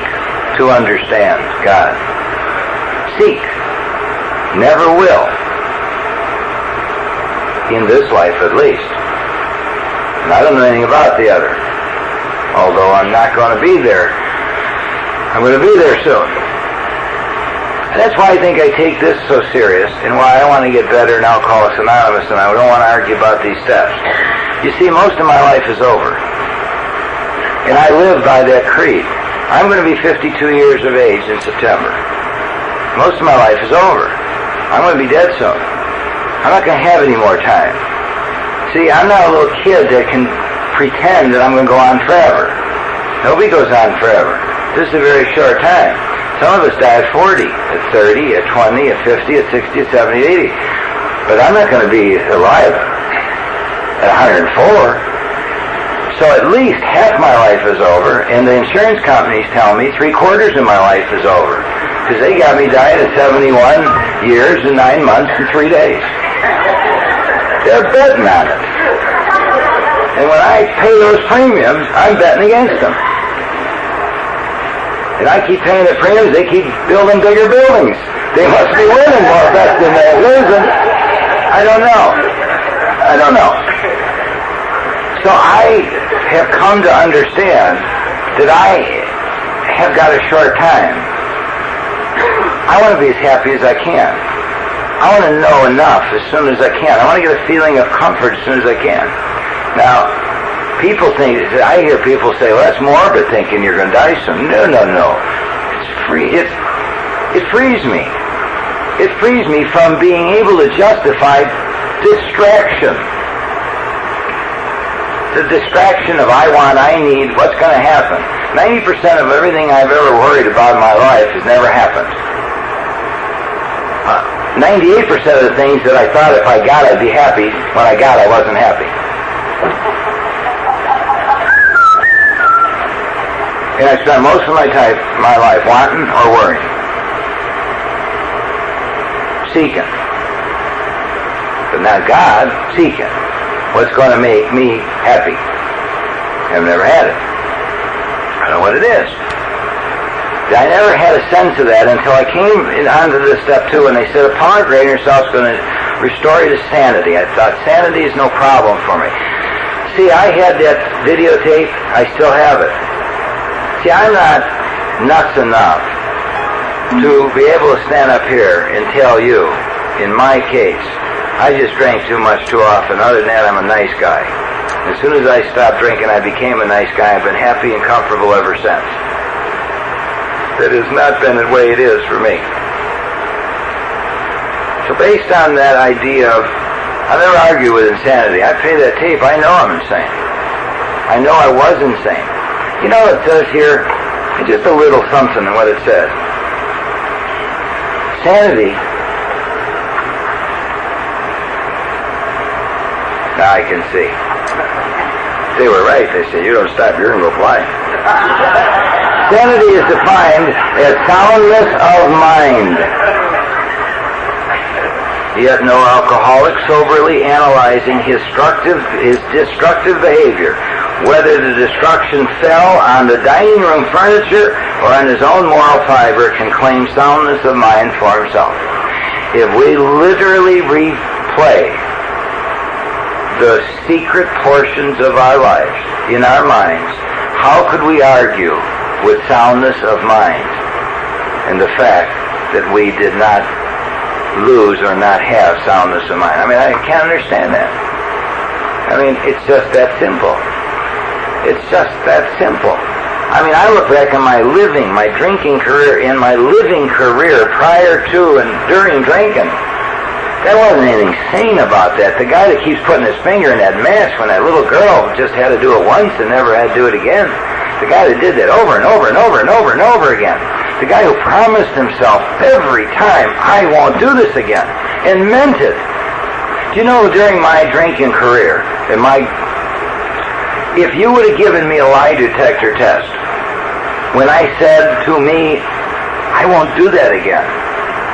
to understand God. Seek. Never will. In this life at least. And I don't know anything about the other. Although I'm not going to be there. I'm going to be there soon. And that's why I think I take this so serious, and why I want to get better in Alcoholics Anonymous, and I don't want to argue about these steps. You see, most of my life is over. And I live by that creed. I'm going to be 52 years of age in September. Most of my life is over. I'm going to be dead soon. I'm not going to have any more time. See, I'm not a little kid that can pretend that I'm going to go on forever. Nobody goes on forever. This is a very short time. Some of us die at 40, at 30, at 20, at 50, at 60, at 70, at 80. But I'm not going to be alive at 104. So at least half my life is over, and the insurance companies tell me 3/4 of my life is over. Because they got me dying at 71 years and 9 months and 3 days. They're betting on it. And when I pay those premiums, I'm betting against them. And I keep paying the premiums, they keep building bigger buildings. They must be winning more bets than they're losing. I don't know. So I have come to understand that I have got a short time. I want to be as happy as I can. I want to know enough as soon as I can. I want to get a feeling of comfort as soon as I can. Now, people think, I hear people say, well, that's morbid thinking you're going to die soon. No. It's free. It frees me. It frees me from being able to justify distraction. The distraction of I want, I need, what's going to happen. 90% of everything I've ever worried about in my life has never happened. 98% of the things that I thought if I got I'd be happy, when I got I wasn't happy. And I spent most of my life wanting or worrying. Seeking. But now God, seeking. What's going to make me happy? I've never had it. I don't know what it is. I never had a sense of that until I came onto this step 2, and they said a power greater than yourself is going to restore you to sanity. I thought sanity is no problem for me. See, I had that videotape. I still have it. See, I'm not nuts enough to be able to stand up here and tell you, in my case, I just drank too much too often. Other than that, I'm a nice guy. As soon as I stopped drinking, I became a nice guy. I've been happy and comfortable ever since. That has not been the way it is for me. So based on that idea of, I'll never argue with insanity. I play that tape, I know I'm insane. I know I was insane. You know what it says here? Just a little something in what it says. Sanity. Now I can see. They were right. They said, you don't stop, you're going to go flying. Sanity is defined as soundness of mind. Yet no alcoholic soberly analyzing his destructive behavior whether the destruction fell on the dining room furniture or on his own moral fiber, can claim soundness of mind for himself. If we literally replay the secret portions of our lives in our minds, how could we argue with soundness of mind and the fact that we did not lose or not have soundness of mind? I mean, I can't understand that. I mean, it's just that simple. It's just that simple. I mean, I look back on my drinking career, in my living career prior to and during drinking. There wasn't anything sane about that. The guy that keeps putting his finger in that mask when that little girl just had to do it once and never had to do it again. The guy that did that over and over and over and over and over again. The guy who promised himself every time, I won't do this again, and meant it. Do you know, during my drinking career, if you would have given me a lie detector test, when I said to me, I won't do that again,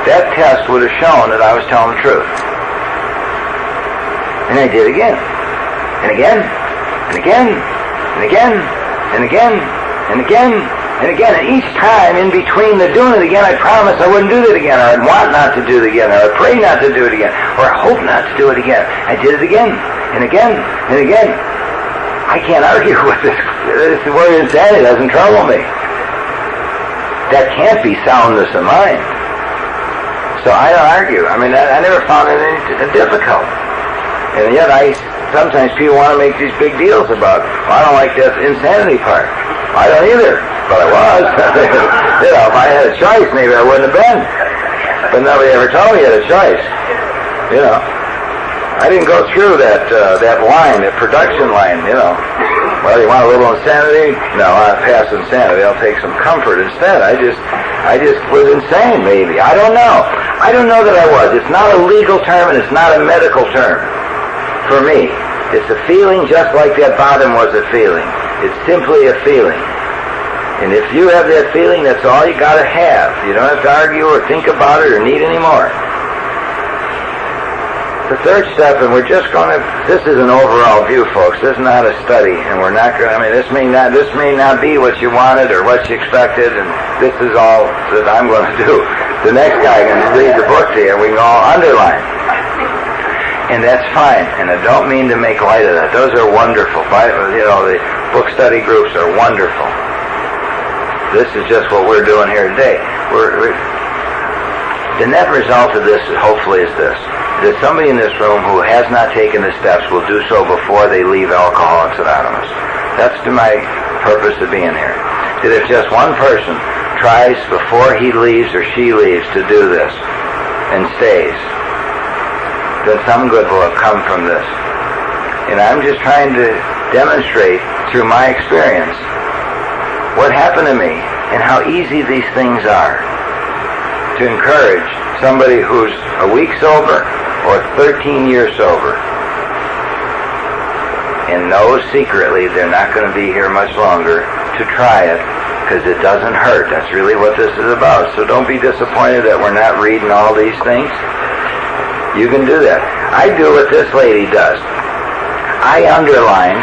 that test would have shown that I was telling the truth. And I did again, and again, and again, and again, and again, and again, and again. And each time in between the doing it again, I promised I wouldn't do that again, or I'd want not to do it again, or I'd pray not to do it again, or I hope not to do it again. I did it again, and again, and again. I can't argue with this. This word insanity doesn't trouble me. That can't be soundness of mind. So I don't argue. I mean, I never found it any difficult. And yet sometimes people want to make these big deals about, well, I don't like that insanity part. I don't either, but I was. You know, if I had a choice, maybe I wouldn't have been. But nobody ever told me I had a choice. You know, I didn't go through that line, that production line, you know. Well, you want a little insanity? No, I'll pass insanity. I'll take some comfort instead. I just was insane, maybe. I don't know. I don't know that I was. It's not a legal term and it's not a medical term for me. It's a feeling just like that bottom was a feeling. It's simply a feeling. And if you have that feeling, that's all you got to have. You don't have to argue or think about it or need any more. The third step, and we're just going to, this is an overall view, folks. This is not a study, and we're not going to, I mean, this may not be what you wanted or what you expected, and this is all that I'm going to do. The next guy can read the book to you, and we can all underline. And that's fine, and I don't mean to make light of that. Those are wonderful. You know, the book study groups are wonderful. This is just what we're doing here today. The net result of this, hopefully, is this. That somebody in this room who has not taken the steps will do so before they leave Alcoholics Anonymous. That's my purpose of being here. That if just one person tries before he leaves or she leaves to do this and stays, then some good will have come from this. And I'm just trying to demonstrate through my experience what happened to me and how easy these things are to encourage somebody who's a week sober or 13 years sober and knows secretly they're not going to be here much longer to try it because it doesn't hurt. That's really what this is about. So don't be disappointed that we're not reading all these things. You can do that. I do what this lady does. I underline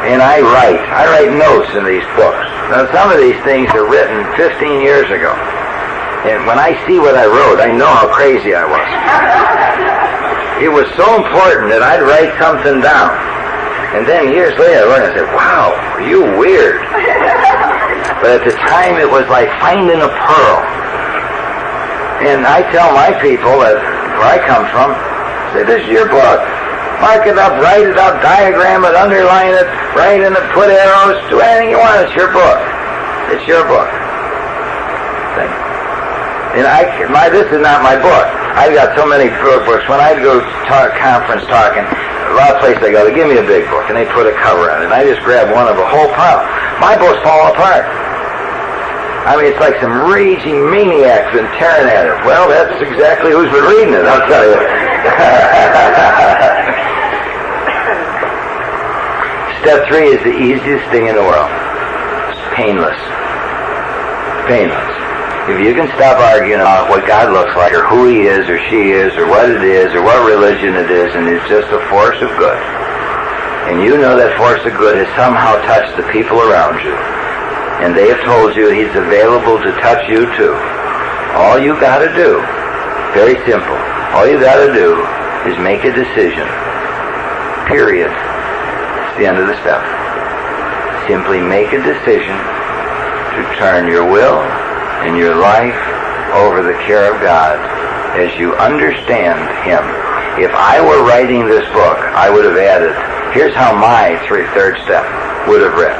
and I write notes in these books. Now some of these things are written 15 years ago. And when I see what I wrote, I know how crazy I was. It was so important that I'd write something down. And then years later, I learned, I said, wow, you weird. But at the time, it was like finding a pearl. And I tell my people that where I come from, I say, this is your book. Mark it up, write it up, diagram it, underline it, write in it, put arrows, do anything you want. It's your book. It's your book. Thank you. And this is not my book. I've got so many books. When I go conference talking, a lot of places I go, they give me a big book, and they put a cover on it, and I just grab one of a whole pile. My books fall apart. I mean, it's like some raging maniac's been tearing at it. Well, that's exactly who's been reading it, I'll tell you. Step 3 is the easiest thing in the world. It's painless. Painless. If you can stop arguing about what God looks like, or who He is, or she is, or what it is, or what religion it is, and it's just a force of good, and you know that force of good has somehow touched the people around you, and they have told you he's available to touch you too. All you got to do, very simple, all you got to do is make a decision. Period. It's the end of the step. Simply make a decision to turn your will and your life over the care of God as you understand Him. If I were writing this book, I would have added, here's how my third step would have read.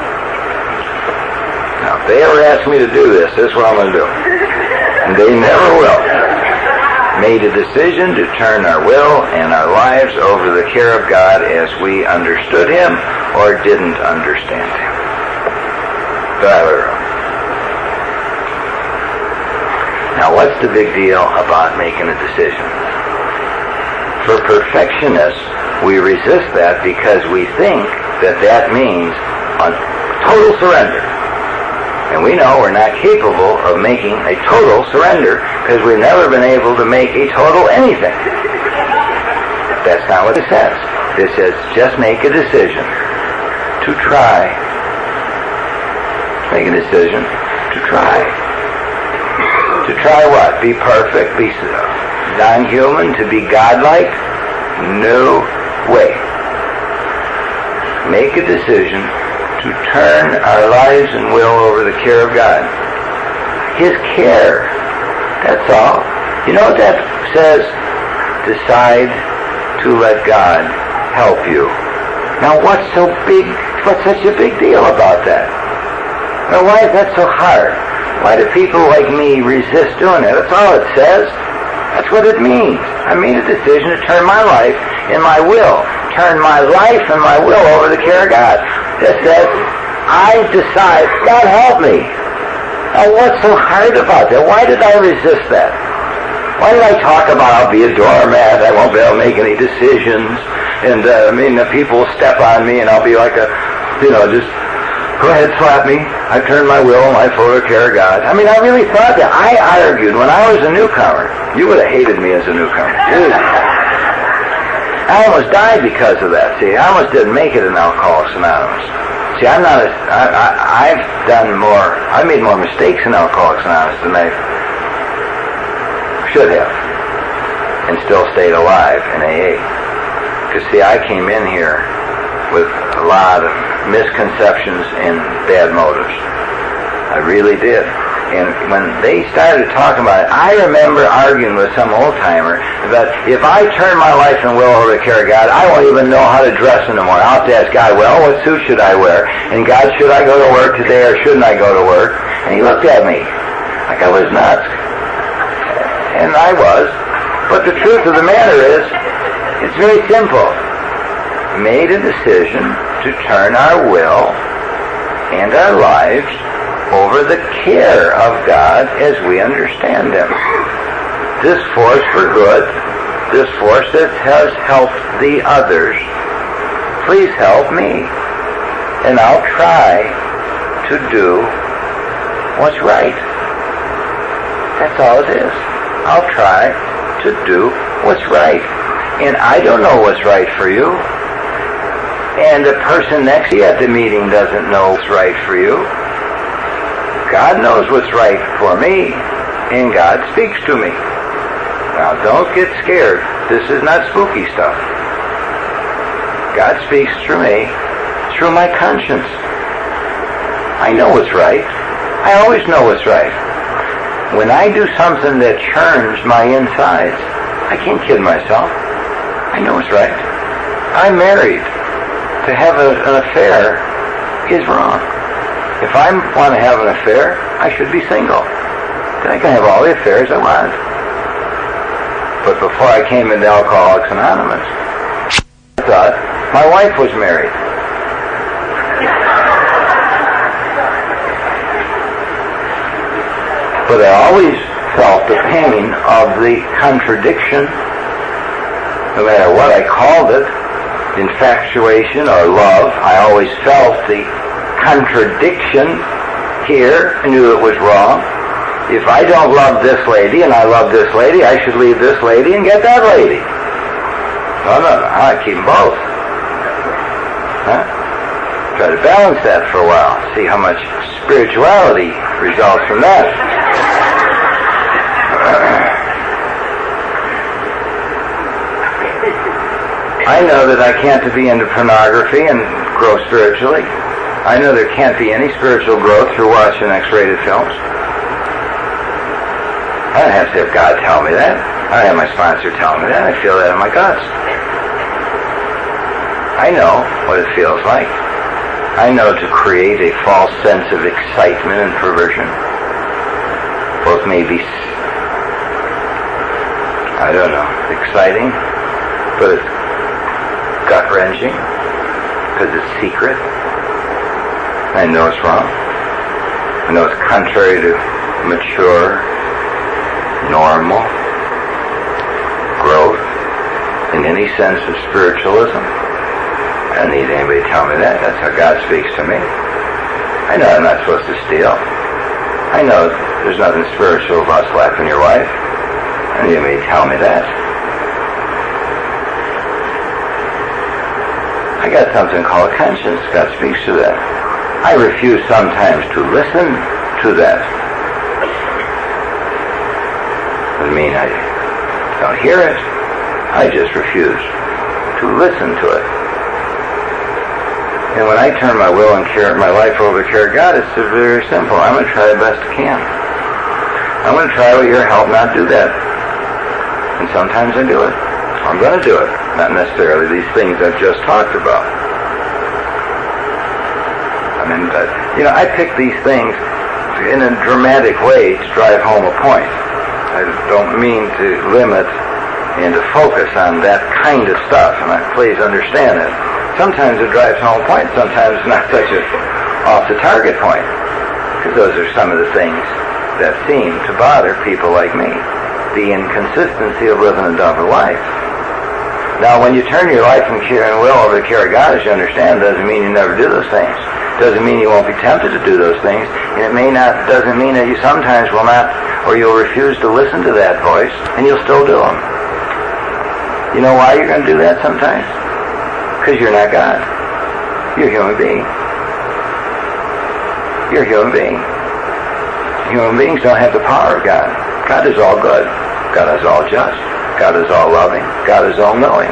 Now, if they ever ask me to do this, this is what I'm going to do. And they never will. Made a decision to turn our will and our lives over the care of God as we understood Him or didn't understand Him. Now, what's the big deal about making a decision? For perfectionists, we resist that because we think that that means a total surrender. And we know we're not capable of making a total surrender because we've never been able to make a total anything. That's not what it says. It says just make a decision to try. Make a decision to try. To try what? Be perfect? Be non-human? To be godlike? No way. Make a decision to turn our lives and will over the care of God. His care. That's all. You know what that says? Decide to let God help you. Now what's such a big deal about that? Now why is that so hard? Why do people like me resist doing it? That's all it says. That's what it means. I made a decision to turn my life and my will. Turn my life and my will over the care of God. That says, I decide, God help me. Now what's so hard about that? Why did I resist that? Why did I talk about I'll be a doormat, I won't be able to make any decisions, and the people will step on me and I'll be like just go ahead, slap me. I turned my will and life over the care of God. I really thought that. I argued when I was a newcomer. You would have hated me as a newcomer. I almost died because of that. See, I almost didn't make it in Alcoholics Anonymous. See, I've made more mistakes in Alcoholics Anonymous than I should have, and still stayed alive in AA. Because see, I came in here with a lot of misconceptions and bad motives. I really did. And when they started talking about it, I remember arguing with some old-timer about if I turn my life and will over to care of God, I won't even know how to dress anymore. I'll have to ask God, well, what suit should I wear? And God, should I go to work today or shouldn't I go to work? And He looked at me like I was nuts. And I was. But the truth of the matter is, it's very simple. We made a decision to turn our will and our lives over the care of God as we understand Him. This force for good, this force that has helped the others, please help me. And I'll try to do what's right. That's all it is. I'll try to do what's right. And I don't know what's right for you. And the person next to you at the meeting doesn't know what's right for you. God knows what's right for me, and God speaks to me. Now, don't get scared. This is not spooky stuff. God speaks through me, through my conscience. I know what's right. I always know what's right. When I do something that churns my insides, I can't kid myself. I know what's right. I'm married. To have an affair is wrong. If I want to have an affair, I should be single. Then I can have all the affairs I want. But before I came into Alcoholics Anonymous, I thought my wife was married. But I always felt the pain of the contradiction, no matter what I called it, infatuation or love. I always felt the contradiction here. I knew it was wrong. If I don't love this lady and I love this lady, I should leave this lady and get that lady. No, I keep them both. Try to balance that for a while. See how much spirituality results from that. I know that I can't be into pornography and grow spiritually. I know there can't be any spiritual growth through watching X-rated films. I don't have to have God tell me that. I don't have my sponsor tell me that. I feel that in my guts. I know what it feels like. I know to create a false sense of excitement and perversion. Both may be, I don't know, exciting, but it's gut-wrenching because it's secret. I know it's wrong. I know it's contrary to mature, normal growth in any sense of spiritualism. I don't need anybody to tell me that. That's how God speaks to me. I know I'm not supposed to steal. I know there's nothing spiritual about slapping your wife. I don't need anybody to tell me that. I got something called conscience. God speaks to that. I refuse sometimes to listen to that. Doesn't mean I don't hear it. I just refuse to listen to it. And when I turn my will and my life over to care of God, it's very simple. I'm going to try the best I can. I'm going to try with your help not do that. And sometimes I do it. I'm going to do it. Not necessarily these things I've just talked about. I mean, I pick these things in a dramatic way to drive home a point. I don't mean to limit and to focus on that kind of stuff. And please understand it. Sometimes it drives home a point, sometimes not such a off-the-target point. Because those are some of the things that seem to bother people like me. The inconsistency of living a double life. Now, when you turn your life from care and will over to care of God, as you understand, doesn't mean you never do those things. Doesn't mean you won't be tempted to do those things. And it doesn't mean that you sometimes will not, or you'll refuse to listen to that voice, and you'll still do them. You know why you're going to do that sometimes? Because you're not God. You're a human being. You're a human being. Human beings don't have the power of God. God is all good. God is all just. God is all loving. God is all knowing.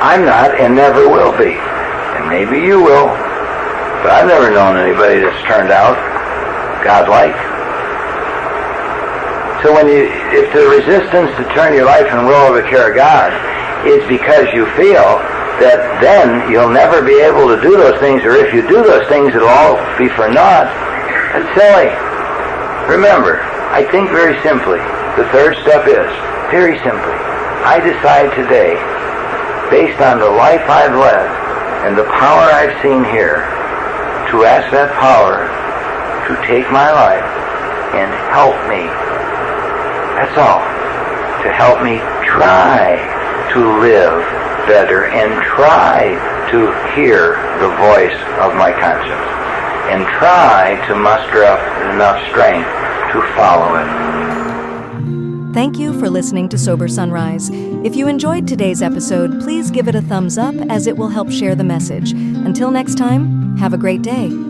I'm not and never will be. And maybe you will. But I've never known anybody that's turned out God-like. So if the resistance to turn your life and will over to care of God is because you feel that then you'll never be able to do those things, or if you do those things, it'll all be for naught, that's silly. Remember, I think very simply, the third step is, very simply, I decide today, based on the life I've led and the power I've seen here, to ask that power to take my life and help me. That's all. To help me try to live better and try to hear the voice of my conscience and try to muster up enough strength to follow it. Thank you for listening to Sober Sunrise. If you enjoyed today's episode, please give it a thumbs up as it will help share the message. Until next time, have a great day.